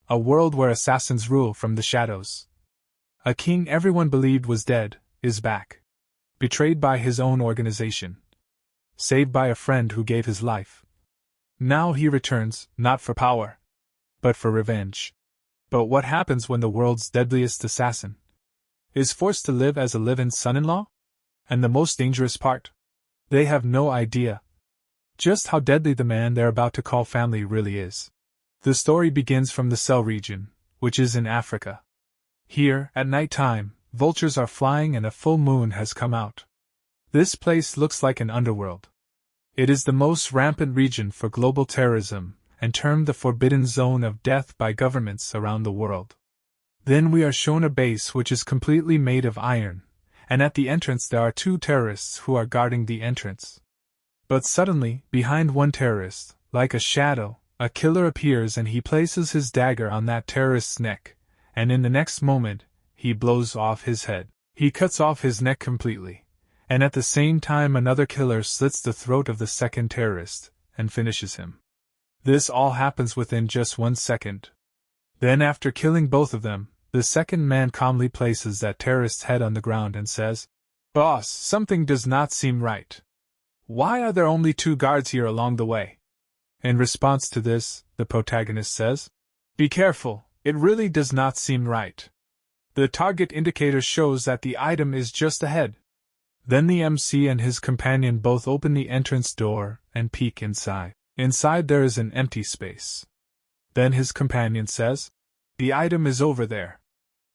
A world where assassins rule from the shadows. A king everyone believed was dead, is back. Betrayed by his own organization. Saved by a friend who gave his life. Now he returns, not for power, but for revenge. But what happens when the world's deadliest assassin is forced to live as a live-in son-in-law? And the most dangerous part? They have no idea just how deadly the man they're about to call family really is. The story begins from the Cell region, which is in Africa. Here, at night time, vultures are flying and a full moon has come out. This place looks like an underworld. It is the most rampant region for global terrorism, and termed the Forbidden Zone of Death by governments around the world. Then we are shown a base which is completely made of iron, and at the entrance there are 2 terrorists who are guarding the entrance. But suddenly, behind one terrorist, like a shadow, a killer appears and he places his dagger on that terrorist's neck, and in the next moment, he blows off his head. He cuts off his neck completely, and at the same time another killer slits the throat of the second terrorist, and finishes him. This all happens within just 1 second. Then after killing both of them, the second man calmly places that terrorist's head on the ground and says, "Boss, something does not seem right. Why are there only 2 guards here along the way?" In response to this, the protagonist says, "Be careful, it really does not seem right. The target indicator shows that the item is just ahead." Then the MC and his companion both open the entrance door and peek inside. Inside there is an empty space. Then his companion says, "The item is over there."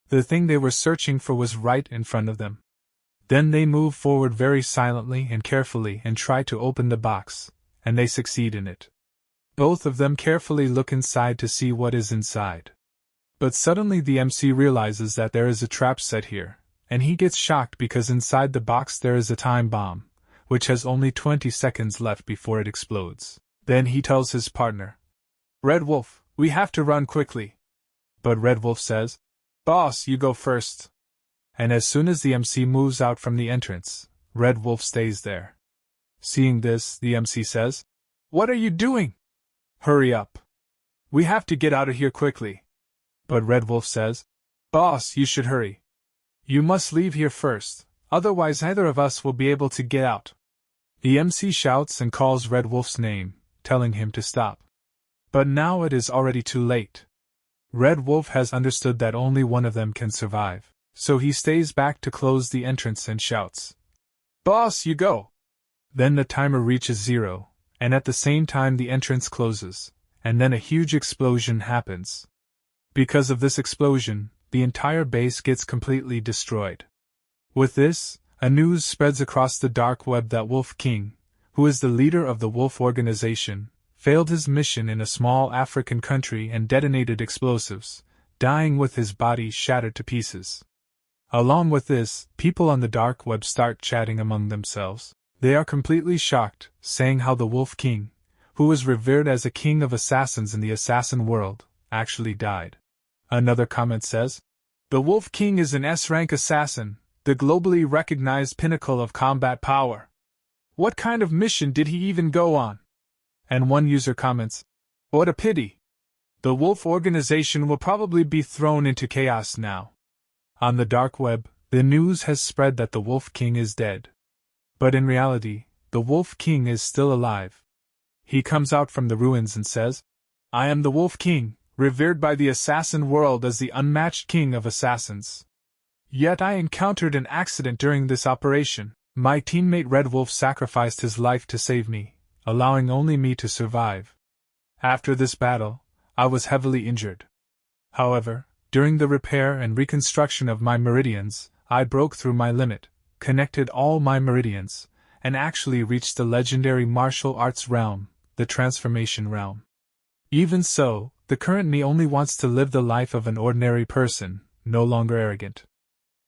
The thing they were searching for was right in front of them. Then they move forward very silently and carefully and try to open the box, and they succeed in it. Both of them carefully look inside to see what is inside. But suddenly the MC realizes that there is a trap set here, and he gets shocked because inside the box there is a time bomb, which has only 20 seconds left before it explodes. Then he tells his partner, "Red Wolf, we have to run quickly." But Red Wolf says, "Boss, you go first." And as soon as the MC moves out from the entrance, Red Wolf stays there. Seeing this, the MC says, "What are you doing? Hurry up. We have to get out of here quickly." But Red Wolf says, "Boss, you should hurry. You must leave here first, otherwise neither of us will be able to get out." The MC shouts and calls Red Wolf's name, telling him to stop. But now it is already too late. Red Wolf has understood that only one of them can survive, so he stays back to close the entrance and shouts, "Boss, you go!" Then the timer reaches 0, and at the same time the entrance closes, and then a huge explosion happens. Because of this explosion, the entire base gets completely destroyed. With this, a news spreads across the dark web that Wolf King, who is the leader of the Wolf Organization, failed his mission in a small African country and detonated explosives, dying with his body shattered to pieces. Along with this, people on the dark web start chatting among themselves. They are completely shocked, saying how the Wolf King, who was revered as a king of assassins in the assassin world, actually died. Another comment says, "The Wolf King is an S-rank assassin, the globally recognized pinnacle of combat power. What kind of mission did he even go on?" And one user comments, "What a pity. The Wolf Organization will probably be thrown into chaos now." On the dark web, the news has spread that the Wolf King is dead. But in reality, the Wolf King is still alive. He comes out from the ruins and says, "I am the Wolf King, revered by the assassin world as the unmatched king of assassins. Yet I encountered an accident during this operation. My teammate Red Wolf sacrificed his life to save me, allowing only me to survive. After this battle, I was heavily injured. However, during the repair and reconstruction of my meridians, I broke through my limit, connected all my meridians, and actually reached the legendary martial arts realm, the transformation realm. Even so, the current me only wants to live the life of an ordinary person, no longer arrogant.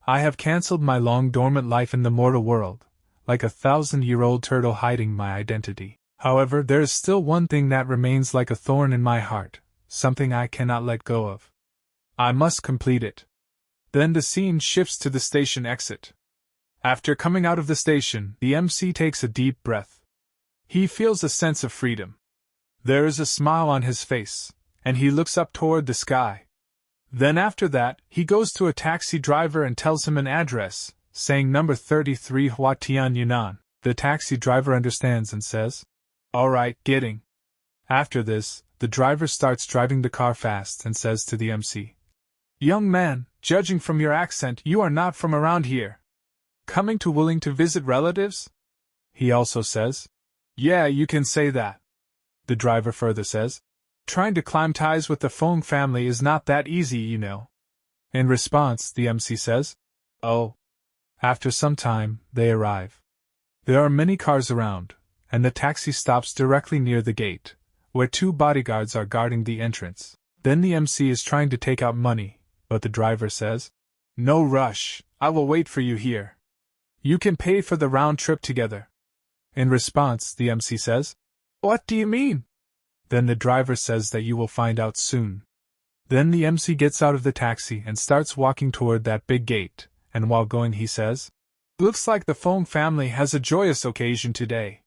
I have cancelled my long dormant life in the mortal world, like a 1,000-year-old turtle hiding my identity. However, there is still one thing that remains like a thorn in my heart, something I cannot let go of. I must complete it." Then the scene shifts to the station exit. After coming out of the station, the MC takes a deep breath. He feels a sense of freedom. There is a smile on his face, and he looks up toward the sky. Then after that, he goes to a taxi driver and tells him an address, saying number 33 Huaxia, Yunnan. The taxi driver understands and says, "Alright, getting." After this, the driver starts driving the car fast and says to the MC, "Young man, judging from your accent, you are not from around here. Coming to willing to visit relatives?" He also says, "Yeah, you can say that." The driver further says, "Trying to climb ties with the Feng family is not that easy, you know." In response, the MC says, "Oh." After some time, they arrive. There are many cars around, and the taxi stops directly near the gate, where 2 bodyguards are guarding the entrance. Then the MC is trying to take out money, but the driver says, "No rush, I will wait for you here. You can pay for the round trip together." In response, the MC says, "What do you mean?" Then the driver says that you will find out soon. Then the MC gets out of the taxi and starts walking toward that big gate, and while going he says, "Looks like the Feng family has a joyous occasion today."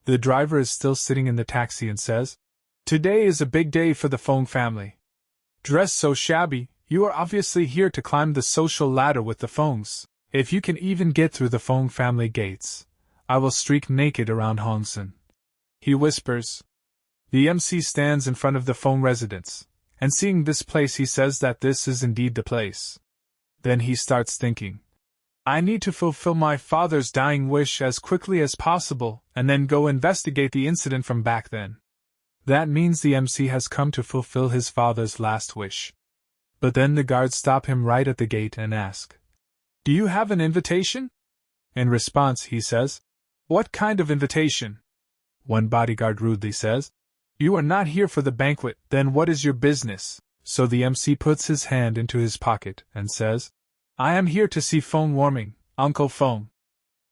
The driver is still sitting in the taxi and says, "Today is a big day for the Feng family. Dressed so shabby, you are obviously here to climb the social ladder with the Fengs. If you can even get through the Feng family gates, I will streak naked around Hongsen." He whispers. The MC stands in front of the Feng residence, and seeing this place he says that this is indeed the place. Then he starts thinking, "I need to fulfill my father's dying wish as quickly as possible and then go investigate the incident from back then." That means the MC has come to fulfill his father's last wish. But then the guards stop him right at the gate and ask, "Do you have an invitation?" In response he says, "What kind of invitation?" One bodyguard rudely says, "You are not here for the banquet, then what is your business?" So the MC puts his hand into his pocket and says, "I am here to see Feng Warming, Uncle Feng."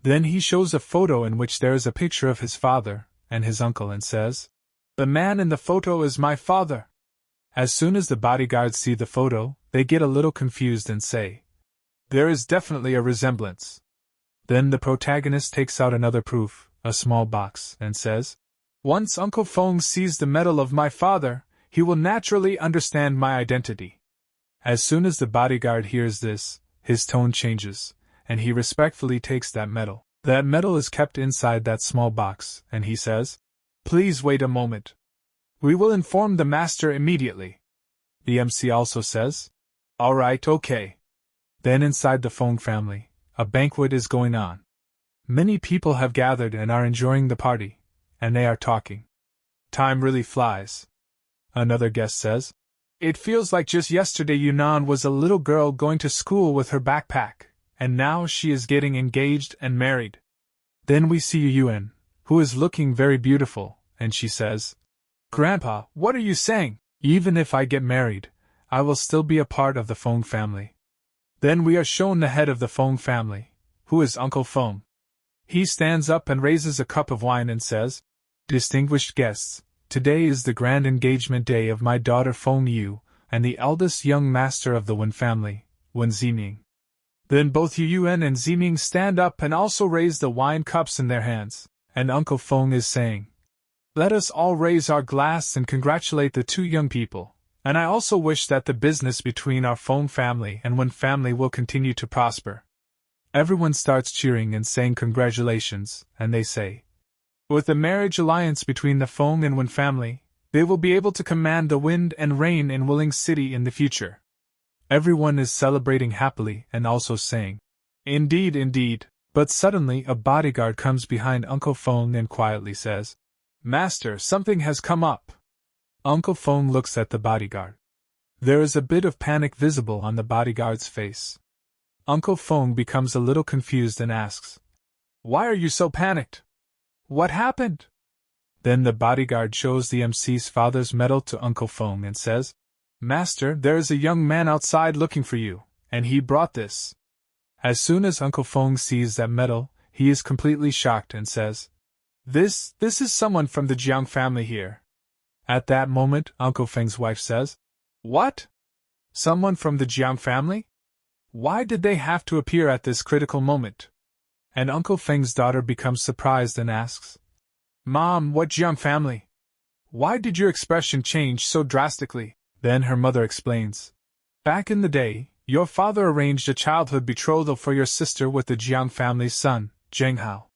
Then he shows a photo in which there is a picture of his father and his uncle and says, "The man in the photo is my father." As soon as the bodyguards see the photo, they get a little confused and say, "There is definitely a resemblance." Then the protagonist takes out another proof, a small box, and says, "Once Uncle Feng sees the medal of my father, he will naturally understand my identity." As soon as the bodyguard hears this, his tone changes, and he respectfully takes that medal. That medal is kept inside that small box, and he says, "Please wait a moment. We will inform the master immediately." The MC also says, "Alright, okay." Then inside the Feng family, a banquet is going on. Many people have gathered and are enjoying the party, and they are talking. Time really flies. Another guest says, "It feels like just yesterday Yunnan was a little girl going to school with her backpack, and now she is getting engaged and married." Then we see Yuan, who is looking very beautiful, and she says, "Grandpa, what are you saying? Even if I get married, I will still be a part of the Feng family." Then we are shown the head of the Feng family, who is Uncle Feng. He stands up and raises a cup of wine and says, "Distinguished guests, today is the grand engagement day of my daughter Feng Yu, and the eldest young master of the Wen family, Wen Ziming." Then both Yuan and Ziming stand up and also raise the wine cups in their hands, and Uncle Feng is saying, "Let us all raise our glass and congratulate the 2 young people, and I also wish that the business between our Feng family and Wen family will continue to prosper." Everyone starts cheering and saying congratulations, and they say, "With the marriage alliance between the Feng and Wen family, they will be able to command the wind and rain in Willing City in the future." Everyone is celebrating happily and also saying, "Indeed, indeed," but suddenly a bodyguard comes behind Uncle Feng and quietly says, "Master, something has come up." Uncle Feng looks at the bodyguard. There is a bit of panic visible on the bodyguard's face. Uncle Feng becomes a little confused and asks, "Why are you so panicked? What happened?" Then the bodyguard shows the MC's father's medal to Uncle Feng and says, "Master, there is a young man outside looking for you, and he brought this." As soon as Uncle Feng sees that medal, he is completely shocked and says, This is someone from the Jiang family here." At that moment, Uncle Feng's wife says, "What? Someone from the Jiang family? Why did they have to appear at this critical moment?" And Uncle Feng's daughter becomes surprised and asks, "Mom, what Jiang family? Why did your expression change so drastically? Then her mother explains. Back in the day, your father arranged a childhood betrothal for your sister with the Jiang family's son, Jiang Hao.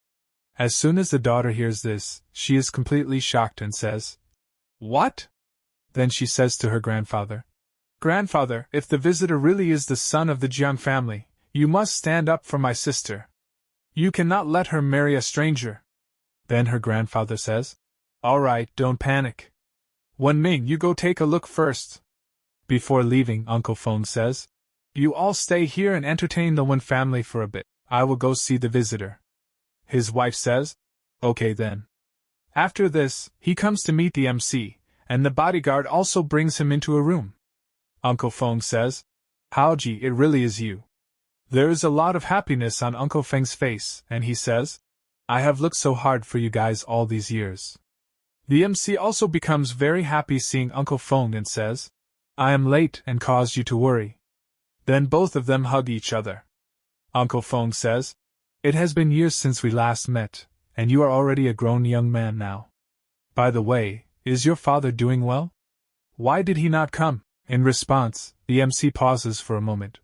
As soon as the daughter hears this, she is completely shocked and says, What? Then she says to her grandfather, Grandfather, if the visitor really is the son of the Jiang family, you must stand up for my sister. You cannot let her marry a stranger. Then her grandfather says, All right, don't panic. Wenming, you go take a look first. Before leaving, Uncle Feng says, You all stay here and entertain the Wen family for a bit. I will go see the visitor. His wife says, Okay then. After this, he comes to meet the MC, and the bodyguard also brings him into a room. Uncle Feng says, Haoji, it really is you. There is a lot of happiness on Uncle Feng's face, and he says, I have looked so hard for you guys all these years. The MC also becomes very happy seeing Uncle Feng and says, I am late and caused you to worry. Then both of them hug each other. Uncle Feng says, It has been years since we last met, and you are already a grown young man now. By the way, is your father doing well? Why did he not come? In response, the MC pauses for a moment.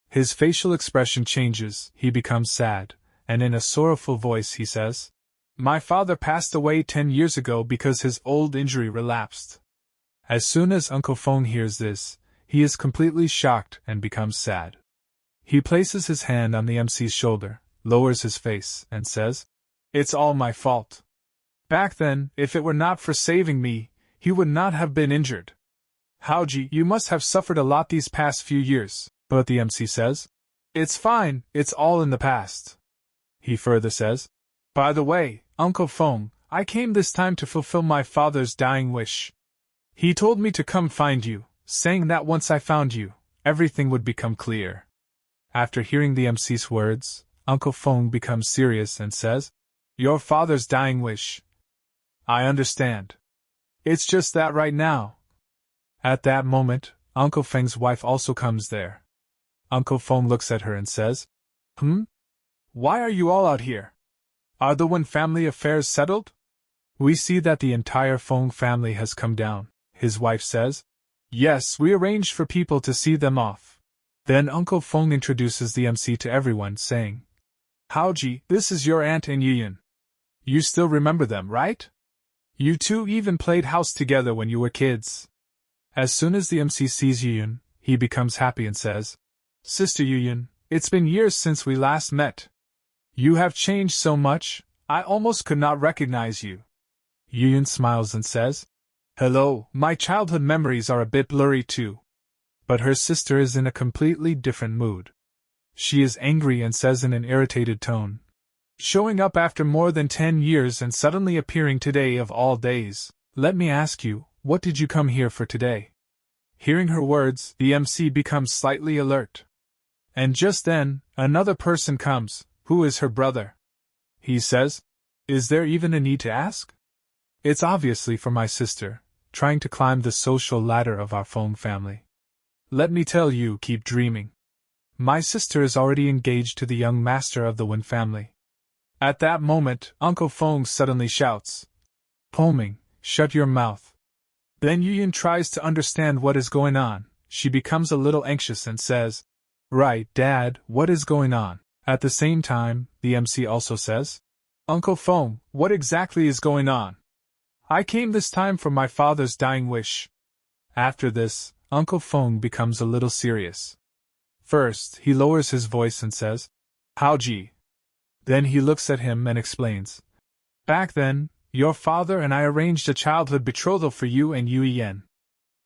His facial expression changes, he becomes sad, and in a sorrowful voice he says, My father passed away 10 years ago because his old injury relapsed. As soon as Uncle Feng hears this, he is completely shocked and becomes sad. He places his hand on the MC's shoulder, lowers his face, and says, It's all my fault. Back then, if it were not for saving me, he would not have been injured. Haoji, you must have suffered a lot these past few years. But the MC says, It's fine, it's all in the past. He further says, By the way, Uncle Feng, I came this time to fulfill my father's dying wish. He told me to come find you, saying that once I found you, everything would become clear. After hearing the MC's words, Uncle Feng becomes serious and says, Your father's dying wish. I understand. It's just that right now. At that moment, Uncle Feng's wife also comes there. Uncle Feng looks at her and says, Why are you all out here? Are the Wen family affairs settled? We see that the entire Feng family has come down, his wife says. Yes, we arranged for people to see them off. Then Uncle Feng introduces the MC to everyone, saying, Haoji, this is your aunt and Yuyan. You still remember them, right? You two even played house together when you were kids. As soon as the MC sees Yuyan, he becomes happy and says, Sister Yuyan, it's been years since we last met. You have changed so much, I almost could not recognize you. Yuyan smiles and says, Hello, my childhood memories are a bit blurry too. But her sister is in a completely different mood. She is angry and says in an irritated tone, Showing up after more than 10 years and suddenly appearing today of all days, let me ask you, what did you come here for today? Hearing her words, the MC becomes slightly alert. And just then, another person comes, who is her brother. He says, Is there even a need to ask? It's obviously for my sister, trying to climb the social ladder of our Feng family. Let me tell you, keep dreaming. My sister is already engaged to the young master of the Wen family. At that moment, Uncle Feng suddenly shouts, Poming, shut your mouth. Then Yuyan tries to understand what is going on. She becomes a little anxious and says, Right, Dad, what is going on? At the same time, the MC also says, Uncle Feng, what exactly is going on? I came this time for my father's dying wish. After this, Uncle Feng becomes a little serious. First, he lowers his voice and says, Haoji. Then he looks at him and explains, Back then, your father and I arranged a childhood betrothal for you and Yu Yen.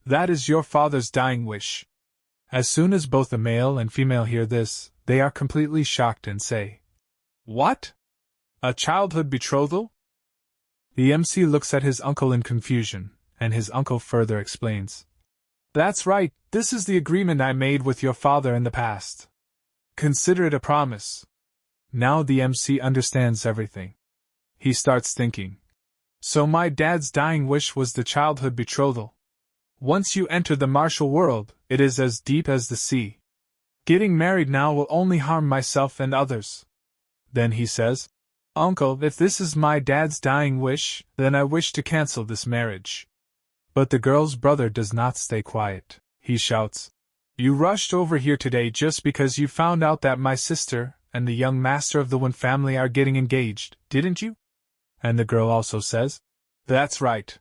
That is your father's dying wish. As soon as both the male and female hear this, they are completely shocked and say, What? A childhood betrothal? The MC looks at his uncle in confusion, and his uncle further explains, That's right, this is the agreement I made with your father in the past. Consider it a promise. Now the MC understands everything. He starts thinking, So my dad's dying wish was the childhood betrothal. Once you enter the martial world, it is as deep as the sea. Getting married now will only harm myself and others. Then he says, Uncle, if this is my dad's dying wish, then I wish to cancel this marriage. But the girl's brother does not stay quiet. He shouts, You rushed over here today just because you found out that my sister and the young master of the Wen family are getting engaged, didn't you? And the girl also says, That's right.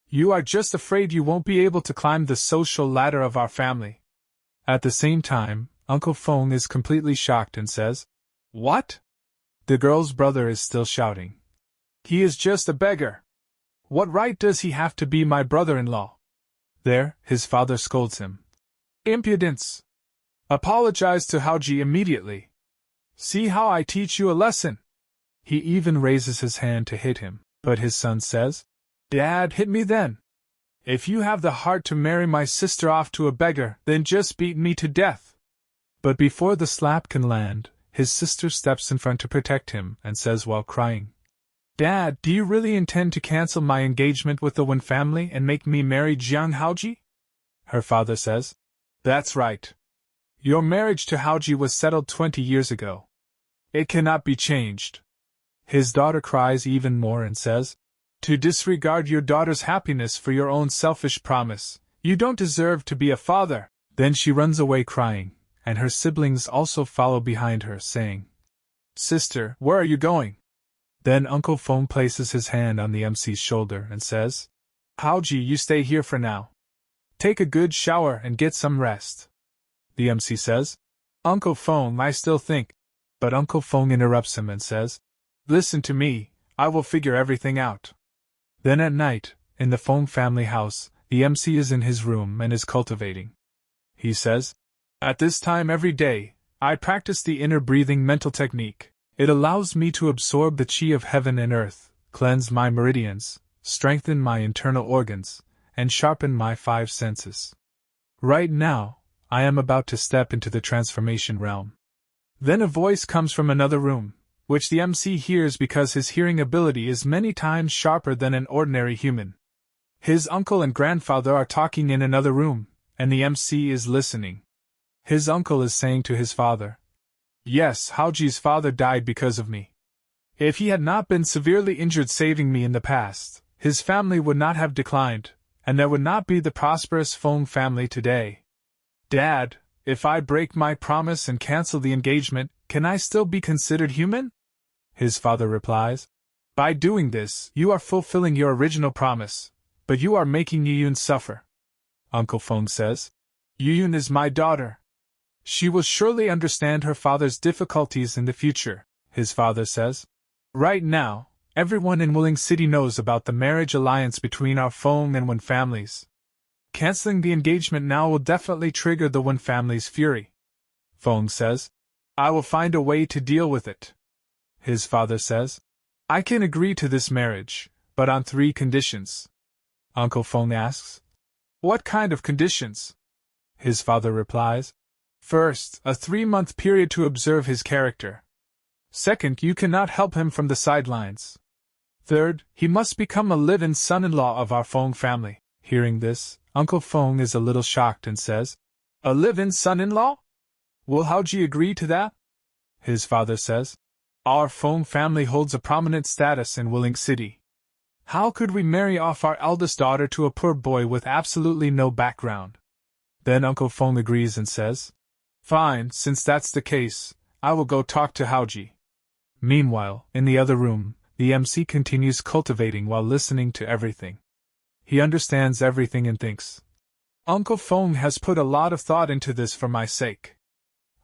You are just afraid you won't be able to climb the social ladder of our family. At the same time, Uncle Feng is completely shocked and says, What? The girl's brother is still shouting. He is just a beggar. What right does he have to be my brother-in-law? There, his father scolds him. Impudence! Apologize to Haoji immediately. See how I teach you a lesson. He even raises his hand to hit him, but his son says, Dad, hit me then. If you have the heart to marry my sister off to a beggar, then just beat me to death. But before the slap can land, his sister steps in front to protect him and says while crying, Dad, do you really intend to cancel my engagement with the Wen family and make me marry Jiang Haoji? Her father says, That's right. Your marriage to Haoji was settled 20 years ago. It cannot be changed. His daughter cries even more and says, To disregard your daughter's happiness for your own selfish promise, you don't deserve to be a father. Then she runs away crying, and her siblings also follow behind her, saying, Sister, where are you going? Then Uncle Feng places his hand on the MC's shoulder and says, Haoji, you stay here for now. Take a good shower and get some rest. The MC says, Uncle Feng, I still think. But Uncle Feng interrupts him and says, Listen to me, I will figure everything out. Then at night, in the Feng family house, the MC is in his room and is cultivating. He says, At this time every day, I practice the inner breathing mental technique. It allows me to absorb the chi of heaven and earth, cleanse my meridians, strengthen my internal organs, and sharpen my 5 senses. Right now, I am about to step into the transformation realm. Then a voice comes from another room, which the MC hears because his hearing ability is many times sharper than an ordinary human. His uncle and grandfather are talking in another room, and the MC is listening. His uncle is saying to his father, Yes, Haoji's father died because of me. If he had not been severely injured saving me in the past, his family would not have declined, and there would not be the prosperous Feng family today. Dad, if I break my promise and cancel the engagement, can I still be considered human? His father replies, By doing this, you are fulfilling your original promise, but you are making Yuyun suffer. Uncle Feng says, Yuyun is my daughter. She will surely understand her father's difficulties in the future, his father says. Right now, everyone in Wuling City knows about the marriage alliance between our Feng and Wen families. Canceling the engagement now will definitely trigger the Wen family's fury. Feng says, I will find a way to deal with it. His father says, I can agree to this marriage, but on 3 conditions. Uncle Feng asks, What kind of conditions? His father replies, First, a 3-month period to observe his character. Second, you cannot help him from the sidelines. Third, he must become a live-in son-in-law of our Feng family. Hearing this, Uncle Feng is a little shocked and says, A live-in son-in-law? Will Haoji agree to that? His father says, Our Feng family holds a prominent status in Wuling City. How could we marry off our eldest daughter to a poor boy with absolutely no background? Then Uncle Feng agrees and says, Fine, since that's the case, I will go talk to Haoji. Meanwhile, in the other room, the MC continues cultivating while listening to everything. He understands everything and thinks, Uncle Feng has put a lot of thought into this for my sake.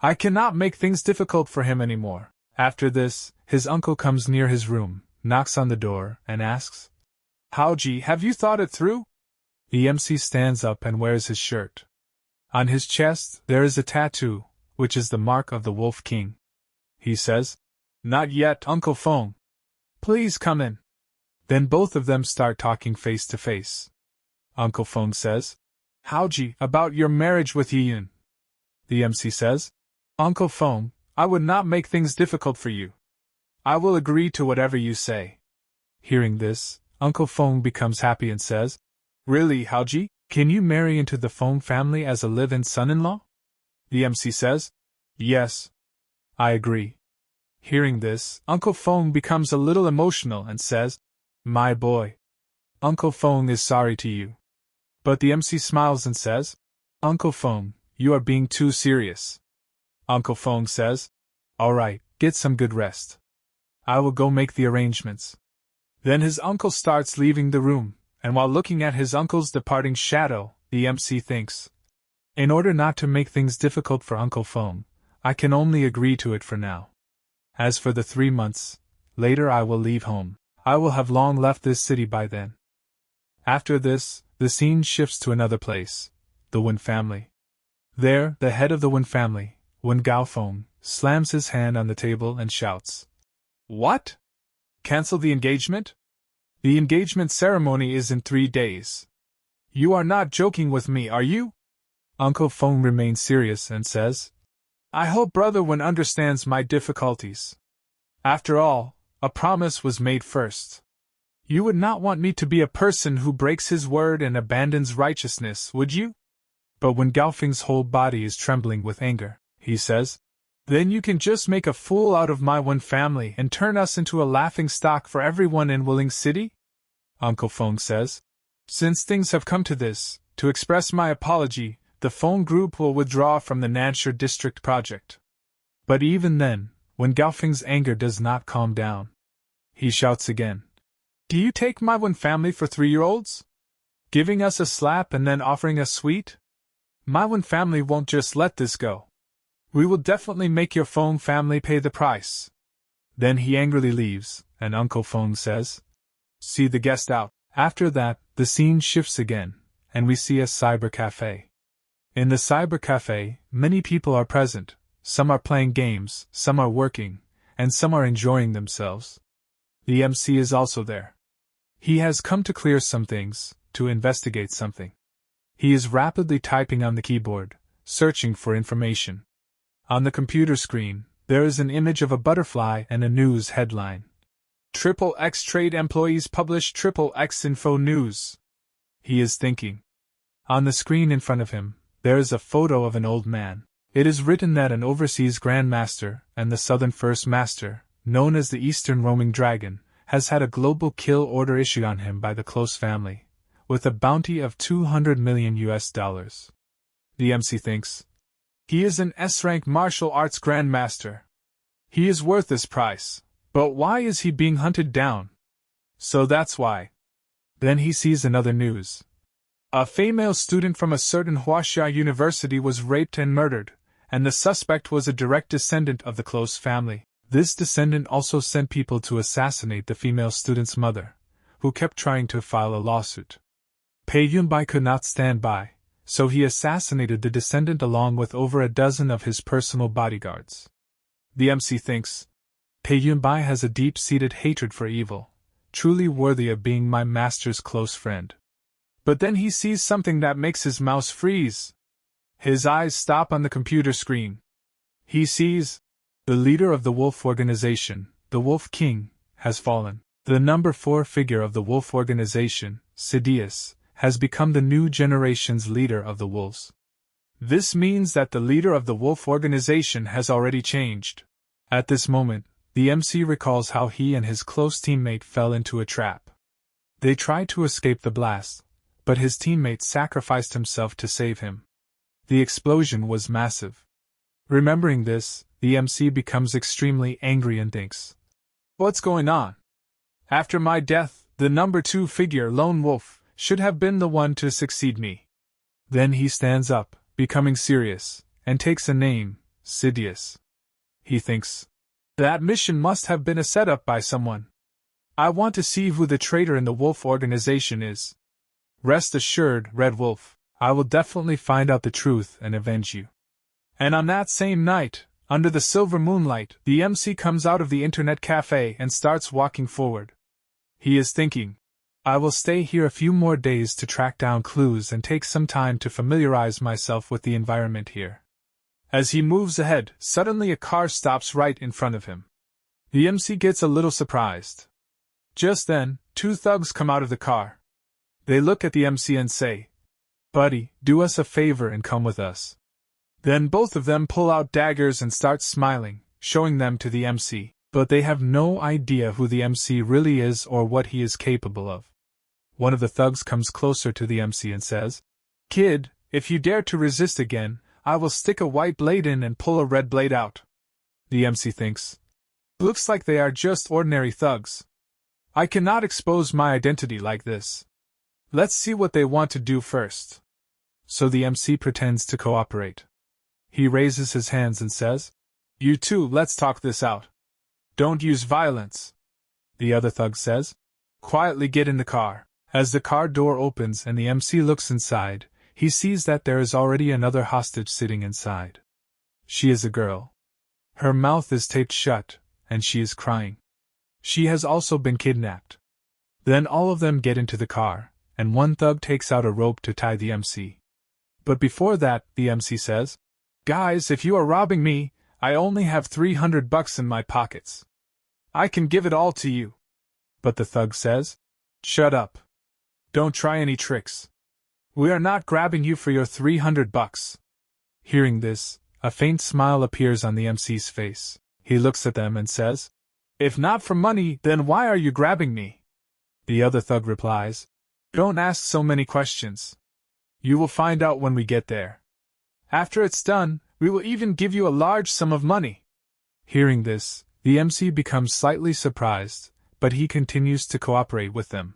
I cannot make things difficult for him anymore. After this, his uncle comes near his room, knocks on the door, and asks, Haoji, have you thought it through? The MC stands up and wears his shirt. On his chest, there is a tattoo, which is the mark of the Wolf King. He says, Not yet, Uncle Feng. Please come in. Then both of them start talking face to face. Uncle Feng says, Haoji, about your marriage with Yiyun. The MC says, Uncle Feng, I would not make things difficult for you. I will agree to whatever you say. Hearing this, Uncle Feng becomes happy and says, Really, Haoji? Can you marry into the Feng family as a live-in son-in-law? The MC says, Yes. I agree. Hearing this, Uncle Feng becomes a little emotional and says, "My boy. Uncle Feng is sorry to you." But the MC smiles and says, "Uncle Feng, you are being too serious." Uncle Feng says, "Alright, get some good rest. I will go make the arrangements." Then his uncle starts leaving the room, and while looking at his uncle's departing shadow, the MC thinks, "In order not to make things difficult for Uncle Feng, I can only agree to it for now. As for the 3 months, later I will leave home. I will have long left this city by then." After this, the scene shifts to another place, the Wen family. There, the head of the Wen family, Wen Gaofeng, slams his hand on the table and shouts, "What? Cancel the engagement? The engagement ceremony is in 3 days. You are not joking with me, are you?" Uncle Feng remains serious and says, "I hope Brother Wen understands my difficulties. After all, a promise was made first. You would not want me to be a person who breaks his word and abandons righteousness, would you?" But when Gaofeng's whole body is trembling with anger, he says, "Then you can just make a fool out of my Wen family and turn us into a laughing stock for everyone in Willing City?" Uncle Feng says, "Since things have come to this, to express my apology, the Feng group will withdraw from the Nansha district project." But even then, when Gaofeng's anger does not calm down, he shouts again, "Do you take my Wen family for 3-year-olds? Giving us a slap and then offering us sweet? My Wen family won't just let this go. We will definitely make your Feng family pay the price." Then he angrily leaves, and Uncle Feng says, "See the guest out." After that, the scene shifts again, and we see a cyber cafe. In the cyber cafe, many people are present. Some are playing games, some are working, and some are enjoying themselves. The MC is also there. He has come to clear some things, to investigate something. He is rapidly typing on the keyboard, searching for information. On the computer screen, there is an image of a butterfly and a news headline. "XXX Trade Employees Publish XXX Info News." He is thinking. On the screen in front of him, there is a photo of an old man. It is written that an overseas Grand Master and the Southern First Master, known as the Eastern Roaming Dragon, has had a global kill order issued on him by the Close family, with a bounty of $200 million. The MC thinks, "He is an S-rank martial arts grandmaster. He is worth this price, but why is he being hunted down? So that's why." Then he sees another news. A female student from a certain Huaxia university was raped and murdered, and the suspect was a direct descendant of the Close family. This descendant also sent people to assassinate the female student's mother, who kept trying to file a lawsuit. Pei Yunbai could not stand by, so he assassinated the descendant along with over a dozen of his personal bodyguards. The MC thinks, "Pei Yunbai has a deep-seated hatred for evil, truly worthy of being my master's close friend." But then he sees something that makes his mouse freeze. His eyes stop on the computer screen. He sees, the leader of the Wolf Organization, the Wolf King, has fallen. The number 4 figure of the Wolf Organization, Sidious, has become the new generation's leader of the Wolves. This means that the leader of the Wolf Organization has already changed. At this moment, the MC recalls how he and his close teammate fell into a trap. They tried to escape the blast, but his teammate sacrificed himself to save him. The explosion was massive. Remembering this, the MC becomes extremely angry and thinks, "What's going on? After my death, the number 2 figure, Lone Wolf, should have been the one to succeed me." Then he stands up, becoming serious, and takes a name, Sidious. He thinks, "That mission must have been a setup by someone. I want to see who the traitor in the Wolf Organization is. Rest assured, Red Wolf, I will definitely find out the truth and avenge you." And on that same night, under the silver moonlight, the MC comes out of the internet cafe and starts walking forward. He is thinking, "I will stay here a few more days to track down clues and take some time to familiarize myself with the environment here." As he moves ahead, suddenly a car stops right in front of him. The MC gets a little surprised. Just then, 2 thugs come out of the car. They look at the MC and say, "Buddy, do us a favor and come with us." Then both of them pull out daggers and start smiling, showing them to the MC, but they have no idea who the MC really is or what he is capable of. One of the thugs comes closer to the MC and says, "Kid, if you dare to resist again, I will stick a white blade in and pull a red blade out." The MC thinks, "Looks like they are just ordinary thugs. I cannot expose my identity like this. Let's see what they want to do first." So the MC pretends to cooperate. He raises his hands and says, "You two, let's talk this out. Don't use violence." The other thug says, "Quietly get in the car." As the car door opens and the MC looks inside, he sees that there is already another hostage sitting inside. She is a girl. Her mouth is taped shut, and she is crying. She has also been kidnapped. Then all of them get into the car, and one thug takes out a rope to tie the MC. But before that, the MC says, "Guys, if you are robbing me, I only have $300 in my pockets. I can give it all to you." But the thug says, "Shut up. Don't try any tricks. We are not grabbing you for your $300. Hearing this, a faint smile appears on the MC's face. He looks at them and says, "If not for money, then why are you grabbing me?" The other thug replies, "Don't ask so many questions. You will find out when we get there. After it's done, we will even give you a large sum of money." Hearing this, the MC becomes slightly surprised, but he continues to cooperate with them.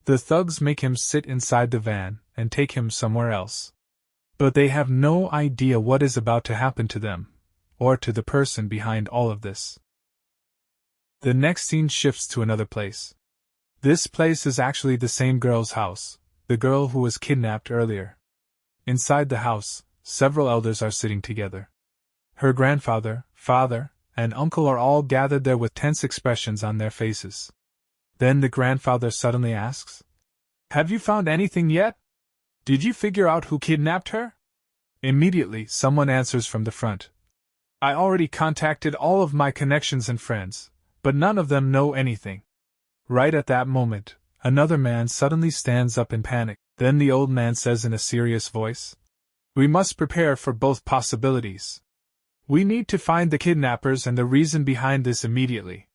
The thugs make him sit inside the van and take him somewhere else. But they have no idea what is about to happen to them, or to the person behind all of this. The next scene shifts to another place. This place is actually the same girl's house, the girl who was kidnapped earlier. Inside the house, several elders are sitting together. Her grandfather, father, and uncle are all gathered there with tense expressions on their faces. Then the grandfather suddenly asks, "Have you found anything yet? Did you figure out who kidnapped her?" Immediately, someone answers from the front, "I already contacted all of my connections and friends, but none of them know anything." Right at that moment, another man suddenly stands up in panic. Then the old man says in a serious voice, "We must prepare for both possibilities. We need to find the kidnappers and the reason behind this immediately."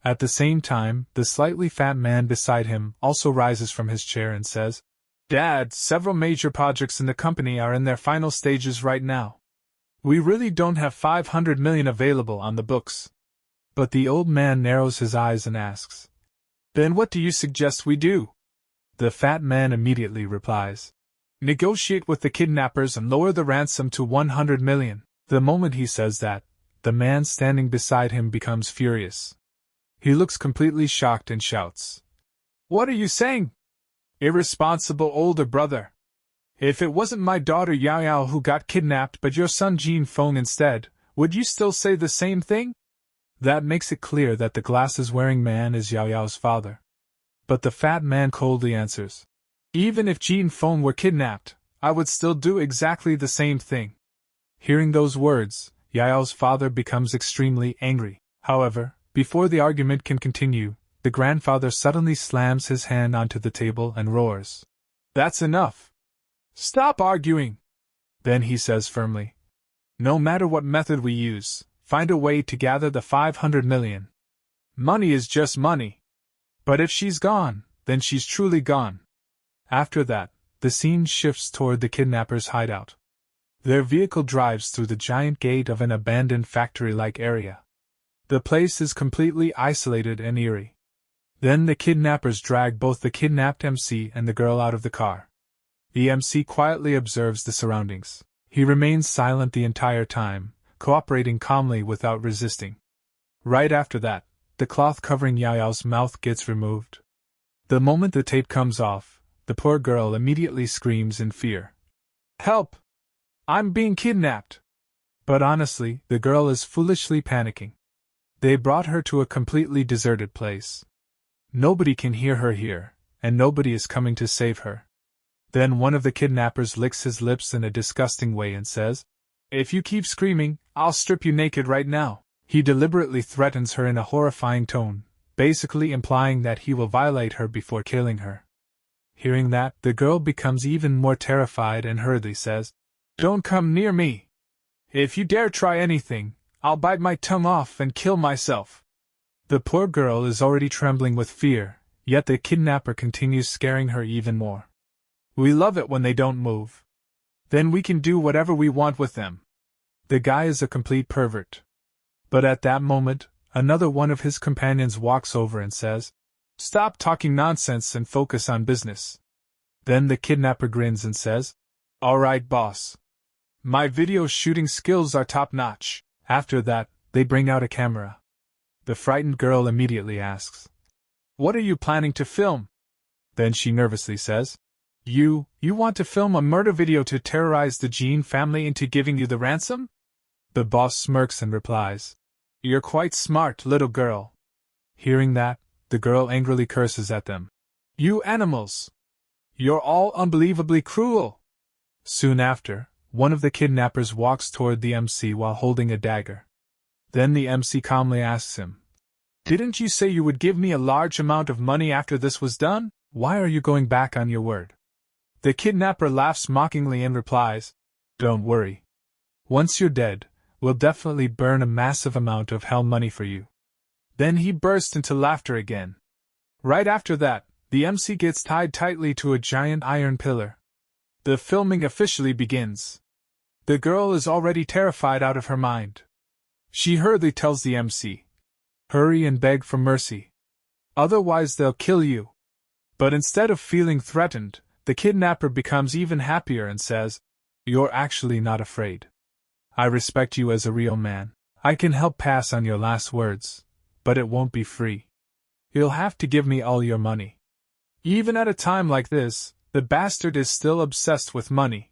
At the same time, the slightly fat man beside him also rises from his chair and says, "Dad, several major projects in the company are in their final stages right now. We really don't have 500 million available on the books." But the old man narrows his eyes and asks, "Then what do you suggest we do?" The fat man immediately replies, "Negotiate with the kidnappers and lower the ransom to 100 million. The moment he says that, the man standing beside him becomes furious. He looks completely shocked and shouts, "What are you saying? Irresponsible older brother! If it wasn't my daughter Yao Yao who got kidnapped but your son Jiang Feng instead, would you still say the same thing?" That makes it clear that the glasses-wearing man is Yao Yao's father. But the fat man coldly answers, "Even if Jiang Feng were kidnapped, I would still do exactly the same thing." Hearing those words, Yao Yao's father becomes extremely angry. However, before the argument can continue, the grandfather suddenly slams his hand onto the table and roars, "That's enough! Stop arguing!" Then he says firmly, "No matter what method we use, find a way to gather the 500 million. Money is just money. But if she's gone, then she's truly gone." After that, the scene shifts toward the kidnappers' hideout. Their vehicle drives through the giant gate of an abandoned factory-like area. The place is completely isolated and eerie. Then the kidnappers drag both the kidnapped MC and the girl out of the car. The MC quietly observes the surroundings. He remains silent the entire time, cooperating calmly without resisting. Right after that, the cloth covering Yao Yao's mouth gets removed. The moment the tape comes off, the poor girl immediately screams in fear, "Help! I'm being kidnapped!" But honestly, the girl is foolishly panicking. They brought her to a completely deserted place. Nobody can hear her here, and nobody is coming to save her. Then one of the kidnappers licks his lips in a disgusting way and says, "If you keep screaming, I'll strip you naked right now." He deliberately threatens her in a horrifying tone, basically implying that he will violate her before killing her. Hearing that, the girl becomes even more terrified and hurriedly says, "Don't come near me. If you dare try anything, I'll bite my tongue off and kill myself. The poor girl is already trembling with fear, yet the kidnapper continues scaring her even more. We love it when they don't move. Then we can do whatever we want with them. The guy is a complete pervert. But at that moment, another one of his companions walks over and says, "Stop talking nonsense and focus on business." Then the kidnapper grins and says, "All right, boss. My video shooting skills are top-notch." After that, they bring out a camera. The frightened girl immediately asks, "What are you planning to film?" Then she nervously says, You want to film a murder video to terrorize the Jiang family into giving you the ransom?" The boss smirks and replies, "You're quite smart, little girl." Hearing that, the girl angrily curses at them. "You animals! You're all unbelievably cruel!" Soon after, one of the kidnappers walks toward the MC while holding a dagger. Then the MC calmly asks him, "Didn't you say you would give me a large amount of money after this was done? Why are you going back on your word?" The kidnapper laughs mockingly and replies, "Don't worry. Once you're dead, we'll definitely burn a massive amount of hell money for you." Then he bursts into laughter again. Right after that, the MC gets tied tightly to a giant iron pillar. The filming officially begins. The girl is already terrified out of her mind. She hurriedly tells the MC, "Hurry and beg for mercy. Otherwise they'll kill you." But instead of feeling threatened, the kidnapper becomes even happier and says, "You're actually not afraid. I respect you as a real man. I can help pass on your last words, but it won't be free. You'll have to give me all your money." Even at a time like this, the bastard is still obsessed with money.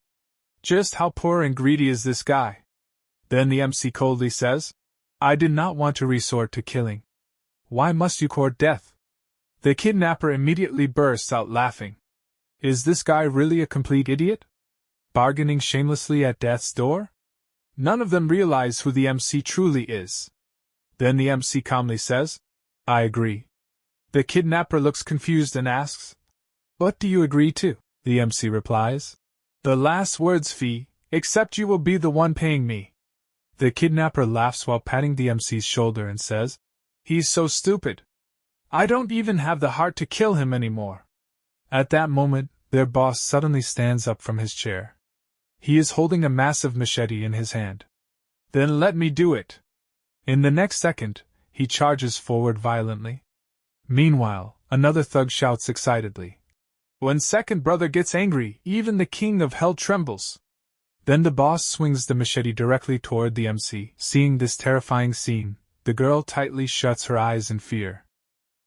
Just how poor and greedy is this guy? Then the MC coldly says, "I did not want to resort to killing. Why must you court death?" The kidnapper immediately bursts out laughing. Is this guy really a complete idiot? Bargaining shamelessly at death's door? None of them realize who the MC truly is. Then the MC calmly says, "I agree." The kidnapper looks confused and asks, "What do you agree to?" The MC replies, "The last words fee, except you will be the one paying me." The kidnapper laughs while patting the MC's shoulder and says, "He's so stupid. I don't even have the heart to kill him anymore." At that moment, their boss suddenly stands up from his chair. He is holding a massive machete in his hand. "Then let me do it." In the next second, he charges forward violently. Meanwhile, another thug shouts excitedly, "When second brother gets angry, even the king of hell trembles." Then the boss swings the machete directly toward the MC. Seeing this terrifying scene, the girl tightly shuts her eyes in fear.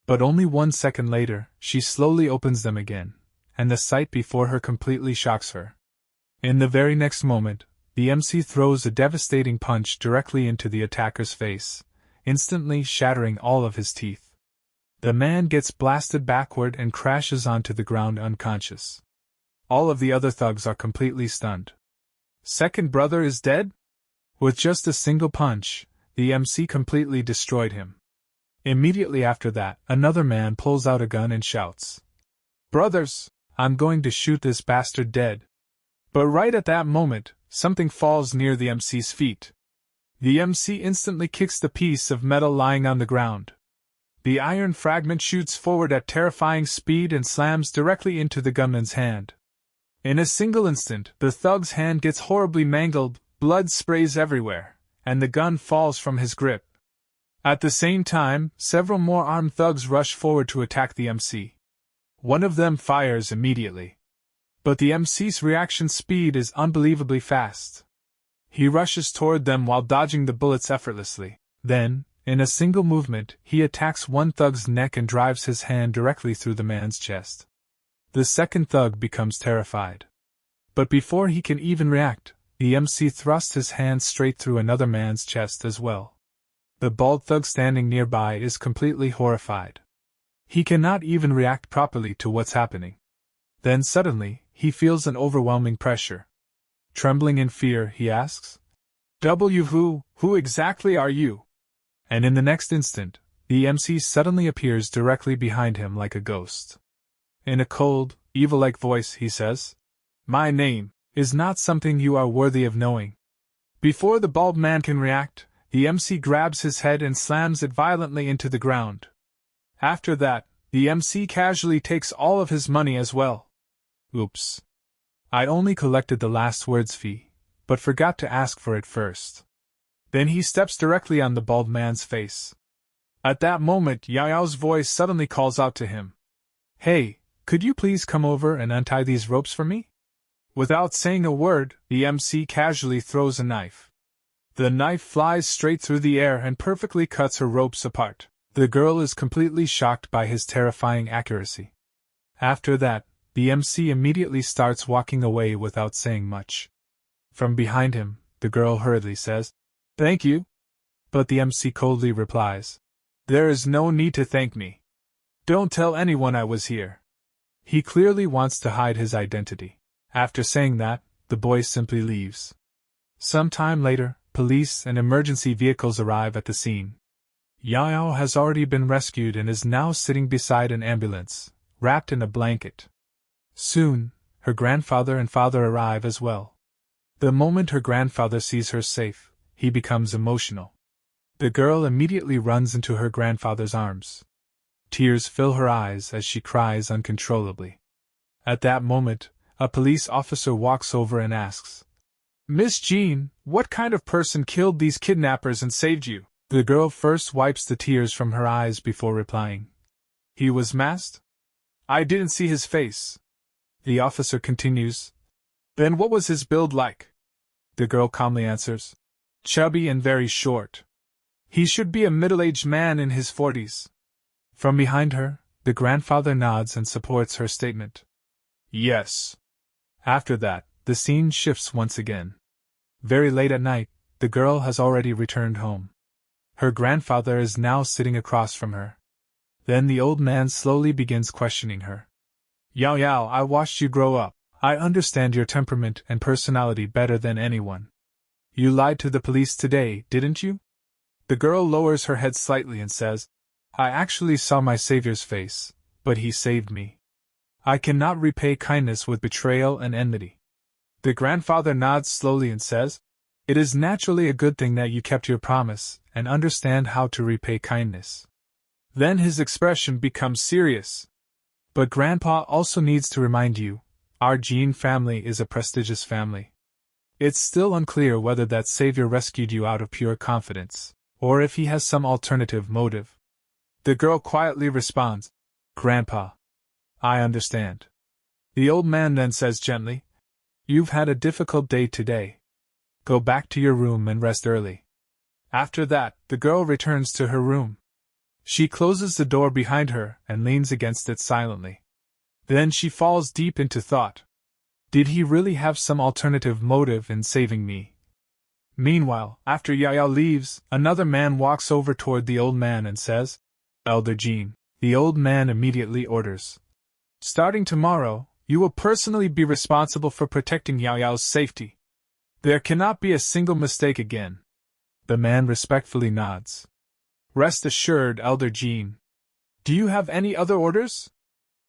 But only 1 second later, she slowly opens them again, and the sight before her completely shocks her. In the very next moment, the MC throws a devastating punch directly into the attacker's face, instantly shattering all of his teeth. The man gets blasted backward and crashes onto the ground unconscious. All of the other thugs are completely stunned. Second brother is dead? With just a single punch, the MC completely destroyed him. Immediately after that, another man pulls out a gun and shouts, "Brothers, I'm going to shoot this bastard dead." But right at that moment, something falls near the MC's feet. The MC instantly kicks the piece of metal lying on the ground. The iron fragment shoots forward at terrifying speed and slams directly into the gunman's hand. In a single instant, the thug's hand gets horribly mangled, blood sprays everywhere, and the gun falls from his grip. At the same time, several more armed thugs rush forward to attack the MC. One of them fires immediately. But the MC's reaction speed is unbelievably fast. He rushes toward them while dodging the bullets effortlessly. Then, in a single movement, he attacks one thug's neck and drives his hand directly through the man's chest. The second thug becomes terrified. But before he can even react, the MC thrusts his hand straight through another man's chest as well. The bald thug standing nearby is completely horrified. He cannot even react properly to what's happening. Then suddenly, he feels an overwhelming pressure. Trembling in fear, he asks, Who exactly are you?" And in the next instant, the MC suddenly appears directly behind him like a ghost. In a cold, evil-like voice, he says, "My name is not something you are worthy of knowing." Before the bald man can react, the MC grabs his head and slams it violently into the ground. After that, the MC casually takes all of his money as well. Oops. I only collected the last word's fee, but forgot to ask for it first. Then he steps directly on the bald man's face. At that moment, Yao's voice suddenly calls out to him. Hey, could you please come over and untie these ropes for me? Without saying a word, the MC casually throws a knife. The knife flies straight through the air and perfectly cuts her ropes apart. The girl is completely shocked by his terrifying accuracy. After that, the MC immediately starts walking away without saying much. From behind him, the girl hurriedly says, "Thank you." But the MC coldly replies, "There is no need to thank me. Don't tell anyone I was here." He clearly wants to hide his identity. After saying that, the boy simply leaves. Some time later, police and emergency vehicles arrive at the scene. Yao has already been rescued and is now sitting beside an ambulance, wrapped in a blanket. Soon, her grandfather and father arrive as well. The moment her grandfather sees her safe, he becomes emotional. The girl immediately runs into her grandfather's arms. Tears fill her eyes as she cries uncontrollably. At that moment, a police officer walks over and asks, "Miss Jean, what kind of person killed these kidnappers and saved you?" The girl first wipes the tears from her eyes before replying. "He was masked? I didn't see his face." The officer continues, "Then what was his build like?" The girl calmly answers, "Chubby and very short. He should be a middle-aged man in his 40s. From behind her, the grandfather nods and supports her statement. "Yes." After that, the scene shifts once again. Very late at night, the girl has already returned home. Her grandfather is now sitting across from her. Then the old man slowly begins questioning her. Yao, I watched you grow up. I understand your temperament and personality better than anyone. You lied to the police today, didn't you?" The girl lowers her head slightly and says, "I actually saw my savior's face, but he saved me. I cannot repay kindness with betrayal and enmity." The grandfather nods slowly and says, "It is naturally a good thing that you kept your promise and understand how to repay kindness." Then his expression becomes serious. "But Grandpa also needs to remind you, our Jean family is a prestigious family. It's still unclear whether that savior rescued you out of pure confidence, or if he has some alternative motive." The girl quietly responds, "Grandpa, I understand." The old man then says gently, "You've had a difficult day today. Go back to your room and rest early." After that, the girl returns to her room. She closes the door behind her and leans against it silently. Then she falls deep into thought. Did he really have some alternative motive in saving me? Meanwhile, after Yao leaves, another man walks over toward the old man and says, "Elder Jean." The old man immediately orders, "Starting tomorrow, you will personally be responsible for protecting Yao's safety. There cannot be a single mistake again." The man respectfully nods. "Rest assured, Elder Jean. Do you have any other orders?"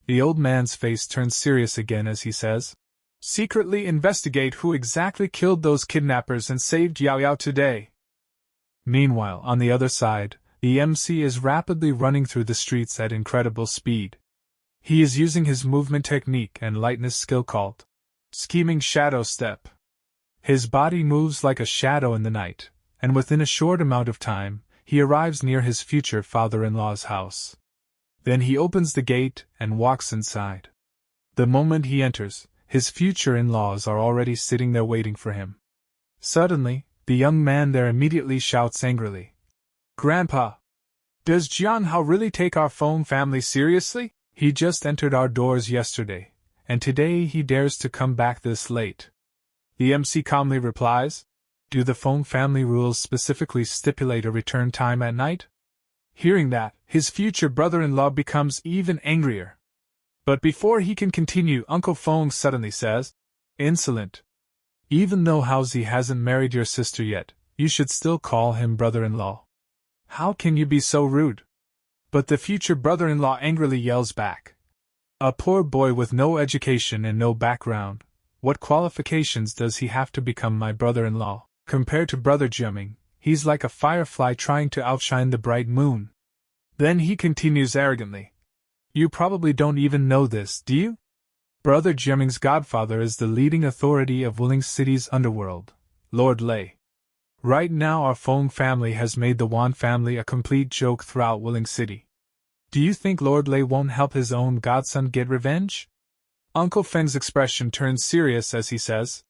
The old man's face turns serious again as he says, "Secretly investigate who exactly killed those kidnappers and saved Yao today." Meanwhile, on the other side, the MC is rapidly running through the streets at incredible speed. He is using his movement technique and lightness skill called scheming shadow step. His body moves like a shadow in the night, and within a short amount of time, he arrives near his future father-in-law's house. Then he opens the gate and walks inside. The moment he enters, his future in-laws are already sitting there waiting for him. Suddenly, the young man there immediately shouts angrily, "Grandpa! Does Jiang Hao really take our Feng family seriously? He just entered our doors yesterday, and today he dares to come back this late." The MC calmly replies, "Do the Feng family rules specifically stipulate a return time at night?" Hearing that, his future brother-in-law becomes even angrier. But before he can continue, Uncle Feng suddenly says, "Insolent. Even though Haozi hasn't married your sister yet, you should still call him brother-in-law. How can you be so rude?" But the future brother-in-law angrily yells back, "A poor boy with no education and no background, what qualifications does he have to become my brother-in-law? Compared to Brother Jiaming, he's like a firefly trying to outshine the bright moon. Then he continues arrogantly. You probably don't even know this, do you? Brother Jiaming's godfather is the leading authority of Wuling City's underworld, Lord Lei. Right now our Feng family has made the Wan family a complete joke throughout Wuling City. Do you think Lord Lei won't help his own godson get revenge? Uncle Feng's expression turns serious as he says,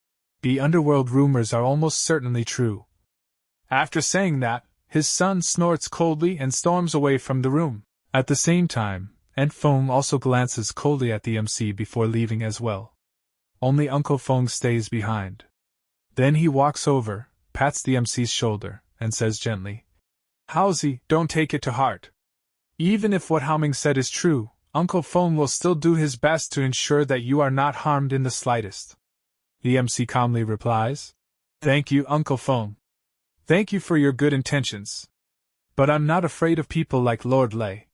the underworld rumors are almost certainly true. After saying that, his son snorts coldly and storms away from the room. At the same time, Aunt Feng also glances coldly at the MC before leaving as well. Only Uncle Feng stays behind. Then he walks over, pats the MC's shoulder, and says gently, Haozi, don't take it to heart. Even if what Haoming said is true, Uncle Feng will still do his best to ensure that you are not harmed in the slightest. The MC calmly replies, Thank you, Uncle Feng. Thank you for your good intentions. But I'm not afraid of people like Lord Lei.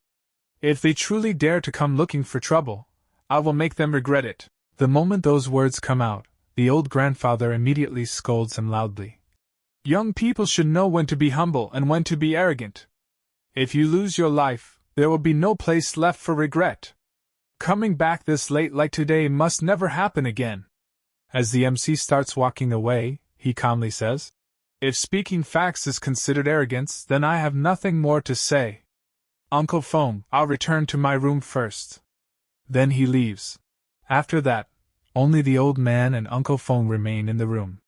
If they truly dare to come looking for trouble, I will make them regret it. The moment those words come out, the old grandfather immediately scolds him loudly. Young people should know when to be humble and when to be arrogant. If you lose your life, there will be no place left for regret. Coming back this late like today must never happen again. As the MC starts walking away, he calmly says, If speaking facts is considered arrogance, then I have nothing more to say. Uncle Feng, I'll return to my room first. Then he leaves. After that, only the old man and Uncle Feng remain in the room.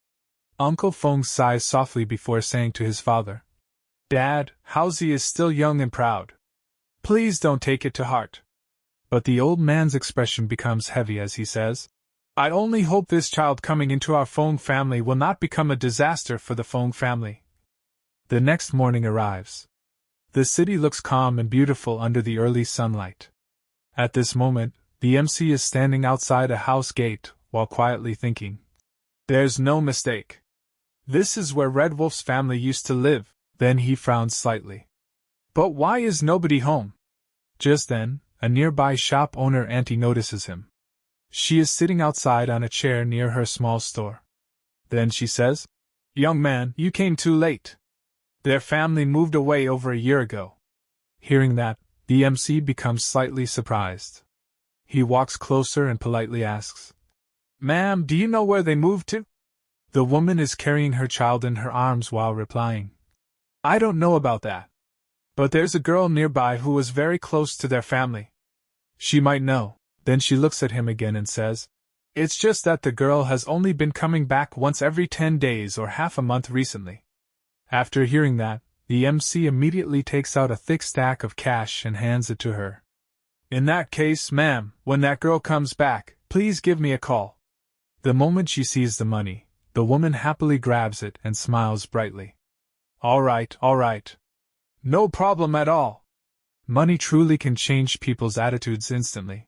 Uncle Feng sighs softly before saying to his father, Dad, Haozi is still young and proud. Please don't take it to heart. But the old man's expression becomes heavy as he says, I only hope this child coming into our Feng family will not become a disaster for the Feng family. The next morning arrives. The city looks calm and beautiful under the early sunlight. At this moment, the MC is standing outside a house gate while quietly thinking. There's no mistake. This is where Red Wolf's family used to live. Then he frowns slightly. But why is nobody home? Just then, a nearby shop owner auntie notices him. She is sitting outside on a chair near her small store. Then she says, Young man, you came too late. Their family moved away over a year ago. Hearing that, the MC becomes slightly surprised. He walks closer and politely asks, Ma'am, do you know where they moved to? The woman is carrying her child in her arms while replying, I don't know about that. But there's a girl nearby who was very close to their family. She might know. Then she looks at him again and says, It's just that the girl has only been coming back once every 10 days or half a month recently. After hearing that, the MC immediately takes out a thick stack of cash and hands it to her. In that case, ma'am, when that girl comes back, please give me a call. The moment she sees the money, the woman happily grabs it and smiles brightly. All right. No problem at all. Money truly can change people's attitudes instantly.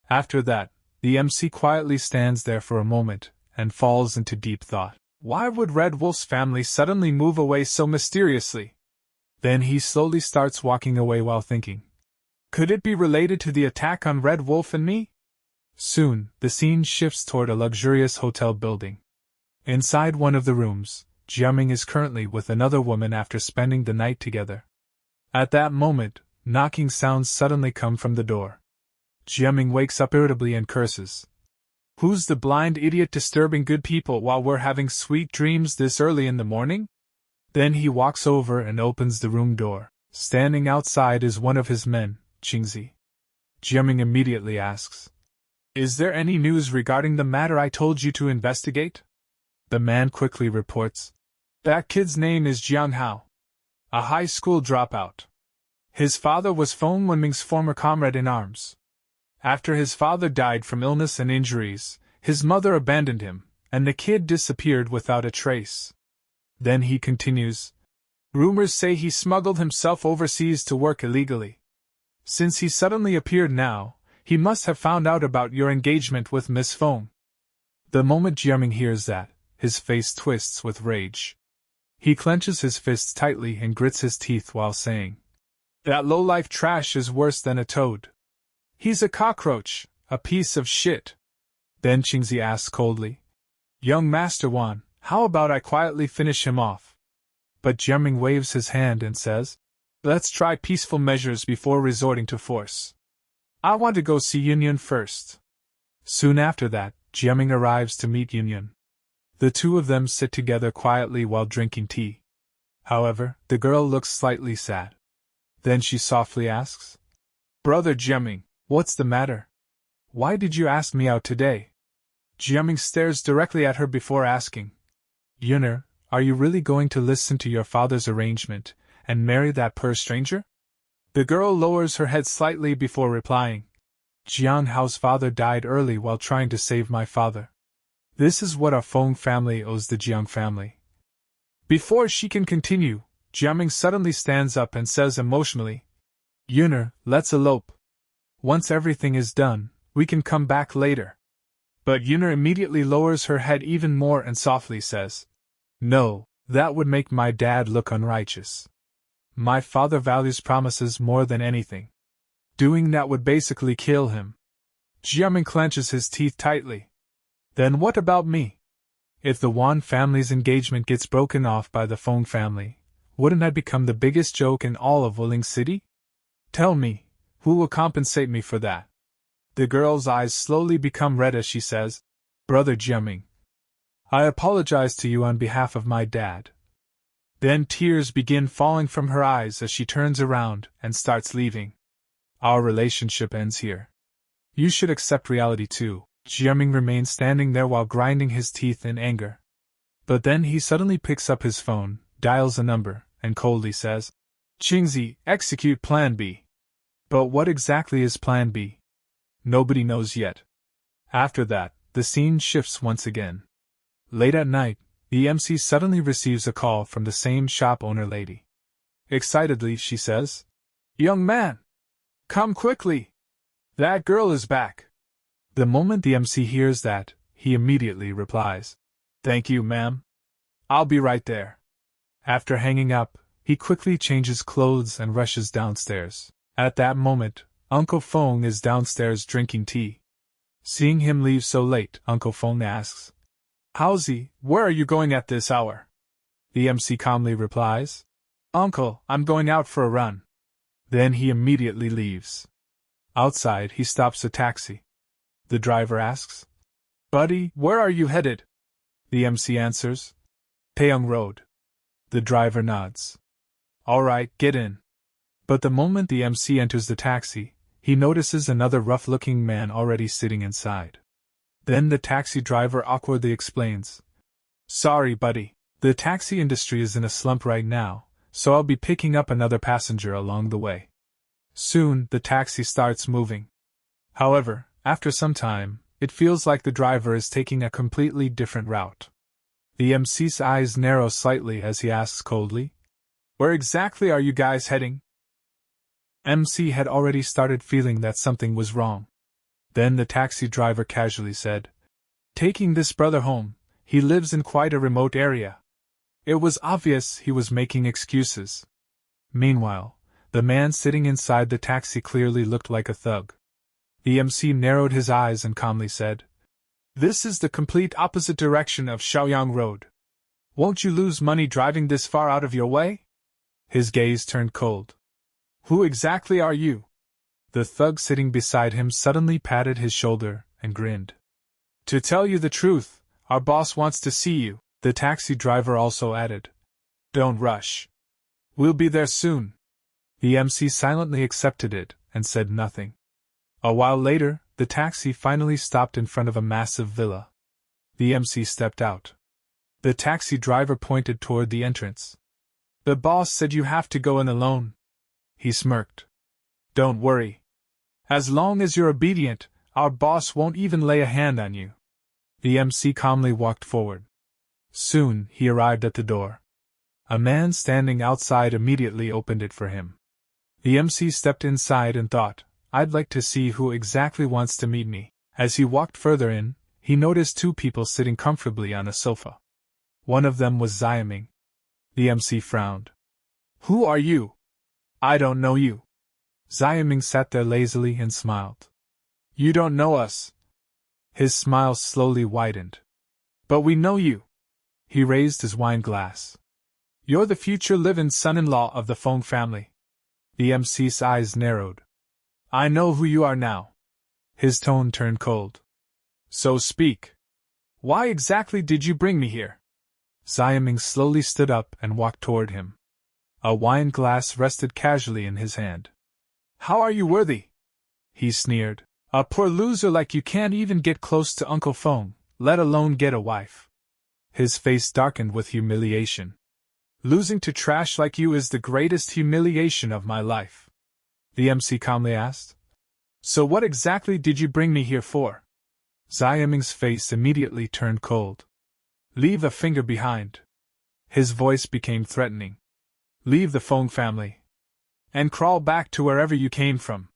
After that, the MC quietly stands there for a moment and falls into deep thought. Why would Red Wolf's family suddenly move away so mysteriously? Then he slowly starts walking away while thinking. Could it be related to the attack on Red Wolf and me? Soon, the scene shifts toward a luxurious hotel building. Inside one of the rooms, Jiaming is currently with another woman after spending the night together. At that moment, knocking sounds suddenly come from the door. Jiaming wakes up irritably and curses. Who's the blind idiot disturbing good people while we're having sweet dreams this early in the morning? Then he walks over and opens the room door. Standing outside is one of his men, Qingzi. Jiaming immediately asks, Is there any news regarding the matter I told you to investigate? The man quickly reports, That kid's name is Jiang Hao. A high school dropout. His father was Feng Wenming's former comrade in arms. After his father died from illness and injuries, his mother abandoned him, and the kid disappeared without a trace. Then he continues, Rumors say he smuggled himself overseas to work illegally. Since he suddenly appeared now, he must have found out about your engagement with Miss Feng. The moment Jiaming hears that, his face twists with rage. He clenches his fists tightly and grits his teeth while saying, That low-life trash is worse than a toad. He's a cockroach, a piece of shit. Then Qingzi asks coldly, Young Master Wan, how about I quietly finish him off? but Jiang waves his hand and says, "Let's try peaceful measures before resorting to force. I want to go see Union first." Soon after that, Jiang arrives to meet Union. The two of them sit together quietly while drinking tea. However, the girl looks slightly sad. Then she softly asks, "Brother Jiang, what's the matter? Why did you ask me out today?" Jiang stares directly at her before asking, "Yuner, are you really going to listen to your father's arrangement and marry that poor stranger?" The girl lowers her head slightly before replying, "Jiang Hao's father died early while trying to save my father. This is what our Feng family owes the Jiang family." Before she can continue, Jiang suddenly stands up and says emotionally, "Yuner, let's elope. Once everything is done, we can come back later." But Yuner immediately lowers her head even more and softly says, "No, that would make my dad look unrighteous. My father values promises more than anything. Doing that would basically kill him." Jiang clenches his teeth tightly. "Then what about me? If the Wan family's engagement gets broken off by the Feng family, wouldn't I become the biggest joke in all of Wuling City? Tell me, who will compensate me for that?" The girl's eyes slowly become red as she says, "Brother Jiang, I apologize to you on behalf of my dad." Then tears begin falling from her eyes as she turns around and starts leaving. Our relationship ends here. You should accept reality too. Jiang remains standing there while grinding his teeth in anger. But then he suddenly picks up his phone, dials a number, and coldly says, "Qingzi, execute Plan B." But what exactly is Plan B? Nobody knows yet. After that, the scene shifts once again. Late at night, the MC suddenly receives a call from the same shop owner lady. Excitedly, she says, "Young man! Come quickly! That girl is back!" The moment the MC hears that, he immediately replies, "Thank you, ma'am. I'll be right there." After hanging up, he quickly changes clothes and rushes downstairs. At that moment, Uncle Feng is downstairs drinking tea. Seeing him leave so late, Uncle Feng asks, "Haozi, where are you going at this hour?" The MC calmly replies, "Uncle, I'm going out for a run." Then he immediately leaves. Outside, he stops a taxi. The driver asks, "Buddy, where are you headed?" The MC answers, "Taeyong Road." The driver nods. "All right, get in." But the moment the MC enters the taxi, he notices another rough-looking man already sitting inside. Then the taxi driver awkwardly explains, "Sorry, buddy, the taxi industry is in a slump right now, so I'll be picking up another passenger along the way." Soon, the taxi starts moving. However, after some time, it feels like the driver is taking a completely different route. The MC's eyes narrow slightly as he asks coldly, "Where exactly are you guys heading?" MC had already started feeling that something was wrong. Then the taxi driver casually said, "Taking this brother home, he lives in quite a remote area." It was obvious he was making excuses. Meanwhile, the man sitting inside the taxi clearly looked like a thug. The MC narrowed his eyes and calmly said, "This is the complete opposite direction of Shaoyang Road. Won't you lose money driving this far out of your way?" His gaze turned cold. "Who exactly are you?" The thug sitting beside him suddenly patted his shoulder and grinned. "To tell you the truth, our boss wants to see you," the taxi driver also added. "Don't rush. We'll be there soon." The MC silently accepted it and said nothing. A while later, the taxi finally stopped in front of a massive villa. The MC stepped out. The taxi driver pointed toward the entrance. "The boss said you have to go in alone." He smirked. "Don't worry. As long as you're obedient, our boss won't even lay a hand on you." The MC calmly walked forward. Soon, he arrived at the door. A man standing outside immediately opened it for him. The MC stepped inside and thought, "I'd like to see who exactly wants to meet me." As he walked further in, he noticed two people sitting comfortably on a sofa. One of them was Xiaming. The MC frowned. "Who are you?" "I don't know you." Xiaming sat there lazily and smiled. "You don't know us." His smile slowly widened. "But we know you." He raised his wine glass. You're the future living son-in-law of the Feng family. The MC's eyes narrowed. I know who you are now. His tone turned cold. So speak. Why exactly did you bring me here? Xiaming slowly stood up and walked toward him. A wine glass rested casually in his hand. How are you worthy? He sneered. A poor loser like you can't even get close to Uncle Feng, let alone get a wife. His face darkened with humiliation. Losing to trash like you is the greatest humiliation of my life. The MC calmly asked. So what exactly did you bring me here for? Xiaming's face immediately turned cold. Leave a finger behind. His voice became threatening. Leave the Feng family. And crawl back to wherever you came from.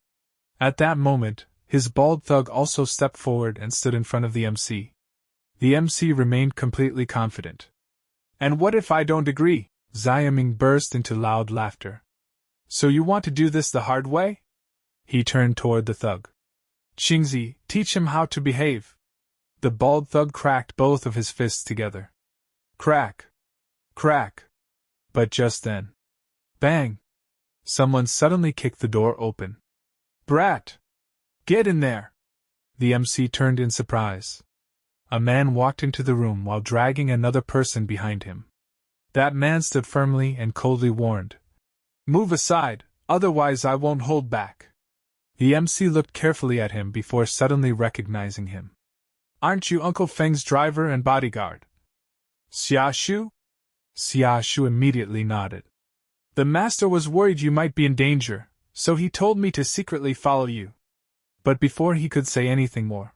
At that moment, his bald thug also stepped forward and stood in front of the MC. The MC remained completely confident. And what if I don't agree? Xiaming burst into loud laughter. So you want to do this the hard way? He turned toward the thug. Qingzi, teach him how to behave. The bald thug cracked both of his fists together. Crack. Crack. But just then. Bang! Someone suddenly kicked the door open. Brat! Get in there! The MC turned in surprise. A man walked into the room while dragging another person behind him. That man stood firmly and coldly warned. Move aside, otherwise I won't hold back. The MC looked carefully at him before suddenly recognizing him. Aren't you Uncle Feng's driver and bodyguard? Xia Shu? Xia Shu immediately nodded. The master was worried you might be in danger, so he told me to secretly follow you. But before he could say anything more,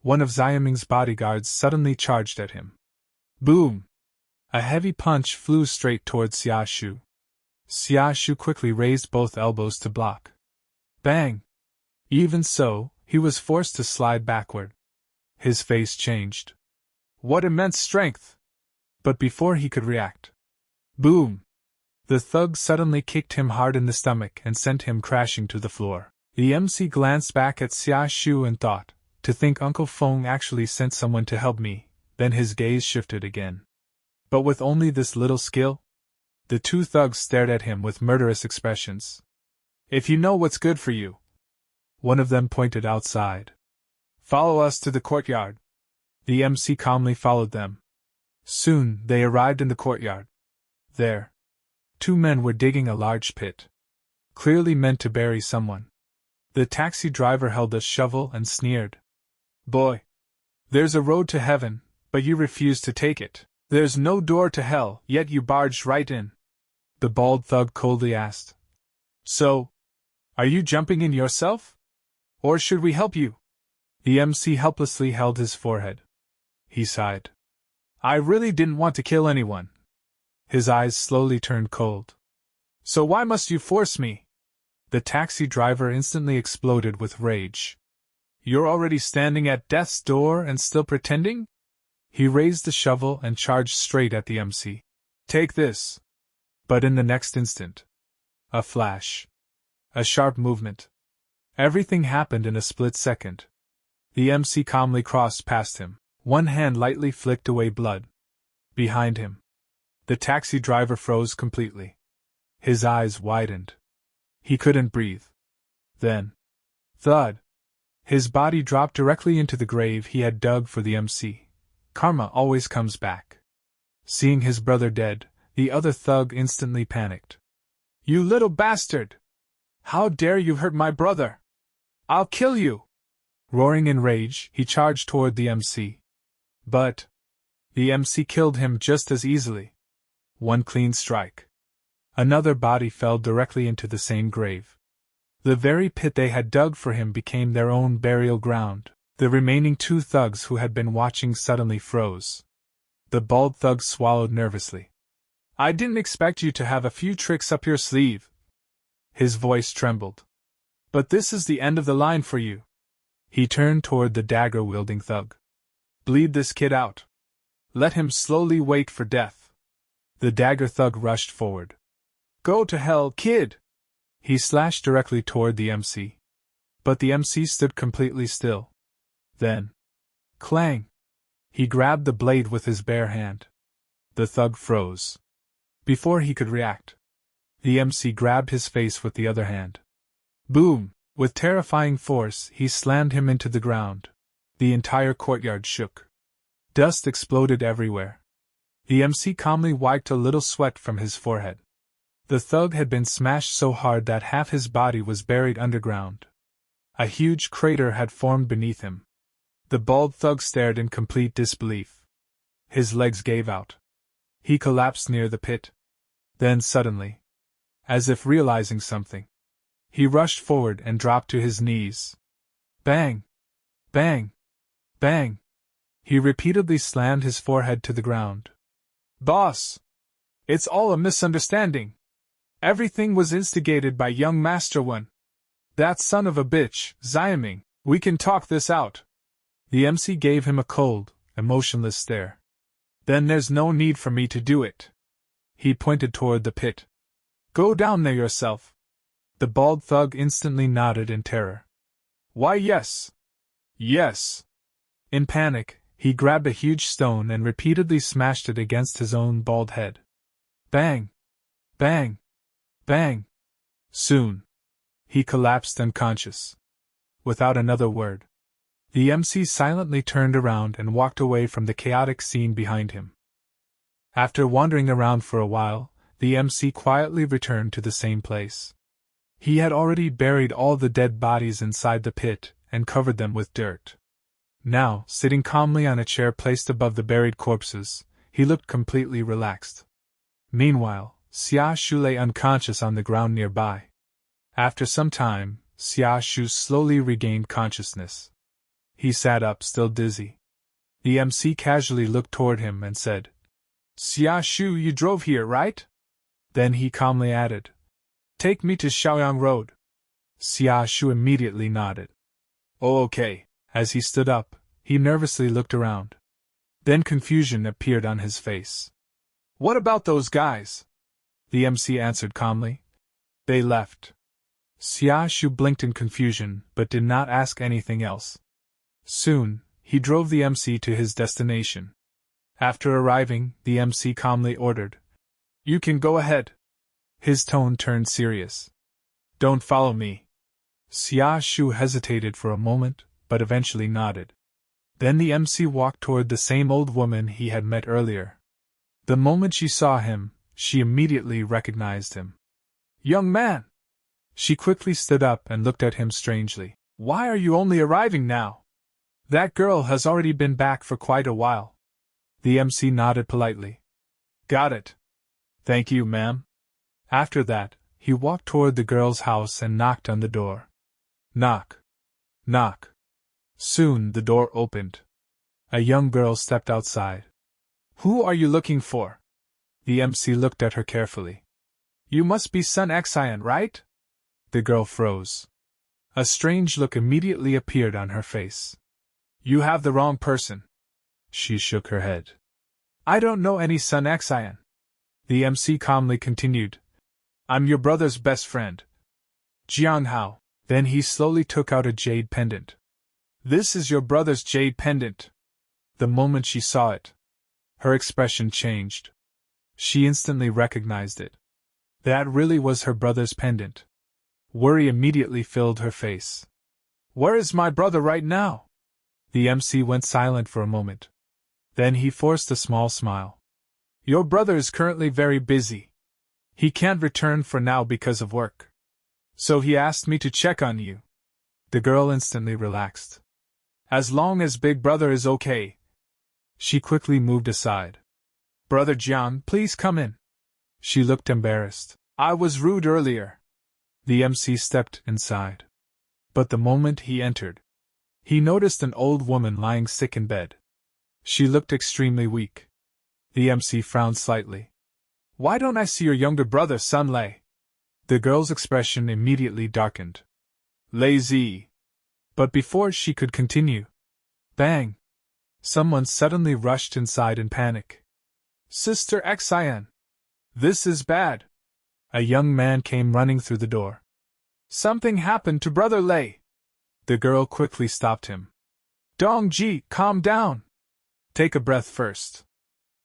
one of Xiaming's bodyguards suddenly charged at him. Boom! A heavy punch flew straight towards Xia Shu. Xia Shu quickly raised both elbows to block. Bang! Even so, he was forced to slide backward. His face changed. What immense strength! But before he could react, boom! The thug suddenly kicked him hard in the stomach and sent him crashing to the floor. The MC glanced back at Xia Shu and thought, to think Uncle Feng actually sent someone to help me, then his gaze shifted again. But with only this little skill? The two thugs stared at him with murderous expressions. If you know what's good for you. One of them pointed outside. Follow us to the courtyard. The MC calmly followed them. Soon they arrived in the courtyard. There, two men were digging a large pit, clearly meant to bury someone. The taxi driver held a shovel and sneered. Boy, there's a road to heaven, but you refuse to take it. There's no door to hell, yet you barged right in. The bald thug coldly asked. So, are you jumping in yourself? Or should we help you? The MC helplessly held his forehead. He sighed. I really didn't want to kill anyone. His eyes slowly turned cold. So why must you force me? The taxi driver instantly exploded with rage. You're already standing at death's door and still pretending? He raised the shovel and charged straight at the MC. Take this. But in the next instant, a flash. A sharp movement. Everything happened in a split second. The MC calmly crossed past him. One hand lightly flicked away blood. Behind him, the taxi driver froze completely. His eyes widened. He couldn't breathe. Then, thud! His body dropped directly into the grave he had dug for the MC. Karma always comes back. Seeing his brother dead, the other thug instantly panicked. You little bastard! How dare you hurt my brother? I'll kill you! Roaring in rage, he charged toward the MC. But the MC killed him just as easily. One clean strike. Another body fell directly into the same grave. The very pit they had dug for him became their own burial ground. The remaining two thugs who had been watching suddenly froze. The bald thug swallowed nervously. I didn't expect you to have a few tricks up your sleeve. His voice trembled. But this is the end of the line for you. He turned toward the dagger-wielding thug. Bleed this kid out. Let him slowly wait for death. The dagger thug rushed forward. Go to hell, kid! He slashed directly toward the MC. But the MC stood completely still. Then, clang! He grabbed the blade with his bare hand. The thug froze. Before he could react, the MC grabbed his face with the other hand. Boom! With terrifying force, he slammed him into the ground. The entire courtyard shook. Dust exploded everywhere. The MC calmly wiped a little sweat from his forehead. The thug had been smashed so hard that half his body was buried underground. A huge crater had formed beneath him. The bald thug stared in complete disbelief. His legs gave out. He collapsed near the pit. Then suddenly, as if realizing something, he rushed forward and dropped to his knees. Bang! Bang! Bang! He repeatedly slammed his forehead to the ground. Boss! It's all a misunderstanding. Everything was instigated by young Master One. That son of a bitch, Xiaming. We can talk this out. The MC gave him a cold, emotionless stare. Then there's no need for me to do it. He pointed toward the pit. Go down there yourself. The bald thug instantly nodded in terror. Why, yes. Yes. In panic, he grabbed a huge stone and repeatedly smashed it against his own bald head. Bang! Bang! Bang! Soon, he collapsed unconscious. Without another word, the MC silently turned around and walked away from the chaotic scene behind him. After wandering around for a while, the MC quietly returned to the same place. He had already buried all the dead bodies inside the pit and covered them with dirt. Now, sitting calmly on a chair placed above the buried corpses, he looked completely relaxed. Meanwhile, Xia Shu lay unconscious on the ground nearby. After some time, Xia Shu slowly regained consciousness. He sat up, still dizzy. The MC casually looked toward him and said, Xia Shu, you drove here, right? Then he calmly added, Take me to Shaoyang Road. Xia Shu immediately nodded. Oh, okay. As he stood up, he nervously looked around. Then confusion appeared on his face. What about those guys? The MC answered calmly. They left. Xia Shu blinked in confusion, but did not ask anything else. Soon, he drove the MC to his destination. After arriving, the MC calmly ordered, You can go ahead. His tone turned serious. Don't follow me. Xia Shu hesitated for a moment, but eventually nodded. Then the MC walked toward the same old woman he had met earlier. The moment she saw him, she immediately recognized him. Young man! She quickly stood up and looked at him strangely. Why are you only arriving now? That girl has already been back for quite a while. The MC nodded politely. Got it. Thank you, ma'am. After that, he walked toward the girl's house and knocked on the door. Knock. Knock. Soon the door opened. A young girl stepped outside. Who are you looking for? The MC looked at her carefully. You must be Sun Xian, right? The girl froze. A strange look immediately appeared on her face. You have the wrong person. She shook her head. I don't know any Sun Xian. The MC calmly continued. I'm your brother's best friend, Jiang Hao. Then he slowly took out a jade pendant. This is your brother's jade pendant. The moment she saw it, her expression changed. She instantly recognized it. That really was her brother's pendant. Worry immediately filled her face. Where is my brother right now? The MC went silent for a moment. Then he forced a small smile. Your brother is currently very busy. He can't return for now because of work. So he asked me to check on you. The girl instantly relaxed. As long as Big Brother is okay. She quickly moved aside. Brother Jiang, please come in. She looked embarrassed. I was rude earlier. The MC stepped inside. But the moment he entered, he noticed an old woman lying sick in bed. She looked extremely weak. The MC frowned slightly. Why don't I see your younger brother, Sun Lei? The girl's expression immediately darkened. Lazy. But before she could continue, bang! Someone suddenly rushed inside in panic. Sister Xian! This is bad! A young man came running through the door. Something happened to Brother Lei! The girl quickly stopped him. Dongji, calm down! Take a breath first.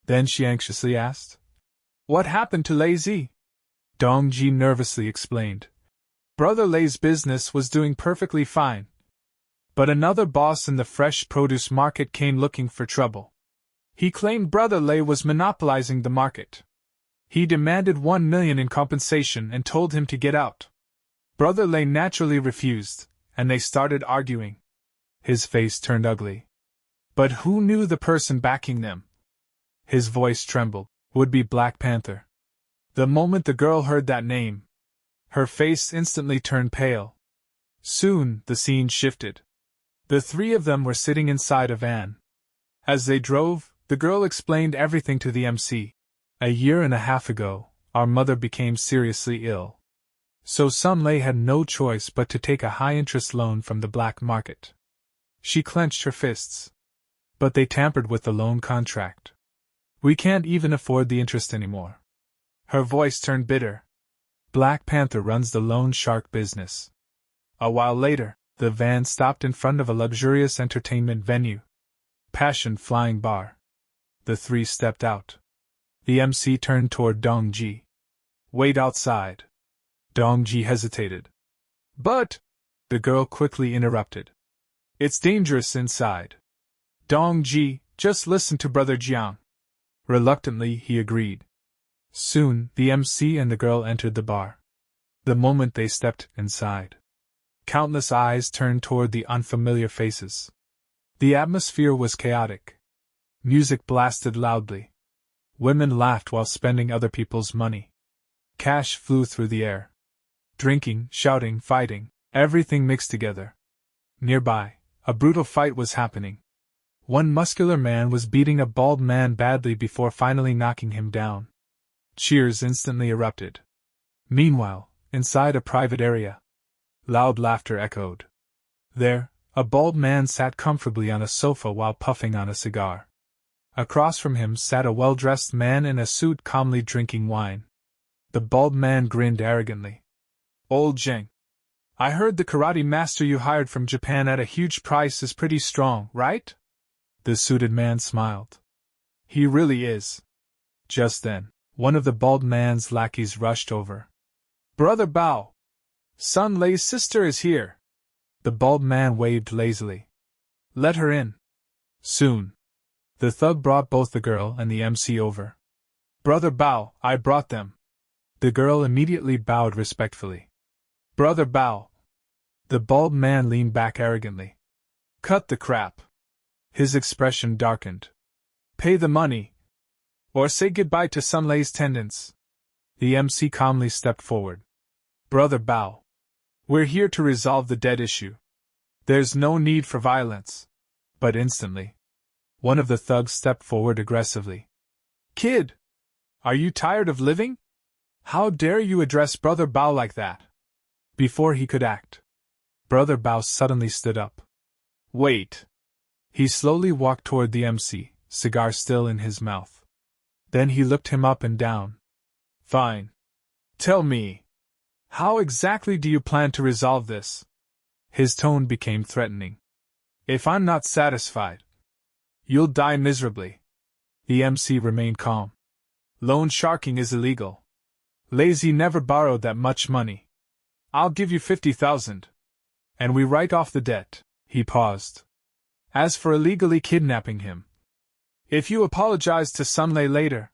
Then she anxiously asked. What happened to Lei Zi? Dongji nervously explained. Brother Lei's business was doing perfectly fine. But another boss in the fresh produce market came looking for trouble. He claimed Brother Lei was monopolizing the market. He demanded 1 million in compensation and told him to get out. Brother Lei naturally refused, and they started arguing. His face turned ugly. But who knew the person backing them? His voice trembled. Would be Black Panther. The moment the girl heard that name, her face instantly turned pale. Soon, the scene shifted. The three of them were sitting inside a van. As they drove, the girl explained everything to the MC. A year and a half ago, our mother became seriously ill. So Sun Lei had no choice but to take a high-interest loan from the black market. She clenched her fists. But they tampered with the loan contract. We can't even afford the interest anymore. Her voice turned bitter. Black Panther runs the loan shark business. A while later, the van stopped in front of a luxurious entertainment venue. Passion Flying Bar. The three stepped out. The MC turned toward Dongji. Wait outside. Dongji hesitated. But, the girl quickly interrupted. It's dangerous inside. Dongji, just listen to Brother Jiang. Reluctantly, he agreed. Soon, the MC and the girl entered the bar. The moment they stepped inside, countless eyes turned toward the unfamiliar faces. The atmosphere was chaotic. Music blasted loudly. Women laughed while spending other people's money. Cash flew through the air. Drinking, shouting, fighting, everything mixed together. Nearby, a brutal fight was happening. One muscular man was beating a bald man badly before finally knocking him down. Cheers instantly erupted. Meanwhile, inside a private area, loud laughter echoed. There, a bald man sat comfortably on a sofa while puffing on a cigar. Across from him sat a well-dressed man in a suit calmly drinking wine. The bald man grinned arrogantly. Old Zheng, I heard the karate master you hired from Japan at a huge price is pretty strong, right? The suited man smiled. He really is. Just then, one of the bald man's lackeys rushed over. Brother Bao! Sun Lei's sister is here! The bald man waved lazily. Let her in. Soon. The thug brought both the girl and the MC over. Brother Bao, I brought them. The girl immediately bowed respectfully. Brother Bao. The bald man leaned back arrogantly. Cut the crap. His expression darkened. Pay the money. Or say goodbye to Sun Lei's tendons. The MC calmly stepped forward. Brother Bao. We're here to resolve the debt issue. There's no need for violence. But instantly, one of the thugs stepped forward aggressively. Kid! Are you tired of living? How dare you address Brother Bao like that? Before he could act, Brother Bao suddenly stood up. Wait. He slowly walked toward the MC, cigar still in his mouth. Then he looked him up and down. Fine. Tell me. How exactly do you plan to resolve this? His tone became threatening. If I'm not satisfied, you'll die miserably. The MC remained calm. Loan sharking is illegal. Lei Zi never borrowed that much money. I'll give you 50,000. And we write off the debt. He paused. As for illegally kidnapping him, if you apologize to Sun Lei later,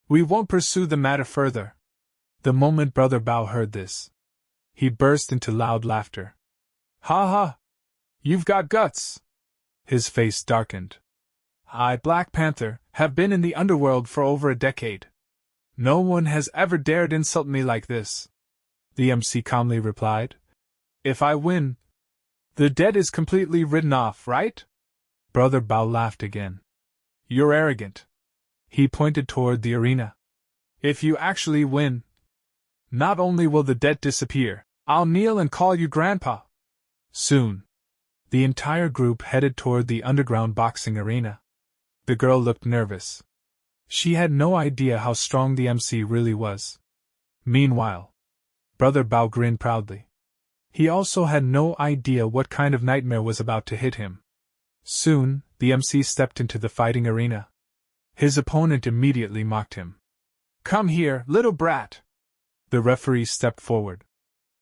we won't pursue the matter further. The moment Brother Bao heard this, he burst into loud laughter. Ha ha! You've got guts! His face darkened. I, Black Panther, have been in the underworld for over a decade. No one has ever dared insult me like this. The MC calmly replied. If I win, the debt is completely written off, right? Brother Bao laughed again. You're arrogant. He pointed toward the arena. If you actually win, not only will the debt disappear, I'll kneel and call you Grandpa. Soon, the entire group headed toward the underground boxing arena. The girl looked nervous. She had no idea how strong the MC really was. Meanwhile, Brother Bao grinned proudly. He also had no idea what kind of nightmare was about to hit him. Soon, the MC stepped into the fighting arena. His opponent immediately mocked him. Come here, little brat. The referee stepped forward.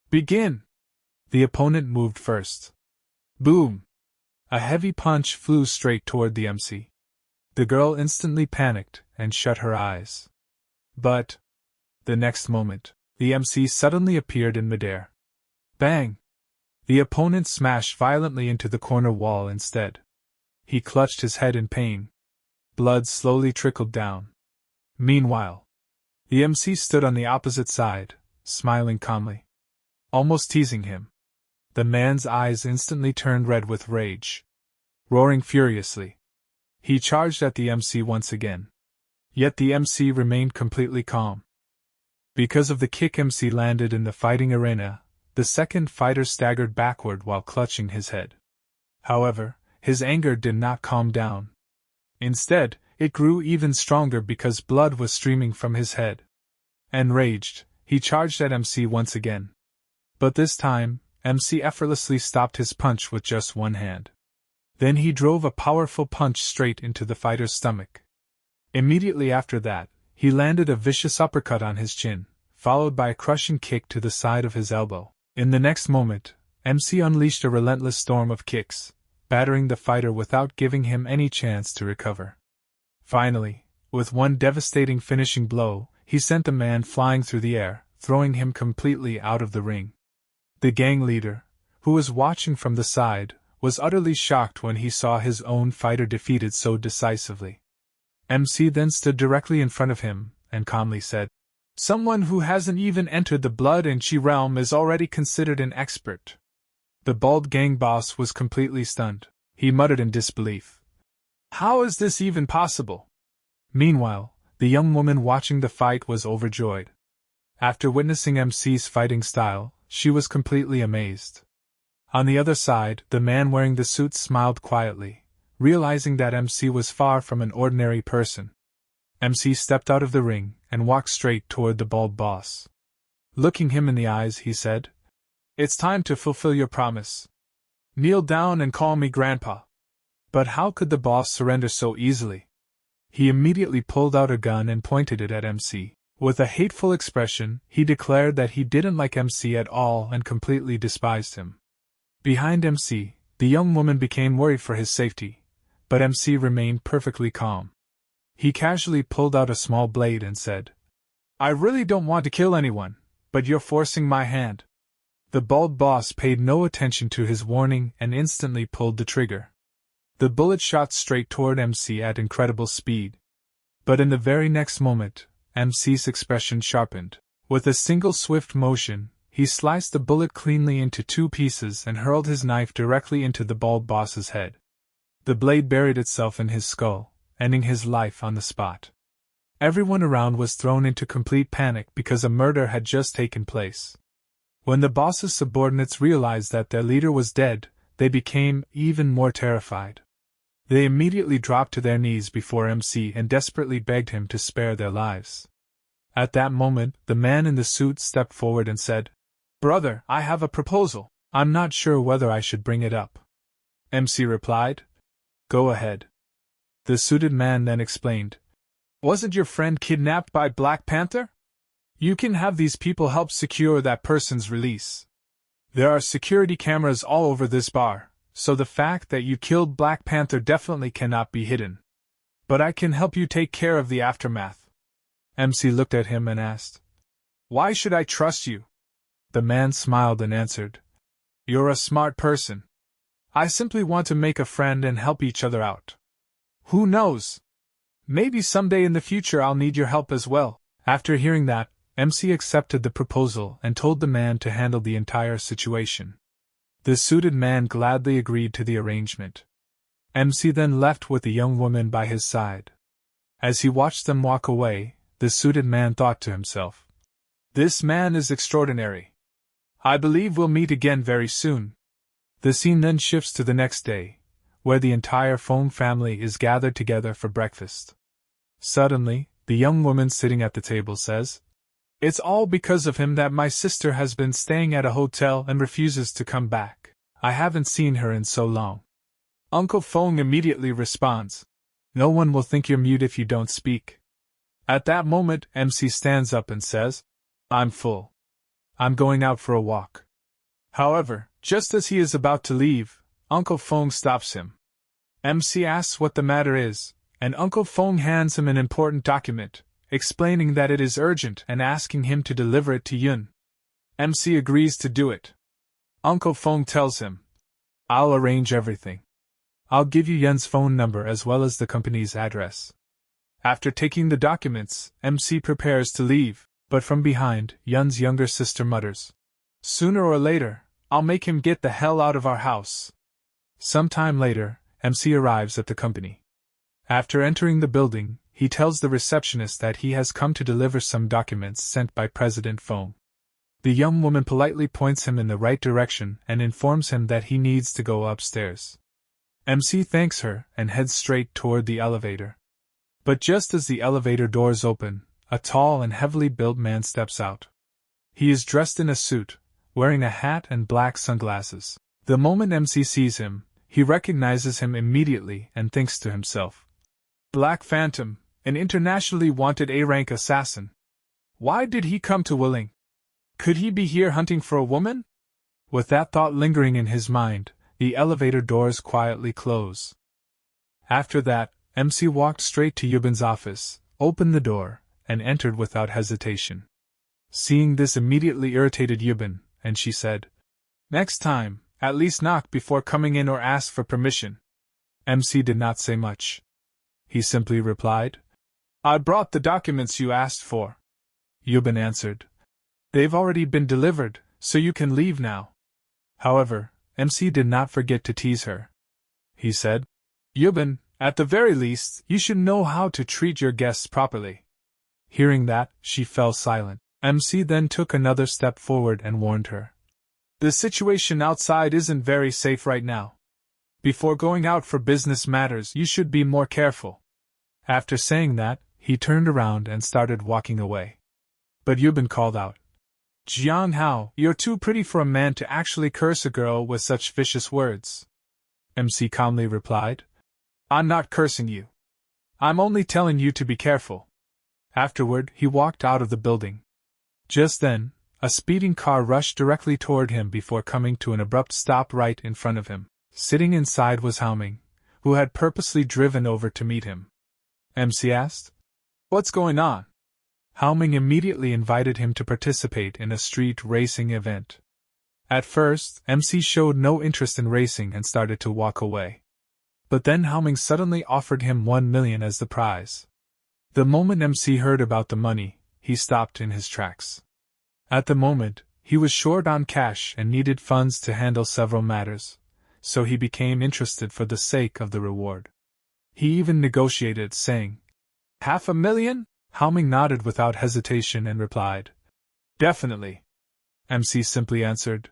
Begin. The opponent moved first. Boom. A heavy punch flew straight toward the MC. The girl instantly panicked and shut her eyes. But the next moment, the MC suddenly appeared in midair. Bang! The opponent smashed violently into the corner wall instead. He clutched his head in pain. Blood slowly trickled down. Meanwhile, the MC stood on the opposite side, smiling calmly, almost teasing him. The man's eyes instantly turned red with rage. Roaring furiously, he charged at the MC once again. Yet the MC remained completely calm. Because of the kick MC landed in the fighting arena, the second fighter staggered backward while clutching his head. However, his anger did not calm down. Instead, it grew even stronger because blood was streaming from his head. Enraged, he charged at MC once again. But this time, MC effortlessly stopped his punch with just one hand. Then he drove a powerful punch straight into the fighter's stomach. Immediately after that, he landed a vicious uppercut on his chin, followed by a crushing kick to the side of his elbow. In the next moment, MC unleashed a relentless storm of kicks, battering the fighter without giving him any chance to recover. Finally, with one devastating finishing blow, he sent the man flying through the air, throwing him completely out of the ring. The gang leader, who was watching from the side, was utterly shocked when he saw his own fighter defeated so decisively. MC then stood directly in front of him and calmly said, "Someone who hasn't even entered the blood and chi realm is already considered an expert." The bald gang boss was completely stunned. He muttered in disbelief. "How is this even possible?" Meanwhile, the young woman watching the fight was overjoyed. After witnessing MC's fighting style, she was completely amazed. On the other side, the man wearing the suit smiled quietly, realizing that MC was far from an ordinary person. MC stepped out of the ring and walked straight toward the bald boss. Looking him in the eyes, he said, "It's time to fulfill your promise. Kneel down and call me Grandpa." But how could the boss surrender so easily? He immediately pulled out a gun and pointed it at MC. With a hateful expression, he declared that he didn't like MC at all and completely despised him. Behind MC, the young woman became worried for his safety, but MC remained perfectly calm. He casually pulled out a small blade and said, "I really don't want to kill anyone, but you're forcing my hand." The bald boss paid no attention to his warning and instantly pulled the trigger. The bullet shot straight toward MC at incredible speed. But in the very next moment, MC's expression sharpened. With a single swift motion, he sliced the bullet cleanly into two pieces and hurled his knife directly into the bald boss's head. The blade buried itself in his skull, ending his life on the spot. Everyone around was thrown into complete panic because a murder had just taken place. When the boss's subordinates realized that their leader was dead, they became even more terrified. They immediately dropped to their knees before MC and desperately begged him to spare their lives. At that moment, the man in the suit stepped forward and said, "Brother, I have a proposal. I'm not sure whether I should bring it up." MC replied, "Go ahead." The suited man then explained, "Wasn't your friend kidnapped by Black Panther? You can have these people help secure that person's release. There are security cameras all over this bar, so the fact that you killed Black Panther definitely cannot be hidden. But I can help you take care of the aftermath." MC looked at him and asked, "Why should I trust you?" The man smiled and answered, "You're a smart person. I simply want to make a friend and help each other out. Who knows? Maybe someday in the future I'll need your help as well." After hearing that, MC accepted the proposal and told the man to handle the entire situation. The suited man gladly agreed to the arrangement. MC then left with the young woman by his side. As he watched them walk away, the suited man thought to himself, "This man is extraordinary. I believe we'll meet again very soon." The scene then shifts to the next day, where the entire Feng family is gathered together for breakfast. Suddenly, the young woman sitting at the table says, "It's all because of him that my sister has been staying at a hotel and refuses to come back. I haven't seen her in so long." Uncle Feng immediately responds, "No one will think you're mute if you don't speak." At that moment, MC stands up and says, I'm full. I'm going out for a walk. However, just as he is about to leave, Uncle Feng stops him. MC asks what the matter is, and Uncle Feng hands him an important document, explaining that it is urgent and asking him to deliver it to Yun. MC agrees to do it. Uncle Feng tells him, I'll arrange everything. I'll give you Yun's phone number as well as the company's address. After taking the documents, MC prepares to leave, but from behind, Yun's younger sister mutters, Sooner or later, I'll make him get the hell out of our house. Sometime later, MC arrives at the company. After entering the building, he tells the receptionist that he has come to deliver some documents sent by President Feng. The young woman politely points him in the right direction and informs him that he needs to go upstairs. MC thanks her and heads straight toward the elevator. But just as the elevator doors open, a tall and heavily built man steps out. He is dressed in a suit, wearing a hat and black sunglasses. The moment MC sees him, he recognizes him immediately and thinks to himself, Black Phantom, an internationally wanted A-rank assassin. Why did he come to Willing? Could he be here hunting for a woman? With that thought lingering in his mind, the elevator doors quietly close. After that, MC walked straight to Yubin's office, opened the door, and entered without hesitation. Seeing this immediately irritated Yubin, and she said, Next time, at least knock before coming in or ask for permission. MC did not say much. He simply replied, I brought the documents you asked for. Yubin answered, They've already been delivered, so you can leave now. However, MC did not forget to tease her. He said, Yubin, at the very least, you should know how to treat your guests properly. Hearing that, she fell silent. MC then took another step forward and warned her. The situation outside isn't very safe right now. Before going out for business matters, you should be more careful. After saying that, he turned around and started walking away. But Yubin called out, Jiang Hao, you're too pretty for a man to actually curse a girl with such vicious words. MC calmly replied, I'm not cursing you. I'm only telling you to be careful. Afterward, he walked out of the building. Just then, a speeding car rushed directly toward him before coming to an abrupt stop right in front of him. Sitting inside was Haoming, who had purposely driven over to meet him. MC asked, What's going on? Haoming immediately invited him to participate in a street racing event. At first, MC showed no interest in racing and started to walk away. But then Haoming suddenly offered him 1 million as the prize. The moment MC heard about the money, he stopped in his tracks. At the moment, he was short on cash and needed funds to handle several matters, so he became interested for the sake of the reward. He even negotiated, saying, 500,000? Haoming nodded without hesitation and replied, Definitely. MC simply answered,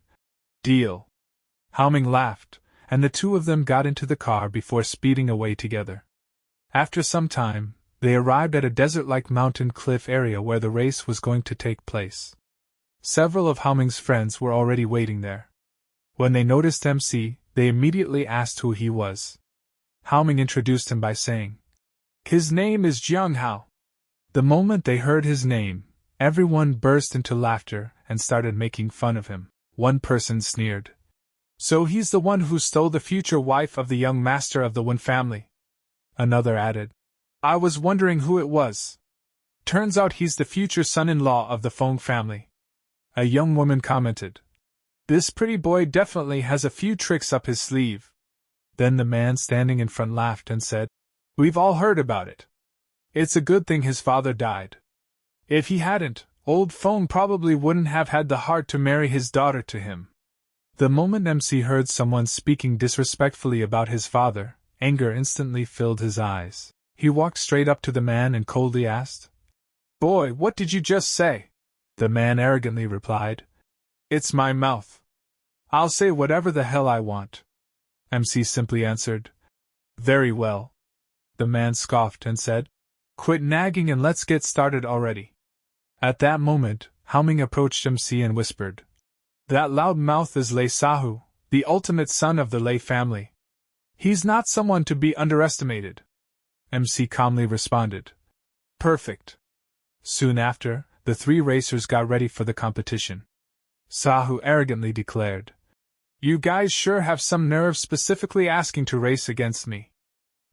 Deal. Haoming laughed, and the two of them got into the car before speeding away together. After some time, they arrived at a desert-like mountain cliff area where the race was going to take place. Several of Haoming's friends were already waiting there. When they noticed MC, they immediately asked who he was. Haoming introduced him by saying, His name is Jiang Hao. The moment they heard his name, everyone burst into laughter and started making fun of him. One person sneered, So he's the one who stole the future wife of the young master of the Wen family. Another added, I was wondering who it was. Turns out he's the future son-in-law of the Feng family. A young woman commented, This pretty boy definitely has a few tricks up his sleeve. Then the man standing in front laughed and said, We've all heard about it. It's a good thing his father died. If he hadn't, old Feng probably wouldn't have had the heart to marry his daughter to him. The moment MC heard someone speaking disrespectfully about his father, anger instantly filled his eyes. He walked straight up to the man and coldly asked, Boy, what did you just say? The man arrogantly replied, It's my mouth. I'll say whatever the hell I want. MC simply answered, Very well. The man scoffed and said, Quit nagging and let's get started already. At that moment, Haoming approached MC and whispered, That loud mouth is Lei Sahu, the ultimate son of the Lei family. He's not someone to be underestimated. MC calmly responded, Perfect. Soon after, the three racers got ready for the competition. Sahu arrogantly declared, "You guys sure have some nerve specifically asking to race against me.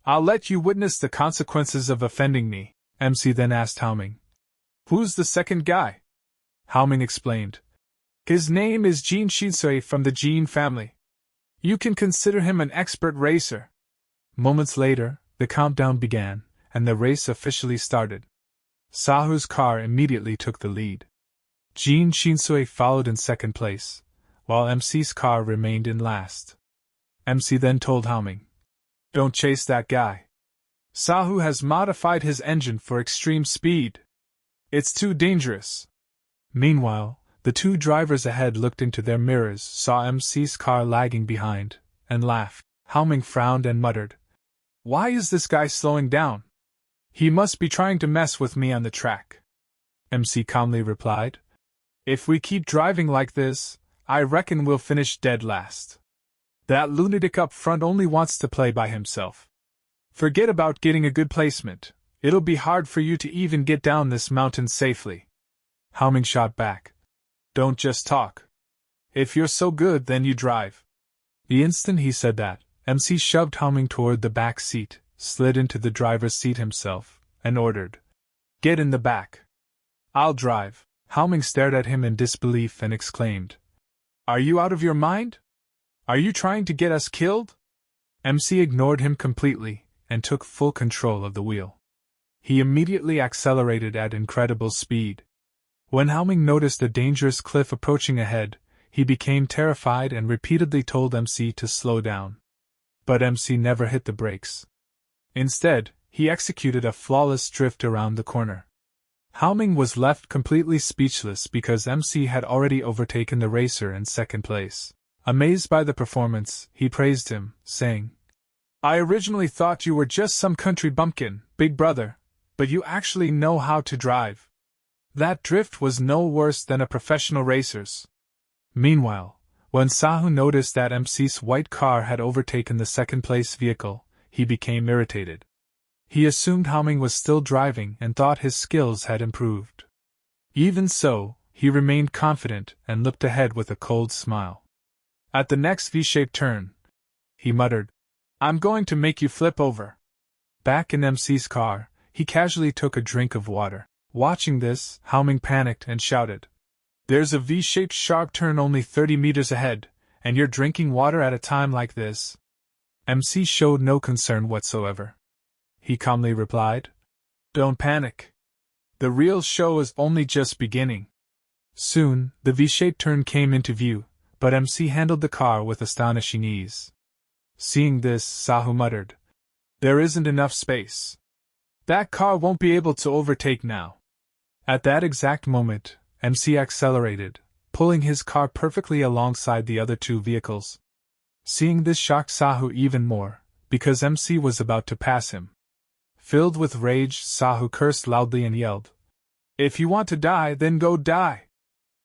I'll let you witness the consequences of offending me." MC then asked Haoming, "Who's the second guy?" Haoming explained, "His name is Jin Shinsui from the Jin family. You can consider him an expert racer." Moments later, the countdown began, and the race officially started. Sahu's car immediately took the lead. Jin Shinsui followed in second place, while MC's car remained in last. MC then told Haoming, "Don't chase that guy. Sahu has modified his engine for extreme speed. It's too dangerous." Meanwhile, the two drivers ahead looked into their mirrors, saw MC's car lagging behind, and laughed. Haoming frowned and muttered, "Why is this guy slowing down? He must be trying to mess with me on the track." MC calmly replied, "If we keep driving like this, I reckon we'll finish dead last. That lunatic up front only wants to play by himself. Forget about getting a good placement, it'll be hard for you to even get down this mountain safely." Haoming shot back, "Don't just talk. If you're so good, then you drive." The instant he said that, MC shoved Haoming toward the back seat, slid into the driver's seat himself, and ordered, "Get in the back. I'll drive." Haoming stared at him in disbelief and exclaimed, "Are you out of your mind? Are you trying to get us killed?" MC ignored him completely, and took full control of the wheel. He immediately accelerated at incredible speed. When Haoming noticed a dangerous cliff approaching ahead, he became terrified and repeatedly told MC to slow down. But MC never hit the brakes. Instead, he executed a flawless drift around the corner. Haoming was left completely speechless because MC had already overtaken the racer in second place. Amazed by the performance, he praised him, saying, "I originally thought you were just some country bumpkin, big brother, but you actually know how to drive. That drift was no worse than a professional racer's." Meanwhile, when Sahu noticed that MC's white car had overtaken the second-place vehicle, he became irritated. He assumed Haoming was still driving and thought his skills had improved. Even so, he remained confident and looked ahead with a cold smile. At the next V-shaped turn, he muttered, "I'm going to make you flip over." Back in MC's car, he casually took a drink of water. Watching this, Haoming panicked and shouted, "There's a V-shaped sharp turn only 30 meters ahead, and you're drinking water at a time like this?" MC showed no concern whatsoever. He calmly replied, "Don't panic. The real show is only just beginning." Soon, the V-shaped turn came into view, but MC handled the car with astonishing ease. Seeing this, Sahu muttered, "There isn't enough space. That car won't be able to overtake now." At that exact moment, MC accelerated, pulling his car perfectly alongside the other two vehicles. Seeing this shocked Sahu even more, because MC was about to pass him. Filled with rage, Sahu cursed loudly and yelled, "If you want to die, then go die!"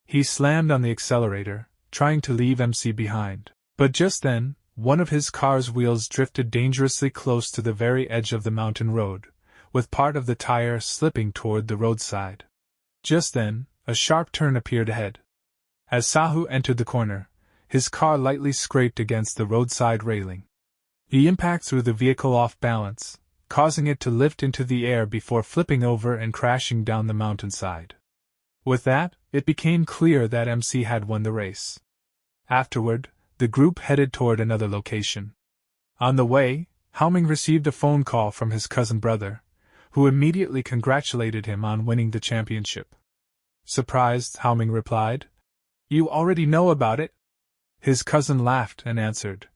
He slammed on the accelerator, trying to leave MC behind. But just then, one of his car's wheels drifted dangerously close to the very edge of the mountain road, with part of the tire slipping toward the roadside. Just then, a sharp turn appeared ahead. As Sahu entered the corner, his car lightly scraped against the roadside railing. The impact threw the vehicle off balance, causing it to lift into the air before flipping over and crashing down the mountainside. With that, it became clear that MC had won the race. Afterward, the group headed toward another location. On the way, Haoming received a phone call from his cousin brother, who immediately congratulated him on winning the championship. Surprised, Haoming replied, "You already know about it?" His cousin laughed and answered,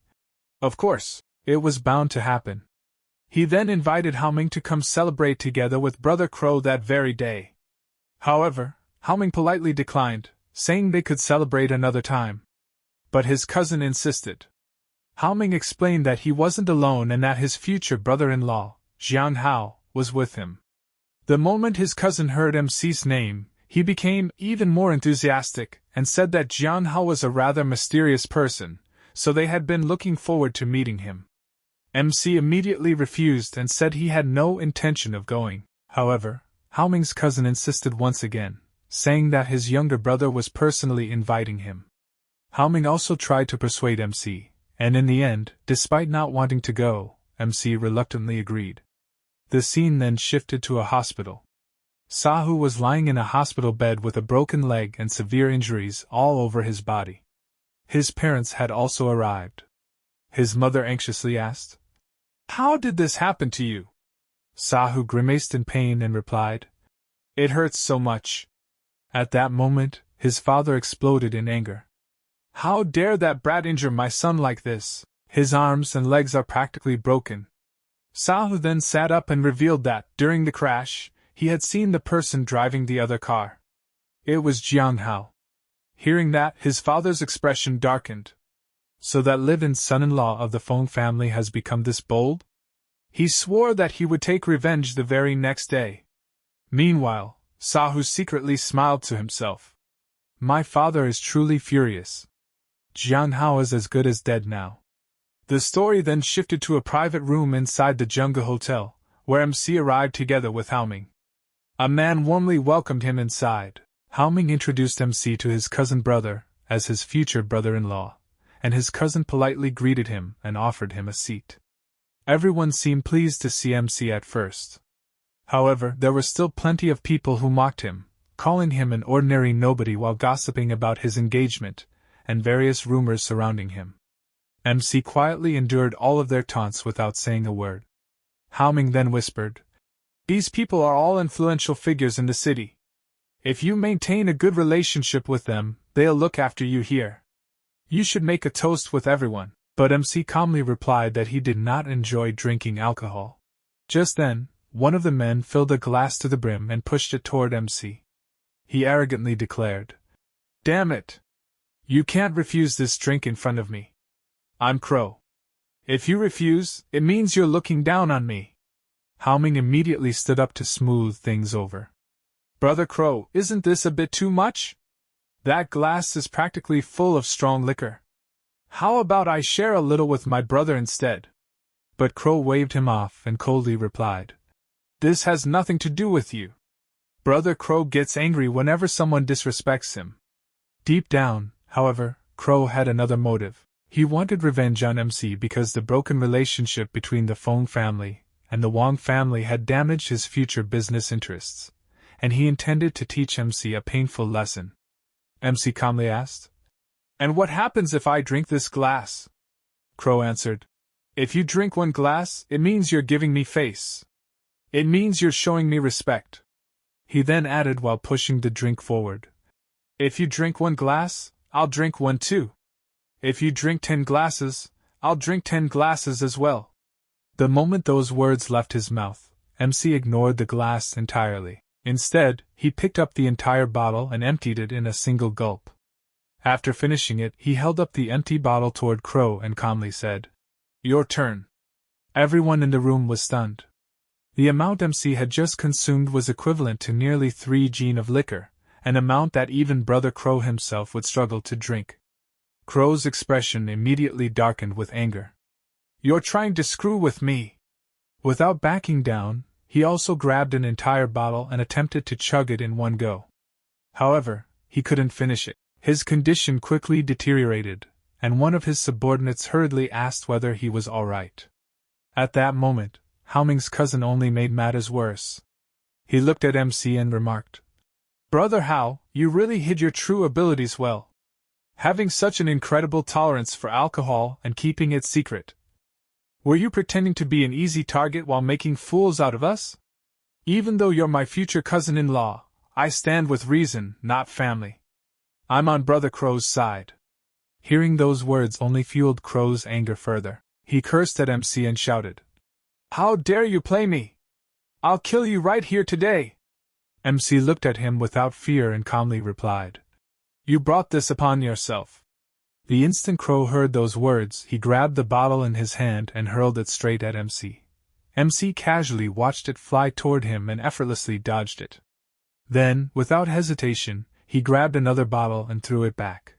"Of course, it was bound to happen." He then invited Haoming to come celebrate together with Brother Crow that very day. However, Haoming politely declined, saying they could celebrate another time. But his cousin insisted. Haoming explained that he wasn't alone and that his future brother-in-law, Jiang Hao, was with him. The moment his cousin heard MC's name, he became even more enthusiastic and said that Jiang Hao was a rather mysterious person, so they had been looking forward to meeting him. MC immediately refused and said he had no intention of going. However, Hao Ming's cousin insisted once again, saying that his younger brother was personally inviting him. Hao Ming also tried to persuade MC, and in the end, despite not wanting to go, MC reluctantly agreed. The scene then shifted to a hospital. Sahu was lying in a hospital bed with a broken leg and severe injuries all over his body. His parents had also arrived. His mother anxiously asked, "How did this happen to you?" Sahu grimaced in pain and replied, "It hurts so much." At that moment, his father exploded in anger. "How dare that brat injure my son like this? His arms and legs are practically broken." Sahu then sat up and revealed that, during the crash, he had seen the person driving the other car. It was Jiang Hao. Hearing that, his father's expression darkened. So that live-in son-in-law of the Feng family has become this bold? He swore that he would take revenge the very next day. Meanwhile, Sahu secretly smiled to himself. My father is truly furious. Jiang Hao is as good as dead now. The story then shifted to a private room inside the Jungle Hotel, where MC arrived together with Hao Ming. A man warmly welcomed him inside. Hao Ming introduced MC to his cousin brother, as his future brother-in-law, and his cousin politely greeted him and offered him a seat. Everyone seemed pleased to see MC at first. However, there were still plenty of people who mocked him, calling him an ordinary nobody while gossiping about his engagement, and various rumors surrounding him. MC quietly endured all of their taunts without saying a word. Hao Ming then whispered, "These people are all influential figures in the city. If you maintain a good relationship with them, they'll look after you here. You should make a toast with everyone." But MC calmly replied that he did not enjoy drinking alcohol. Just then, one of the men filled a glass to the brim and pushed it toward MC. He arrogantly declared, "Damn it! You can't refuse this drink in front of me. I'm Crow. If you refuse, it means you're looking down on me." Hao Ming immediately stood up to smooth things over. "Brother Crow, isn't this a bit too much? That glass is practically full of strong liquor. How about I share a little with my brother instead?" But Crow waved him off and coldly replied, "This has nothing to do with you. Brother Crow gets angry whenever someone disrespects him." Deep down, however, Crow had another motive. He wanted revenge on MC because the broken relationship between the Feng family and the Wang family had damaged his future business interests, and he intended to teach MC a painful lesson. MC calmly asked, "And what happens if I drink this glass?" Crow answered, "If you drink one glass, it means you're giving me face. It means you're showing me respect." He then added while pushing the drink forward, "If you drink one glass, I'll drink one too. If you drink 10 glasses, I'll drink 10 glasses as well." The moment those words left his mouth, MC ignored the glass entirely. Instead, he picked up the entire bottle and emptied it in a single gulp. After finishing it, he held up the empty bottle toward Crow and calmly said, "Your turn." Everyone in the room was stunned. The amount MC had just consumed was equivalent to nearly 3 gin of liquor, an amount that even Brother Crow himself would struggle to drink. Crow's expression immediately darkened with anger. "You're trying to screw with me." Without backing down, he also grabbed an entire bottle and attempted to chug it in one go. However, he couldn't finish it. His condition quickly deteriorated, and one of his subordinates hurriedly asked whether he was all right. At that moment, Hao Ming's cousin only made matters worse. He looked at MC and remarked, "Brother Hao, you really hid your true abilities well. Having such an incredible tolerance for alcohol and keeping it secret. Were you pretending to be an easy target while making fools out of us? Even though you're my future cousin-in-law, I stand with reason, not family. I'm on Brother Crow's side." Hearing those words only fueled Crow's anger further. He cursed at MC and shouted, "How dare you play me? I'll kill you right here today." MC looked at him without fear and calmly replied, "You brought this upon yourself." The instant Crow heard those words, he grabbed the bottle in his hand and hurled it straight at MC. MC casually watched it fly toward him and effortlessly dodged it. Then, without hesitation, he grabbed another bottle and threw it back.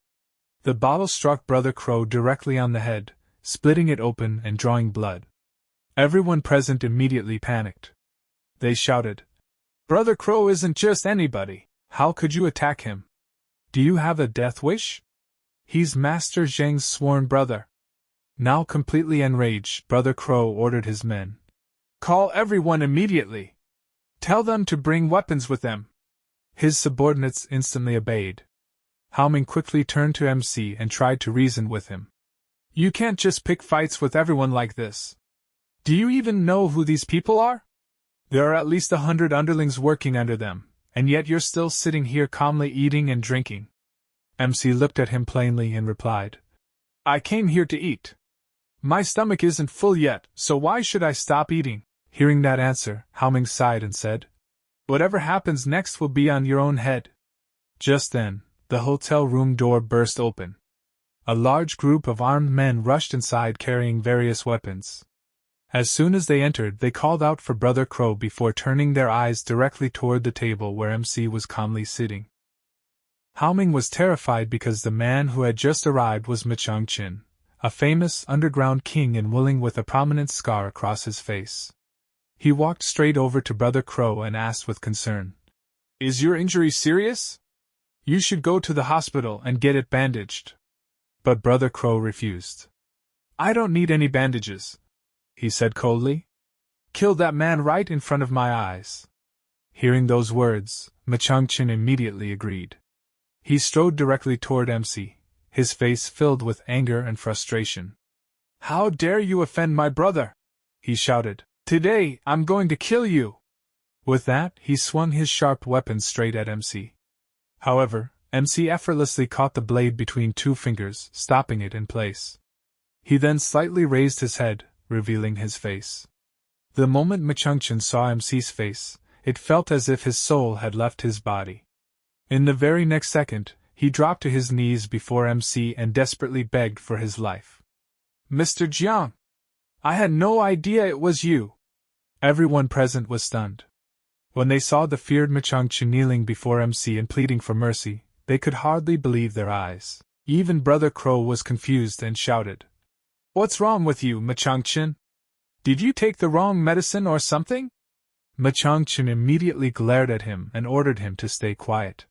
The bottle struck Brother Crow directly on the head, splitting it open and drawing blood. Everyone present immediately panicked. They shouted, Brother Crow isn't just anybody. How could you attack him? Do you have a death wish? He's Master Zheng's sworn brother. Now completely enraged, Brother Crow ordered his men. Call everyone immediately. Tell them to bring weapons with them. His subordinates instantly obeyed. Haoming quickly turned to MC and tried to reason with him. You can't just pick fights with everyone like this. Do you even know who these people are? There are at least 100 underlings working under them, and yet you're still sitting here calmly eating and drinking. MC looked at him plainly and replied, I came here to eat. My stomach isn't full yet, so why should I stop eating? Hearing that answer, Haoming sighed and said, Whatever happens next will be on your own head. Just then, the hotel room door burst open. A large group of armed men rushed inside carrying various weapons. As soon as they entered, they called out for Brother Crow before turning their eyes directly toward the table where MC was calmly sitting. Haoming was terrified because the man who had just arrived was Machang-chin, a famous underground king in Wuling with a prominent scar across his face. He walked straight over to Brother Crow and asked with concern, Is your injury serious? You should go to the hospital and get it bandaged. But Brother Crow refused. I don't need any bandages, he said coldly. Kill that man right in front of my eyes. Hearing those words, Machang-chin immediately agreed. He strode directly toward MC, his face filled with anger and frustration. How dare you offend my brother? He shouted. Today, I'm going to kill you. With that, he swung his sharp weapon straight at MC. However, MC effortlessly caught the blade between two fingers, stopping it in place. He then slightly raised his head, revealing his face. The moment Machang-chin saw MC's face, it felt as if his soul had left his body. In the very next second, he dropped to his knees before MC and desperately begged for his life. Mr. Jiang! I had no idea it was you! Everyone present was stunned. When they saw the feared Machang-chin kneeling before MC and pleading for mercy, they could hardly believe their eyes. Even Brother Crow was confused and shouted, What's wrong with you, Machang-chin? Did you take the wrong medicine or something? Machang-chin immediately glared at him and ordered him to stay quiet.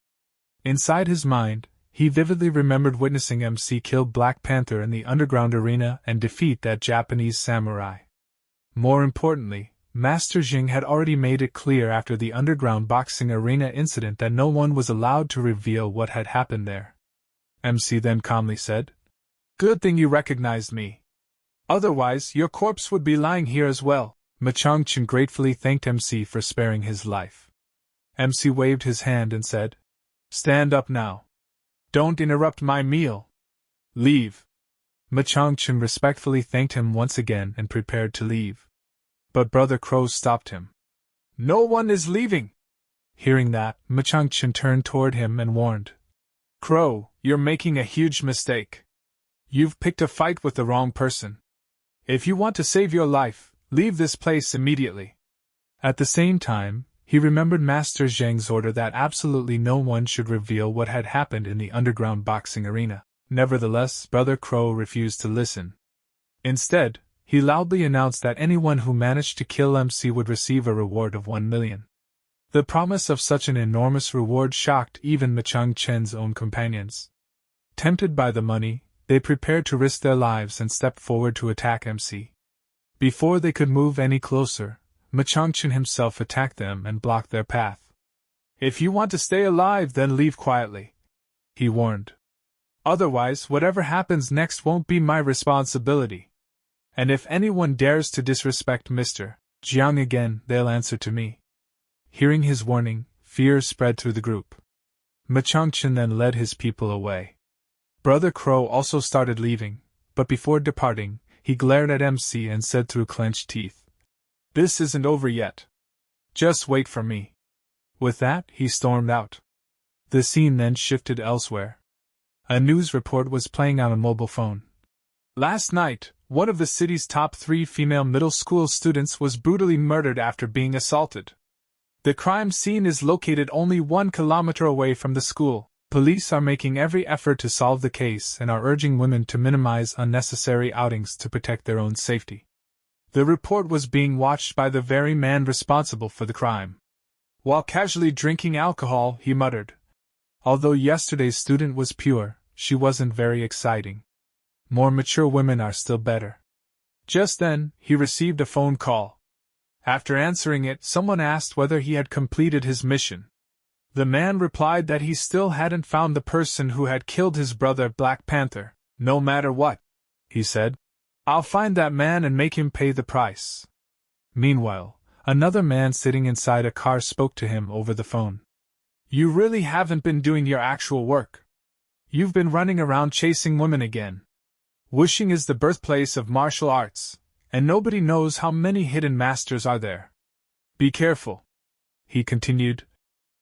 Inside his mind, he vividly remembered witnessing MC kill Black Panther in the underground arena and defeat that Japanese samurai. More importantly, Master Zheng had already made it clear after the underground boxing arena incident that no one was allowed to reveal what had happened there. MC then calmly said, Good thing you recognized me. Otherwise, your corpse would be lying here as well. Machang-chin gratefully thanked MC for sparing his life. MC waved his hand and said, Stand up now. Don't interrupt my meal. Leave. Machang-chin respectfully thanked him once again and prepared to leave. But Brother Crow stopped him. No one is leaving. Hearing that, Machang-chin turned toward him and warned, Crow, you're making a huge mistake. You've picked a fight with the wrong person. If you want to save your life, leave this place immediately. At the same time, he remembered Master Zheng's order that absolutely no one should reveal what had happened in the underground boxing arena. Nevertheless, Brother Crow refused to listen. Instead, he loudly announced that anyone who managed to kill MC would receive a reward of 1 million. The promise of such an enormous reward shocked even Machang-chin's own companions. Tempted by the money, they prepared to risk their lives and stepped forward to attack MC. Before they could move any closer, Machang-chin himself attacked them and blocked their path. If you want to stay alive, then leave quietly, he warned. Otherwise, whatever happens next won't be my responsibility. And if anyone dares to disrespect Mr. Jiang again, they'll answer to me. Hearing his warning, fear spread through the group. Machang-chin then led his people away. Brother Crow also started leaving, but before departing, he glared at MC and said through clenched teeth, This isn't over yet. Just wait for me. With that, he stormed out. The scene then shifted elsewhere. A news report was playing on a mobile phone. Last night, one of the city's top 3 female middle school students was brutally murdered after being assaulted. The crime scene is located only 1 kilometer away from the school. Police are making every effort to solve the case and are urging women to minimize unnecessary outings to protect their own safety. The report was being watched by the very man responsible for the crime. While casually drinking alcohol, he muttered, "Although yesterday's student was pure, she wasn't very exciting. More mature women are still better." Just then, he received a phone call. After answering it, someone asked whether he had completed his mission. The man replied that he still hadn't found the person who had killed his brother Black Panther. "No matter what," he said, "I'll find that man and make him pay the price." Meanwhile, another man sitting inside a car spoke to him over the phone. "You really haven't been doing your actual work. You've been running around chasing women again. Wuxing is the birthplace of martial arts, and nobody knows how many hidden masters are there. Be careful," he continued.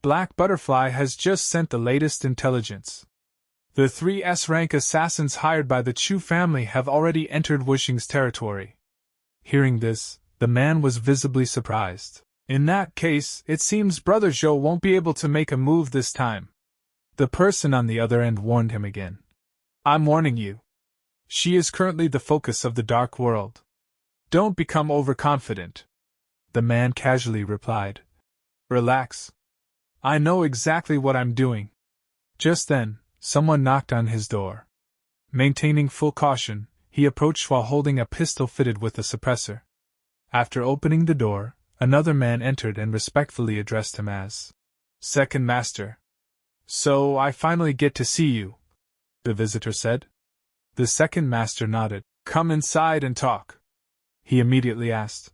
"Black Butterfly has just sent the latest intelligence. The 3 S-rank assassins hired by the Chu family have already entered Wuxing's territory." Hearing this, the man was visibly surprised. "In that case, it seems Brother Zhou won't be able to make a move this time." The person on the other end warned him again. "I'm warning you. She is currently the focus of the dark world. Don't become overconfident." The man casually replied, "Relax. I know exactly what I'm doing." Just then, someone knocked on his door. Maintaining full caution, he approached while holding a pistol fitted with a suppressor. After opening the door, another man entered and respectfully addressed him as Second Master. "So I finally get to see you," the visitor said. The Second Master nodded. "Come inside and talk," he immediately asked.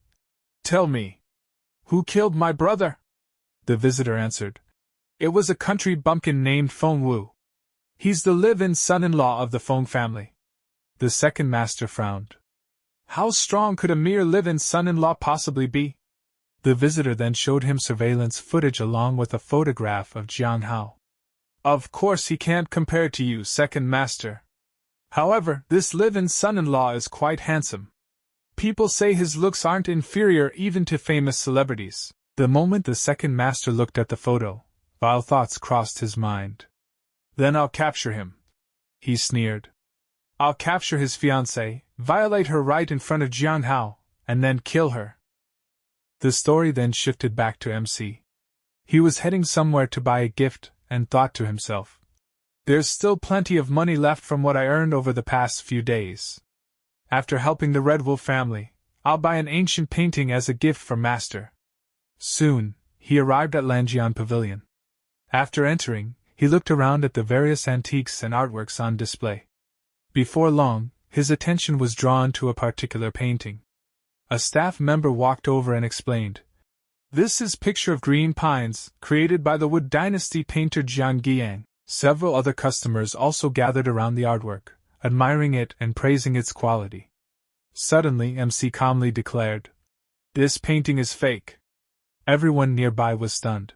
"Tell me, who killed my brother?" The visitor answered. "It was a country bumpkin named Feng. He's the live-in son-in-law of the Feng family." The Second Master frowned. "How strong could a mere live-in son-in-law possibly be?" The visitor then showed him surveillance footage along with a photograph of Jiang Hao. "Of course he can't compare to you, Second Master. However, this live-in son-in-law is quite handsome. People say his looks aren't inferior even to famous celebrities." The moment the Second Master looked at the photo, vile thoughts crossed his mind. "Then I'll capture him," he sneered. "I'll capture his fiancée, violate her right in front of Jiang Hao, and then kill her." The story then shifted back to MC. He was heading somewhere to buy a gift, and thought to himself, "There's still plenty of money left from what I earned over the past few days. After helping the Red Wolf family, I'll buy an ancient painting as a gift for Master." Soon, he arrived at Lanjian Pavilion. After entering, he looked around at the various antiques and artworks on display. Before long, his attention was drawn to a particular painting. A staff member walked over and explained, "This is Picture of Green Pines, created by the Wood Dynasty painter Jiang Hao." Several other customers also gathered around the artwork, admiring it and praising its quality. Suddenly, MC calmly declared, "This painting is fake." Everyone nearby was stunned.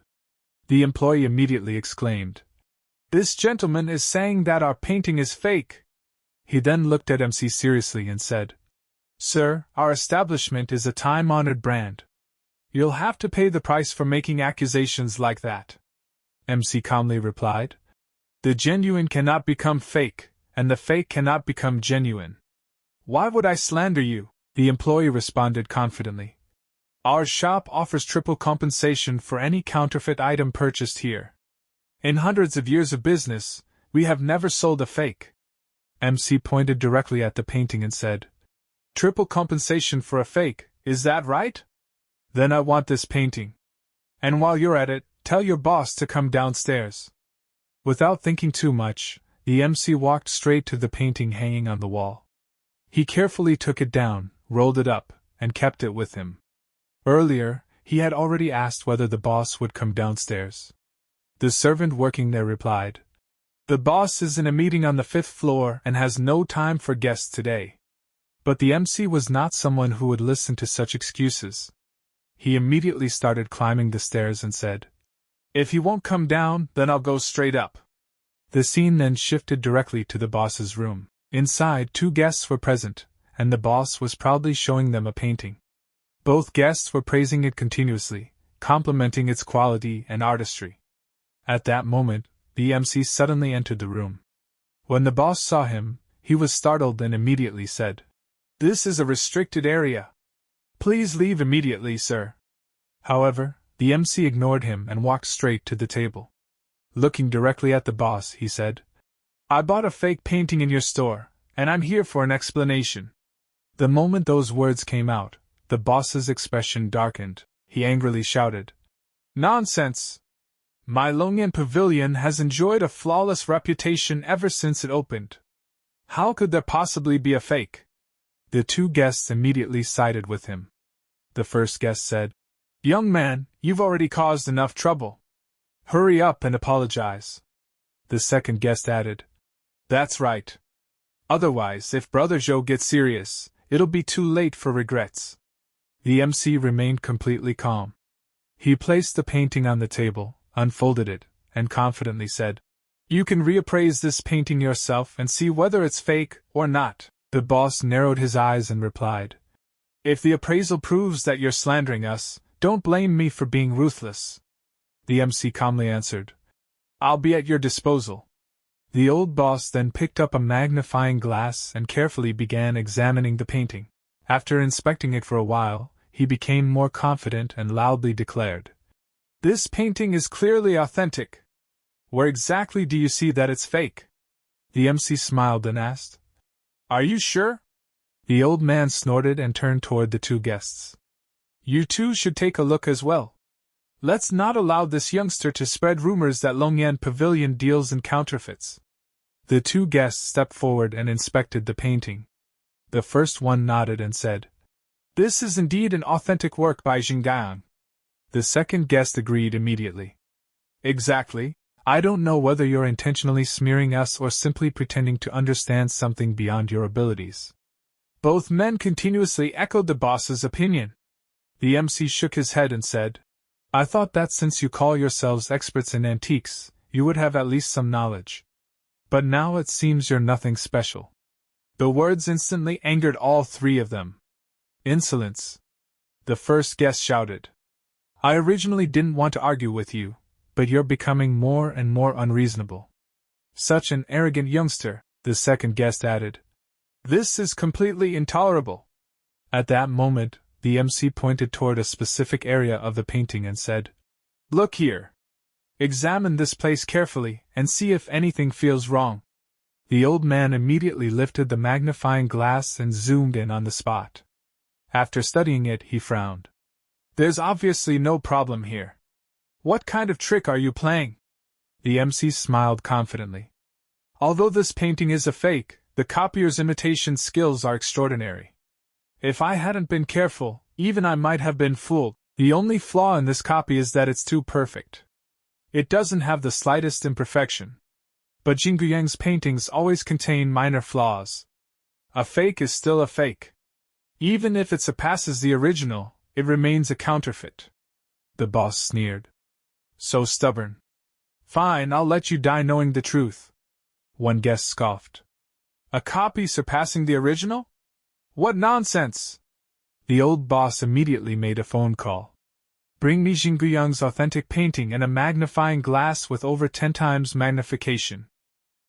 The employee immediately exclaimed, "This gentleman is saying that our painting is fake." He then looked at MC seriously and said, "Sir, our establishment is a time-honored brand. You'll have to pay the price for making accusations like that." MC calmly replied, "The genuine cannot become fake, and the fake cannot become genuine." "Why would I slander you?" the employee responded confidently. "Our shop offers triple compensation for any counterfeit item purchased here. In hundreds of years of business, we have never sold a fake." MC pointed directly at the painting and said, "Triple compensation for a fake, is that right? Then I want this painting. And while you're at it, tell your boss to come downstairs." Without thinking too much, the MC walked straight to the painting hanging on the wall. He carefully took it down, rolled it up, and kept it with him. Earlier, he had already asked whether the boss would come downstairs. The servant working there replied, "The boss is in a meeting on the 5th floor and has no time for guests today." But the MC was not someone who would listen to such excuses. He immediately started climbing the stairs and said, "If he won't come down, then I'll go straight up." The scene then shifted directly to the boss's room. Inside, 2 guests were present, and the boss was proudly showing them a painting. Both guests were praising it continuously, complimenting its quality and artistry. At that moment, the MC suddenly entered the room. When the boss saw him, he was startled and immediately said, "This is a restricted area. Please leave immediately, sir." However, The MC ignored him and walked straight to the table. Looking directly at the boss, he said, "I bought a fake painting in your store, and I'm here for an explanation." The moment those words came out, the boss's expression darkened. He angrily shouted, "Nonsense! My Longyan Pavilion has enjoyed a flawless reputation ever since it opened. How could there possibly be a fake?" The two guests immediately sided with him. The first guest said, "Young man, you've already caused enough trouble. Hurry up and apologize." The second guest added, "That's right. Otherwise, if Brother Zhou gets serious, it'll be too late for regrets." The MC remained completely calm. He placed the painting on the table, unfolded it, and confidently said, "You can reappraise this painting yourself and see whether it's fake or not." The boss narrowed his eyes and replied, "If the appraisal proves that you're slandering us, don't blame me for being ruthless." The MC calmly answered, "I'll be at your disposal." The old boss then picked up a magnifying glass and carefully began examining the painting. After inspecting it for a while, he became more confident and loudly declared, "This painting is clearly authentic. Where exactly do you see that it's fake?" The MC smiled and asked, "Are you sure?" The old man snorted and turned toward the two guests. "You two should take a look as well. Let's not allow this youngster to spread rumors that Longyan Pavilion deals in counterfeits." The two guests stepped forward and inspected the painting. The first one nodded and said, "This is indeed an authentic work by Jiang Hao." The second guest agreed immediately. "Exactly. I don't know whether you're intentionally smearing us or simply pretending to understand something beyond your abilities." Both men continuously echoed the boss's opinion. The MC shook his head and said, "I thought that since you call yourselves experts in antiques, you would have at least some knowledge. But now it seems you're nothing special." The words instantly angered all three of them. "Insolence!" The first guest shouted. "I originally didn't want to argue with you, but you're becoming more and more unreasonable." "Such an arrogant youngster," the second guest added. "This is completely intolerable." At that moment, the MC pointed toward a specific area of the painting and said, "Look here. Examine this place carefully and see if anything feels wrong." The old man immediately lifted the magnifying glass and zoomed in on the spot. After studying it, he frowned. "There's obviously no problem here. What kind of trick are you playing?" The MC smiled confidently. "Although this painting is a fake, the copier's imitation skills are extraordinary. If I hadn't been careful, even I might have been fooled. The only flaw in this copy is that it's too perfect. It doesn't have the slightest imperfection. But Jingguyang's paintings always contain minor flaws. A fake is still a fake. Even if it surpasses the original, it remains a counterfeit." The boss sneered. "So stubborn. Fine, I'll let you die knowing the truth." One guest scoffed. "A copy surpassing the original? What nonsense!" The old boss immediately made a phone call. "Bring me Jingguyang's authentic painting and a magnifying glass with over 10 times magnification.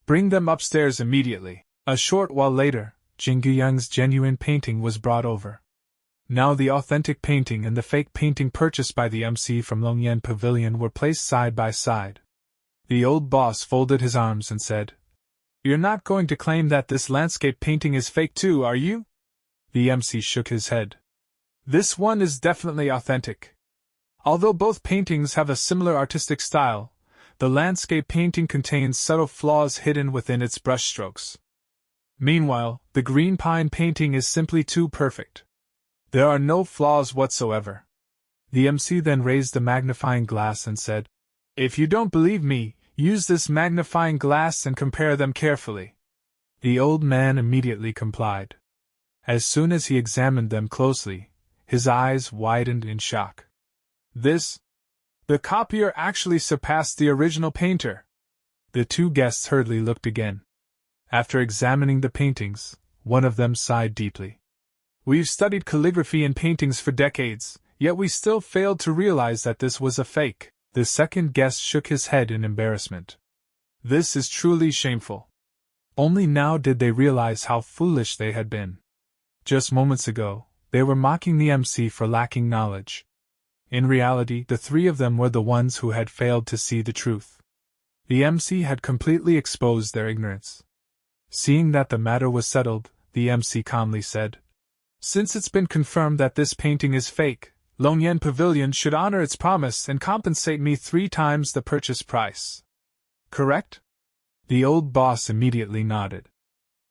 Bring them upstairs immediately." A short while later, Jingguyang's genuine painting was brought over. Now the authentic painting and the fake painting purchased by the MC from Longyan Pavilion were placed side by side. The old boss folded his arms and said, "You're not going to claim that this landscape painting is fake too, are you?" The MC shook his head. "This one is definitely authentic. Although both paintings have a similar artistic style, the landscape painting contains subtle flaws hidden within its brushstrokes. Meanwhile, the green pine painting is simply too perfect. There are no flaws whatsoever." The MC then raised the magnifying glass and said, "If you don't believe me, use this magnifying glass and compare them carefully." The old man immediately complied. As soon as he examined them closely, his eyes widened in shock. The copier actually surpassed the original painter." The two guests hurriedly looked again. After examining the paintings, one of them sighed deeply. "We've studied calligraphy and paintings for decades, yet we still failed to realize that this was a fake." The second guest shook his head in embarrassment. "This is truly shameful." Only now did they realize how foolish they had been. Just moments ago, they were mocking the MC for lacking knowledge. In reality, the three of them were the ones who had failed to see the truth. The MC had completely exposed their ignorance. Seeing that the matter was settled, the MC calmly said, "Since it's been confirmed that this painting is fake, Longyan Pavilion should honor its promise and compensate me 3 times the purchase price. Correct?" The old boss immediately nodded.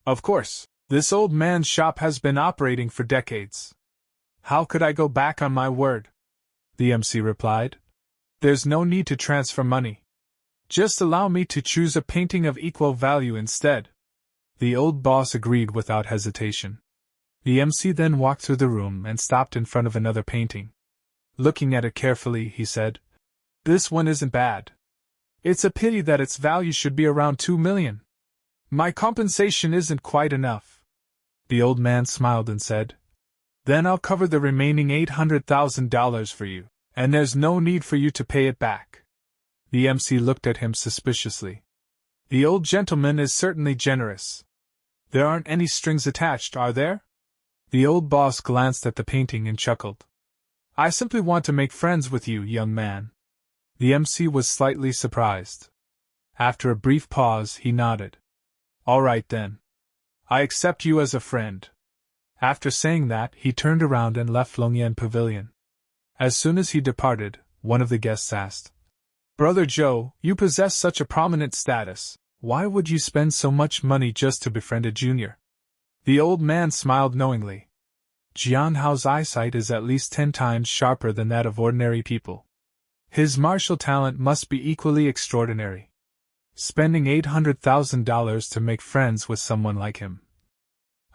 "Of course, this old man's shop has been operating for decades. How could I go back on my word?" The MC replied. "There's no need to transfer money. Just allow me to choose a painting of equal value instead." The old boss agreed without hesitation. The MC then walked through the room and stopped in front of another painting. Looking at it carefully, he said, "This one isn't bad. It's a pity that its value should be around 2 million. My compensation isn't quite enough." The old man smiled and said, "Then I'll cover the remaining $800,000 for you, and there's no need for you to pay it back." The MC looked at him suspiciously. "The old gentleman is certainly generous. There aren't any strings attached, are there?" The old boss glanced at the painting and chuckled. "I simply want to make friends with you, young man." The MC was slightly surprised. After a brief pause, he nodded. "All right then. I accept you as a friend." After saying that, he turned around and left Longyan Pavilion. As soon as he departed, one of the guests asked, "Brother Joe, you possess such a prominent status. Why would you spend so much money just to befriend a junior?" The old man smiled knowingly. "Jiang Hao's eyesight is at least 10 times sharper than that of ordinary people. His martial talent must be equally extraordinary. Spending $800,000 to make friends with someone like him.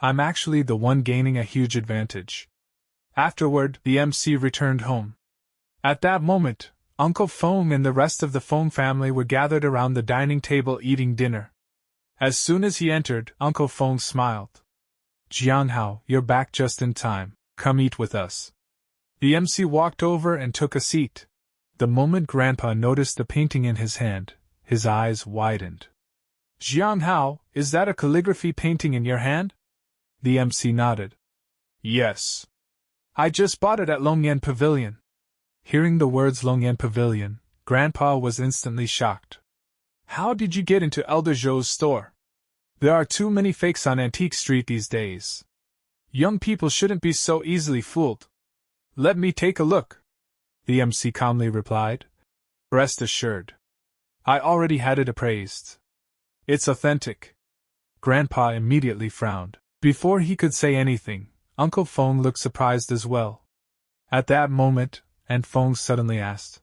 I'm actually the one gaining a huge advantage." Afterward, the MC returned home. At that moment, Uncle Feng and the rest of the Feng family were gathered around the dining table eating dinner. As soon as he entered, Uncle Feng smiled. "Jiang Hao, you're back just in time. Come eat with us." The MC walked over and took a seat. The moment Grandpa noticed the painting in his hand, his eyes widened. "Jiang Hao, is that a calligraphy painting in your hand?" The MC nodded. "Yes. I just bought it at Longyan Pavilion." Hearing the words Longyan Pavilion, Grandpa was instantly shocked. "How did you get into LDrago's store? There are too many fakes on Antique Street these days. Young people shouldn't be so easily fooled." "Let me take a look," the MC calmly replied. "Rest assured. I already had it appraised. It's authentic." Grandpa immediately frowned. Before he could say anything, Uncle Feng looked surprised as well. At that moment, and Feng suddenly asked,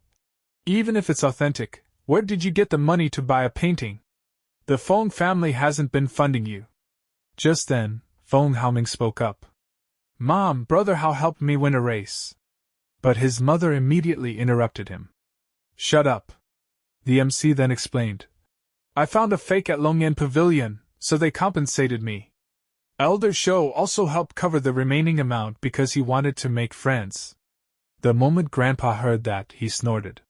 "Even if it's authentic, where did you get the money to buy a painting? The Feng family hasn't been funding you." Just then, Feng Haoming spoke up. "Mom, Brother Hao helped me win a race." But his mother immediately interrupted him. "Shut up." The MC then explained. "I found a fake at Longyan Pavilion, so they compensated me. LDrago also helped cover the remaining amount because he wanted to make friends." The moment Grandpa heard that, he snorted.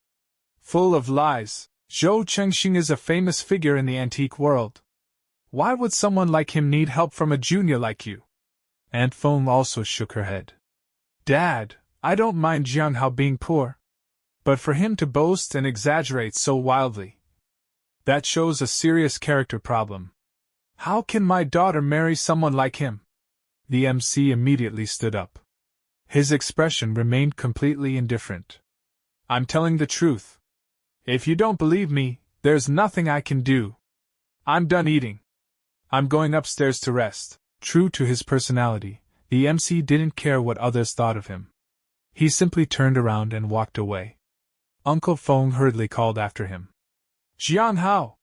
"Full of lies. Zhou Chengxing is a famous figure in the antique world. Why would someone like him need help from a junior like you?" Aunt Feng also shook her head. "Dad, I don't mind Jiang Hao being poor. But for him to boast and exaggerate so wildly, that shows a serious character problem. How can my daughter marry someone like him?" The MC immediately stood up. His expression remained completely indifferent. "I'm telling the truth. If you don't believe me, there's nothing I can do. I'm done eating. I'm going upstairs to rest." True to his personality, the MC didn't care what others thought of him. He simply turned around and walked away. Uncle Feng hurriedly called after him, "Jiang Hao!"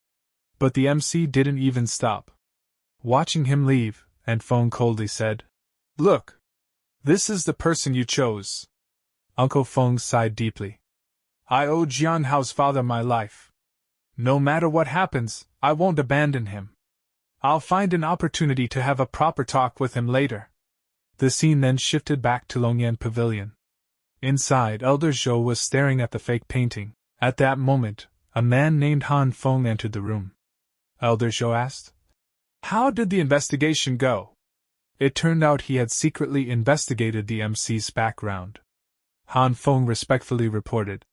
But the MC didn't even stop. Watching him leave, Aunt Feng coldly said, "Look! This is the person you chose." Uncle Feng sighed deeply. "I owe Jiang Hao's father my life. No matter what happens, I won't abandon him. I'll find an opportunity to have a proper talk with him later." The scene then shifted back to Longyan Pavilion. Inside, LDrago was staring at the fake painting. At that moment, a man named Han Feng entered the room. LDrago asked, "How did the investigation go?" It turned out he had secretly investigated the MC's background. Han Feng respectfully reported.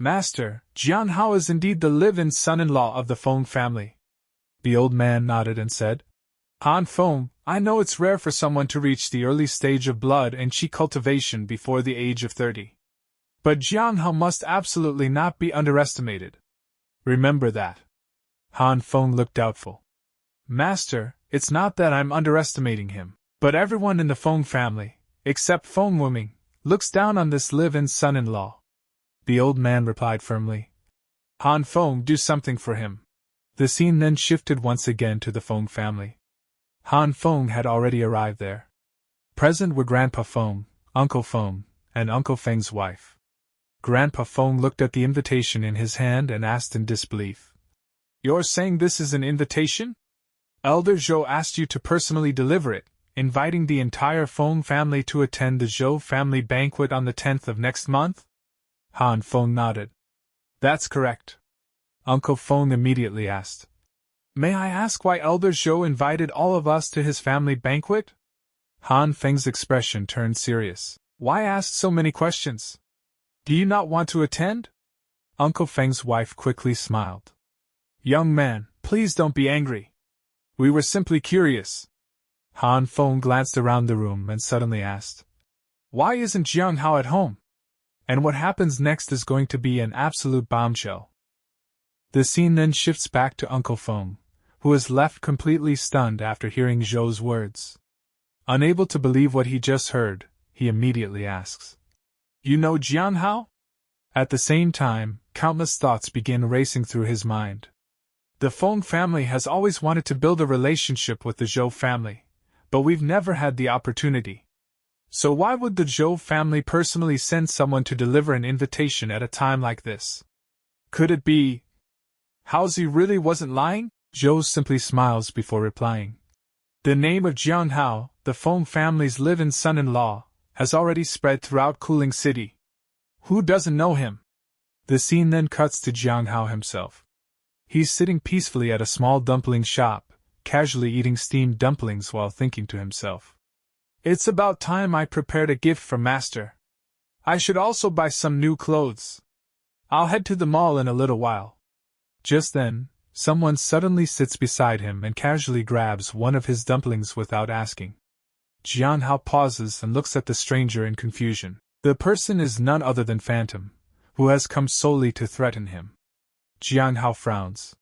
Master, Jiang Hao is indeed the live-in son-in-law of the Feng family. The old man nodded and said, Han Feng, I know it's rare for someone to reach the early stage of blood and qi cultivation before the age of 30. But Jiang Hao must absolutely not be underestimated. Remember that. Han Feng looked doubtful. Master, it's not that I'm underestimating him, but everyone in the Feng family, except Feng Wuming, looks down on this live-in son-in-law. The old man replied firmly. Han Feng, do something for him. The scene then shifted once again to the Feng family. Han Feng had already arrived there. Present were Grandpa Feng, Uncle Feng, and Uncle Feng's wife. Grandpa Feng looked at the invitation in his hand and asked in disbelief. You're saying this is an invitation? Elder Zhou asked you to personally deliver it, inviting the entire Feng family to attend the Zhou family banquet on the 10th of next month? Han Feng nodded. That's correct. Uncle Feng immediately asked. May I ask why Elder Zhou invited all of us to his family banquet? Han Feng's expression turned serious. Why ask so many questions? Do you not want to attend? Uncle Feng's wife quickly smiled. Young man, please don't be angry. We were simply curious. Han Feng glanced around the room and suddenly asked, Why isn't Jiang Hao at home? And what happens next is going to be an absolute bombshell. The scene then shifts back to Uncle Feng, who is left completely stunned after hearing Zhou's words. Unable to believe what he just heard, he immediately asks, You know Jiang Hao? At the same time, countless thoughts begin racing through his mind. The Feng family has always wanted to build a relationship with the Zhou family, but we've never had the opportunity. So why would the Zhou family personally send someone to deliver an invitation at a time like this? Could it be Haozi really wasn't lying? Zhou simply smiles before replying. The name of Jiang Hao, the Feng family's live-in son-in-law, has already spread throughout Kuling City. Who doesn't know him? The scene then cuts to Jiang Hao himself. He's sitting peacefully at a small dumpling shop, casually eating steamed dumplings while thinking to himself. It's about time I prepared a gift for Master. I should also buy some new clothes. I'll head to the mall in a little while. Just then, someone suddenly sits beside him and casually grabs one of his dumplings without asking. Jiang Hao pauses and looks at the stranger in confusion. The person is none other than Phantom, who has come solely to threaten him. Jiang Hao frowns.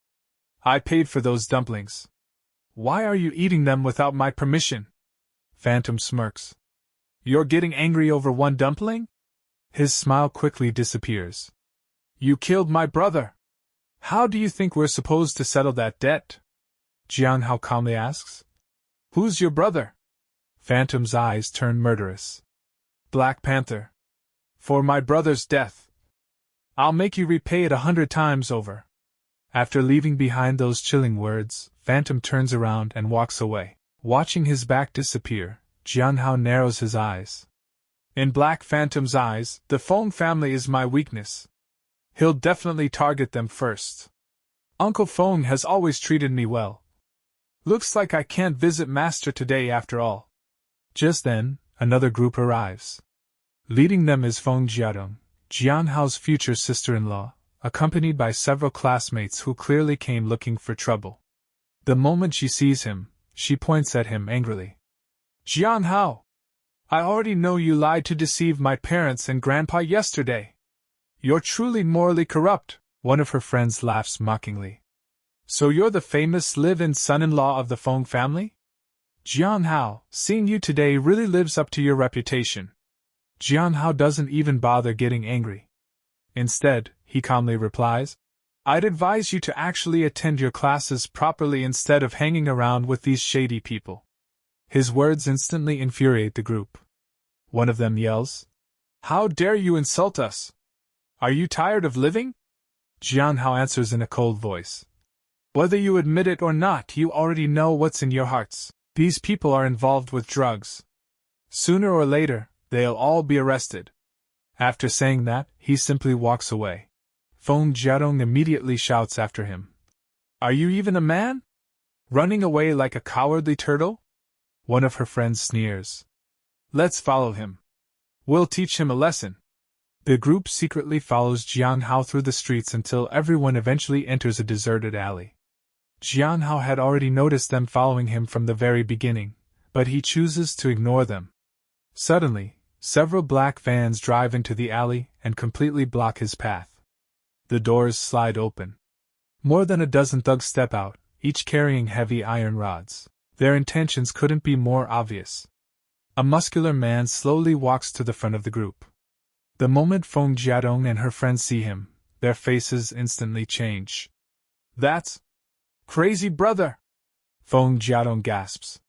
I paid for those dumplings. Why are you eating them without my permission? Phantom smirks. You're getting angry over one dumpling? His smile quickly disappears. You killed my brother. How do you think we're supposed to settle that debt? Jiang Hao calmly asks. Who's your brother? Phantom's eyes turn murderous. Black Panther. For my brother's death. I'll make you repay it 100 times over. After leaving behind those chilling words, Phantom turns around and walks away. Watching his back disappear, Jiang Hao narrows his eyes. In Black Phantom's eyes, the Feng family is my weakness. He'll definitely target them first. Uncle Feng has always treated me well. Looks like I can't visit Master today after all. Just then, another group arrives. Leading them is Feng Jiadong, Jiang Hao's future sister-in-law, accompanied by several classmates who clearly came looking for trouble. The moment she sees him, she points at him angrily. Jiang Hao! I already know you lied to deceive my parents and grandpa yesterday. You're truly morally corrupt, one of her friends laughs mockingly. So you're the famous live-in son-in-law of the Feng family? Jiang Hao, seeing you today really lives up to your reputation. Jiang Hao doesn't even bother getting angry. Instead, he calmly replies, I'd advise you to actually attend your classes properly instead of hanging around with these shady people. His words instantly infuriate the group. One of them yells, How dare you insult us? Are you tired of living? Jiang Hao answers in a cold voice. Whether you admit it or not, you already know what's in your hearts. These people are involved with drugs. Sooner or later, they'll all be arrested. After saying that, he simply walks away. Feng Jiadong immediately shouts after him. Are you even a man? Running away like a cowardly turtle? One of her friends sneers. Let's follow him. We'll teach him a lesson. The group secretly follows Jiang Hao through the streets until everyone eventually enters a deserted alley. Jiang Hao had already noticed them following him from the very beginning, but he chooses to ignore them. Suddenly, several black vans drive into the alley and completely block his path. The doors slide open. More than a dozen thugs step out, each carrying heavy iron rods. Their intentions couldn't be more obvious. A muscular man slowly walks to the front of the group. The moment Feng Jiadong and her friends see him, their faces instantly change. "That's Crazy Brother!" Feng Jiadong gasps.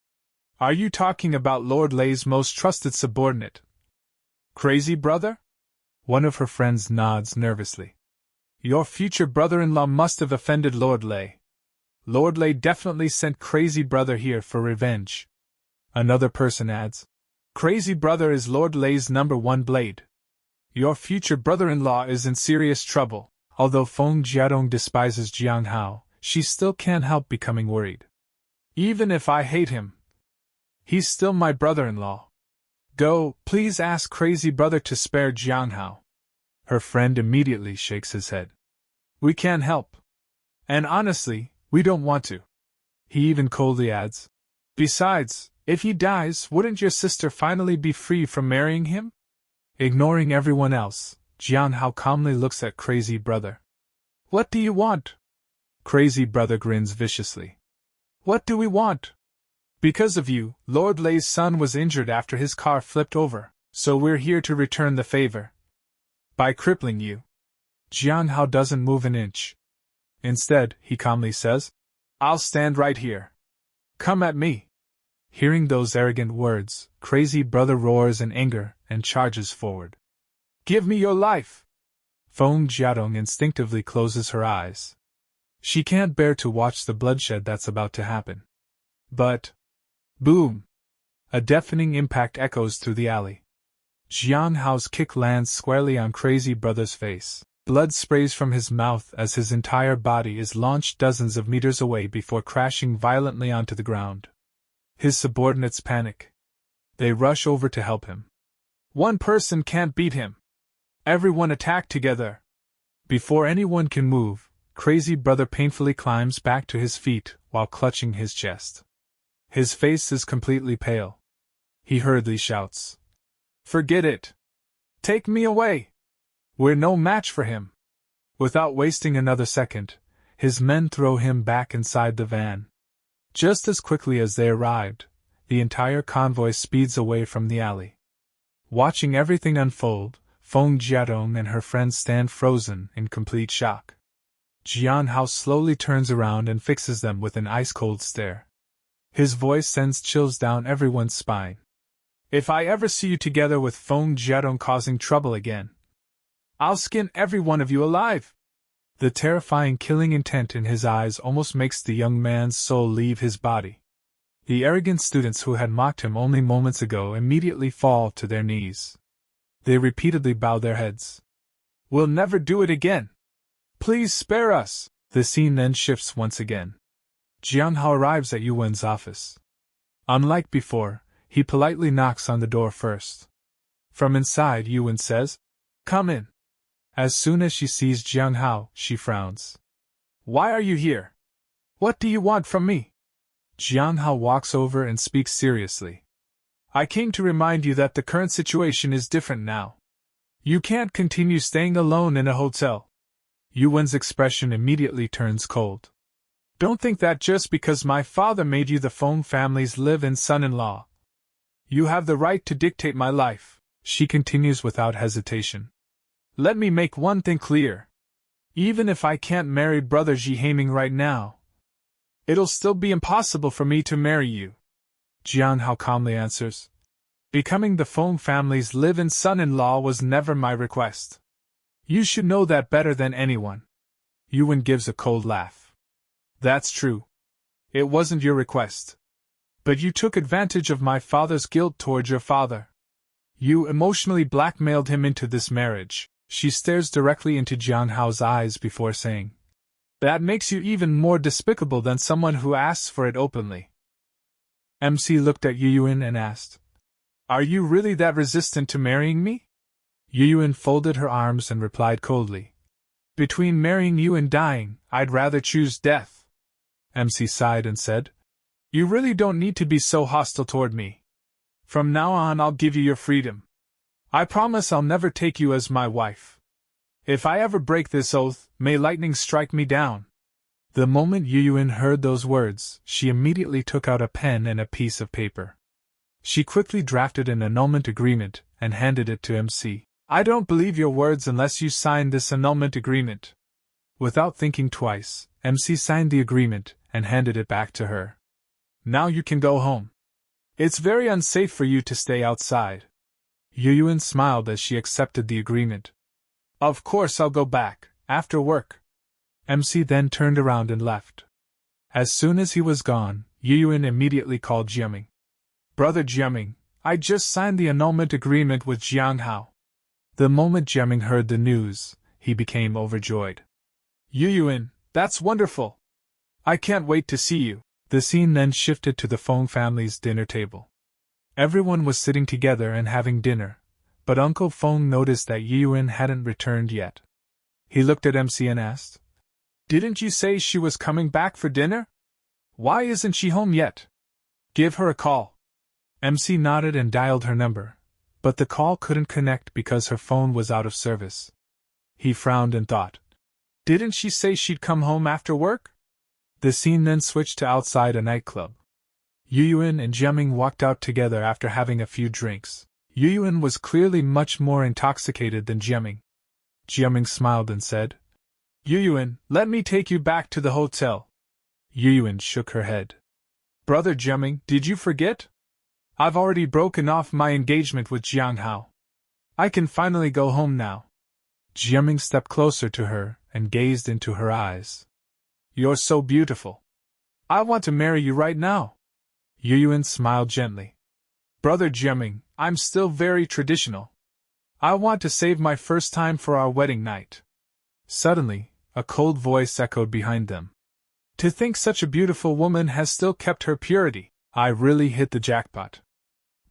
"Are you talking about Lord Lei's most trusted subordinate? Crazy Brother?" One of her friends nods nervously. "Your future brother-in-law must have offended Lord Lei. Lord Lei definitely sent Crazy Brother here for revenge." Another person adds, "Crazy Brother is Lord Lei's #1 blade. Your future brother-in-law is in serious trouble." Although Feng Jiadong despises Jiang Hao, she still can't help becoming worried. "Even if I hate him, he's still my brother-in-law. Go, please ask Crazy Brother to spare Jiang Hao." Her friend immediately shakes his head. "We can't help. And honestly, we don't want to." He even coldly adds, "Besides, if he dies, wouldn't your sister finally be free from marrying him?" Ignoring everyone else, Jiang Hao calmly looks at Crazy Brother. "What do you want?" Crazy Brother grins viciously. "What do we want? Because of you, Lord Lei's son was injured after his car flipped over, so we're here to return the favor. By crippling you." Jiang Hao doesn't move an inch. Instead, he calmly says, "I'll stand right here. Come at me." Hearing those arrogant words, Crazy Brother roars in anger and charges forward. "Give me your life!" Feng Jiadong instinctively closes her eyes. She can't bear to watch the bloodshed that's about to happen. But boom! A deafening impact echoes through the alley. Jiang Hao's kick lands squarely on Crazy Brother's face. Blood sprays from his mouth as his entire body is launched dozens of meters away before crashing violently onto the ground. His subordinates panic. They rush over to help him. "One person can't beat him. Everyone attack together." Before anyone can move, Crazy Brother painfully climbs back to his feet while clutching his chest. His face is completely pale. He hurriedly shouts, "Forget it! Take me away! We're no match for him!" Without wasting another second, his men throw him back inside the van. Just as quickly as they arrived, the entire convoy speeds away from the alley. Watching everything unfold, Feng Jiadong and her friends stand frozen in complete shock. Jiang Hao slowly turns around and fixes them with an ice-cold stare. His voice sends chills down everyone's spine. "If I ever see you together with Feng Jiadong causing trouble again, I'll skin every one of you alive!" The terrifying killing intent in his eyes almost makes the young man's soul leave his body. The arrogant students who had mocked him only moments ago immediately fall to their knees. They repeatedly bow their heads. "We'll never do it again! Please spare us!" The scene then shifts once again. Jiang Hao arrives at Yuwen's office. Unlike before, he politely knocks on the door first. From inside, Yuwen says, "Come in." As soon as she sees Jiang Hao, she frowns. "Why are you here? What do you want from me?" Jiang Hao walks over and speaks seriously. "I came to remind you that the current situation is different now. You can't continue staying alone in a hotel." Yuwen's expression immediately turns cold. "Don't think that just because my father made you the Feng family's live-in son-in-law, you have the right to dictate my life," she continues without hesitation. "Let me make one thing clear. Even if I can't marry Brother Jihaming right now, it'll still be impossible for me to marry you." Jiang Hao calmly answers, "Becoming the Feng family's live-in son-in-law was never my request. You should know that better than anyone." Yuwen gives a cold laugh. "That's true. It wasn't your request. But you took advantage of my father's guilt towards your father. You emotionally blackmailed him into this marriage." She stares directly into Jiang Hao's eyes before saying, "That makes you even more despicable than someone who asks for it openly." MC looked at Yuwen and asked, "Are you really that resistant to marrying me?" Yuyuan folded her arms and replied coldly. Between marrying you and dying, I'd rather choose death. MC sighed and said, You really don't need to be so hostile toward me. From now on I'll give you your freedom. I promise I'll never take you as my wife. If I ever break this oath, may lightning strike me down. The moment Yuyuan heard those words, she immediately took out a pen and a piece of paper. She quickly drafted an annulment agreement and handed it to MC. I don't believe your words unless you sign this annulment agreement. Without thinking twice, MC signed the agreement and handed it back to her. Now you can go home. It's very unsafe for you to stay outside. Yuyuan smiled as she accepted the agreement. Of course I'll go back, after work. MC then turned around and left. As soon as he was gone, Yuyuan immediately called Jiaming. Brother Jiaming, I just signed the annulment agreement with Jiang Hao. The moment Jiaming heard the news, he became overjoyed. Yuyuan, that's wonderful! I can't wait to see you. The scene then shifted to the Feng family's dinner table. Everyone was sitting together and having dinner, but Uncle Feng noticed that Yuyuan hadn't returned yet. He looked at MC and asked, Didn't you say she was coming back for dinner? Why isn't she home yet? Give her a call. MC nodded and dialed her number, but the call couldn't connect because her phone was out of service. He frowned and thought, Didn't she say she'd come home after work? The scene then switched to outside a nightclub. Yuyuan and Jiaming walked out together after having a few drinks. Yuyuan was clearly much more intoxicated than Jiaming. Jiaming smiled and said, Yuyuan, let me take you back to the hotel. Yuyuan shook her head. Brother Jiaming, did you forget? I've already broken off my engagement with Jiang Hao. I can finally go home now. Jiaming stepped closer to her and gazed into her eyes. You're so beautiful. I want to marry you right now. Yuyuan smiled gently. Brother Jiaming, I'm still very traditional. I want to save my first time for our wedding night. Suddenly, a cold voice echoed behind them. To think such a beautiful woman has still kept her purity. I really hit the jackpot.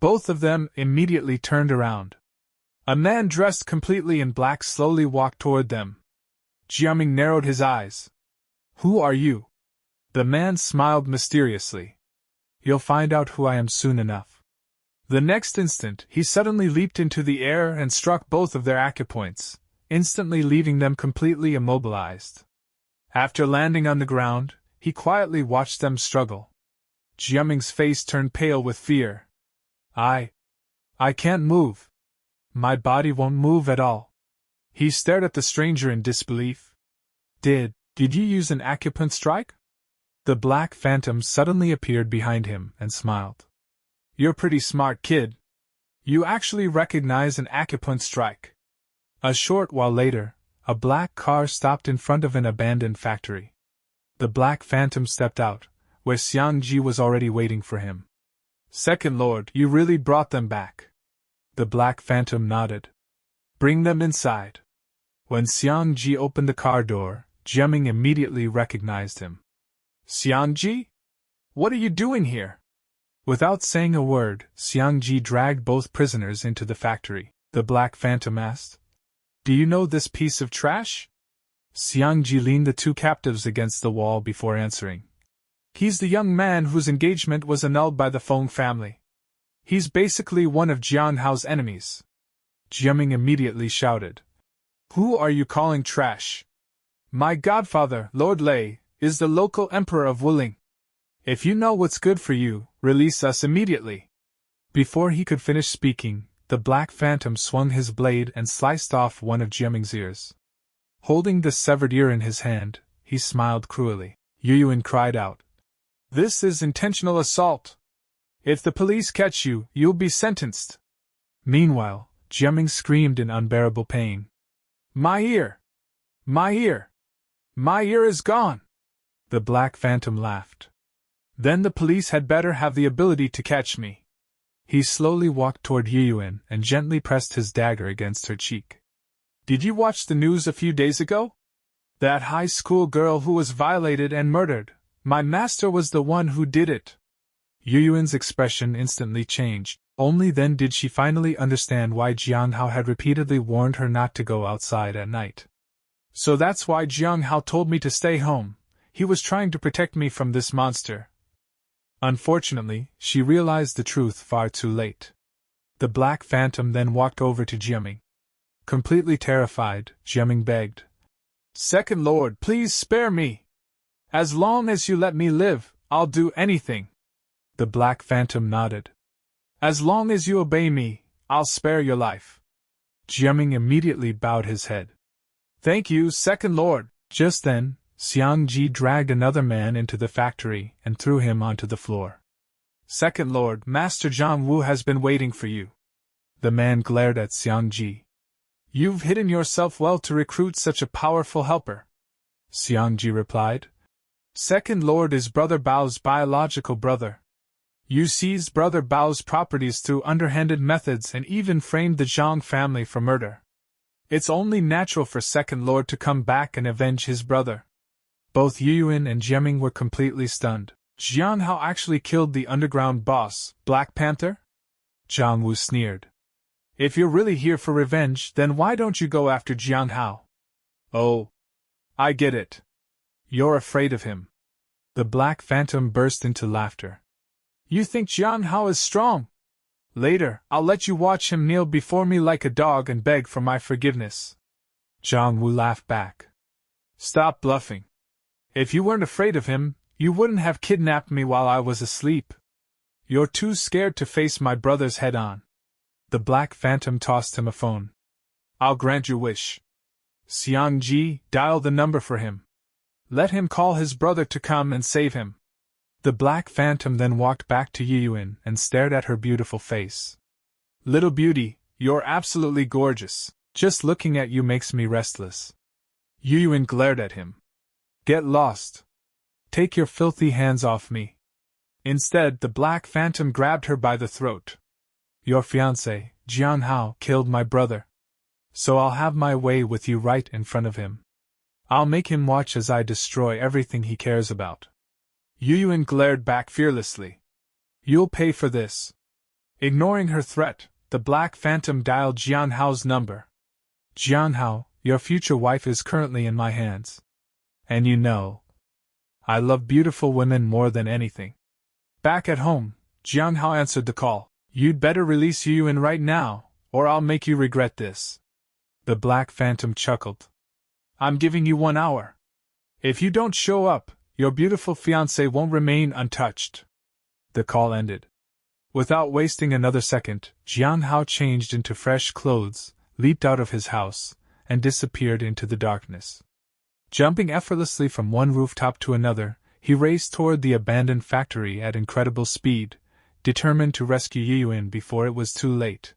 Both of them immediately turned around. A man dressed completely in black slowly walked toward them. Jiaming narrowed his eyes. Who are you? The man smiled mysteriously. You'll find out who I am soon enough. The next instant, he suddenly leaped into the air and struck both of their acupoints, instantly leaving them completely immobilized. After landing on the ground, he quietly watched them struggle. Jiaming's face turned pale with fear. I can't move. My body won't move at all. He stared at the stranger in disbelief. Did you use an acupoint strike? The black phantom suddenly appeared behind him and smiled. You're pretty smart, kid. You actually recognize an acupoint strike. A short while later, a black car stopped in front of an abandoned factory. The black phantom stepped out, where Xiangji was already waiting for him. Second Lord, you really brought them back. The black phantom nodded. Bring them inside. When Xiangji opened the car door, Jiaming immediately recognized him. Xiangji? What are you doing here? Without saying a word, Xiangji dragged both prisoners into the factory. The black phantom asked, Do you know this piece of trash? Xiangji leaned the two captives against the wall before answering. He's the young man whose engagement was annulled by the Feng family. He's basically one of Jiang Hao's enemies. Jiaming immediately shouted. Who are you calling trash? My godfather, Lord Lei, is the local emperor of Wuling. If you know what's good for you, release us immediately. Before he could finish speaking, the black phantom swung his blade and sliced off one of Jiaming's ears. Holding the severed ear in his hand, he smiled cruelly. Yuyuan cried out. This is intentional assault. If the police catch you, you'll be sentenced. Meanwhile, Jiaming screamed in unbearable pain. My ear! My ear! My ear is gone! The black phantom laughed. Then the police had better have the ability to catch me. He slowly walked toward Yuyuan and gently pressed his dagger against her cheek. Did you watch the news a few days ago? That high school girl who was violated and murdered. My master was the one who did it. Yuyuan's expression instantly changed. Only then did she finally understand why Jiang Hao had repeatedly warned her not to go outside at night. So that's why Jiang Hao told me to stay home. He was trying to protect me from this monster. Unfortunately, she realized the truth far too late. The Black Phantom then walked over to Jiaming. Completely terrified, Jiaming begged, "Second Lord, please spare me. As long as you let me live, I'll do anything." The Black Phantom nodded. "As long as you obey me, I'll spare your life." Jiaming immediately bowed his head. "Thank you, Second Lord." Just then, Xiang Ji dragged another man into the factory and threw him onto the floor. "Second Lord, Master Zhang Wu has been waiting for you." The man glared at Xiang Ji. "You've hidden yourself well to recruit such a powerful helper." Xiang Ji replied. "Second Lord is Brother Bao's biological brother. You seized Brother Bao's properties through underhanded methods and even framed the Zhang family for murder. It's only natural for Second Lord to come back and avenge his brother." Both Yuyuan and Jiaming were completely stunned. Jiang Hao actually killed the underground boss, Black Panther? Zhang Wu sneered. "If you're really here for revenge, then why don't you go after Jiang Hao?" "Oh, I get it. You're afraid of him." The Black Phantom burst into laughter. "You think Jiang Hao is strong? Later, I'll let you watch him kneel before me like a dog and beg for my forgiveness." Zhang Wu laughed back. "Stop bluffing. If you weren't afraid of him, you wouldn't have kidnapped me while I was asleep. You're too scared to face my brothers head-on." The Black Phantom tossed him a phone. "I'll grant your wish. Xiang Ji, dial the number for him. Let him call his brother to come and save him." The Black Phantom then walked back to Yuyuan and stared at her beautiful face. "Little beauty, you're absolutely gorgeous. Just looking at you makes me restless." Yuyuan glared at him. "Get lost. Take your filthy hands off me." Instead, the Black Phantom grabbed her by the throat. "Your fiancé, Jiang Hao, killed my brother. So I'll have my way with you right in front of him. I'll make him watch as I destroy everything he cares about." Yuyuan glared back fearlessly. "You'll pay for this." Ignoring her threat, the Black Phantom dialed Jiang Hao's number. "Jiang Hao, your future wife is currently in my hands. And you know, I love beautiful women more than anything." Back at home, Jiang Hao answered the call. "You'd better release Yuyuan right now, or I'll make you regret this." The Black Phantom chuckled. "I'm giving you 1 hour. If you don't show up, your beautiful fiancé won't remain untouched." The call ended. Without wasting another second, Jiang Hao changed into fresh clothes, leaped out of his house, and disappeared into the darkness. Jumping effortlessly from one rooftop to another, he raced toward the abandoned factory at incredible speed, determined to rescue Yuyuan before it was too late.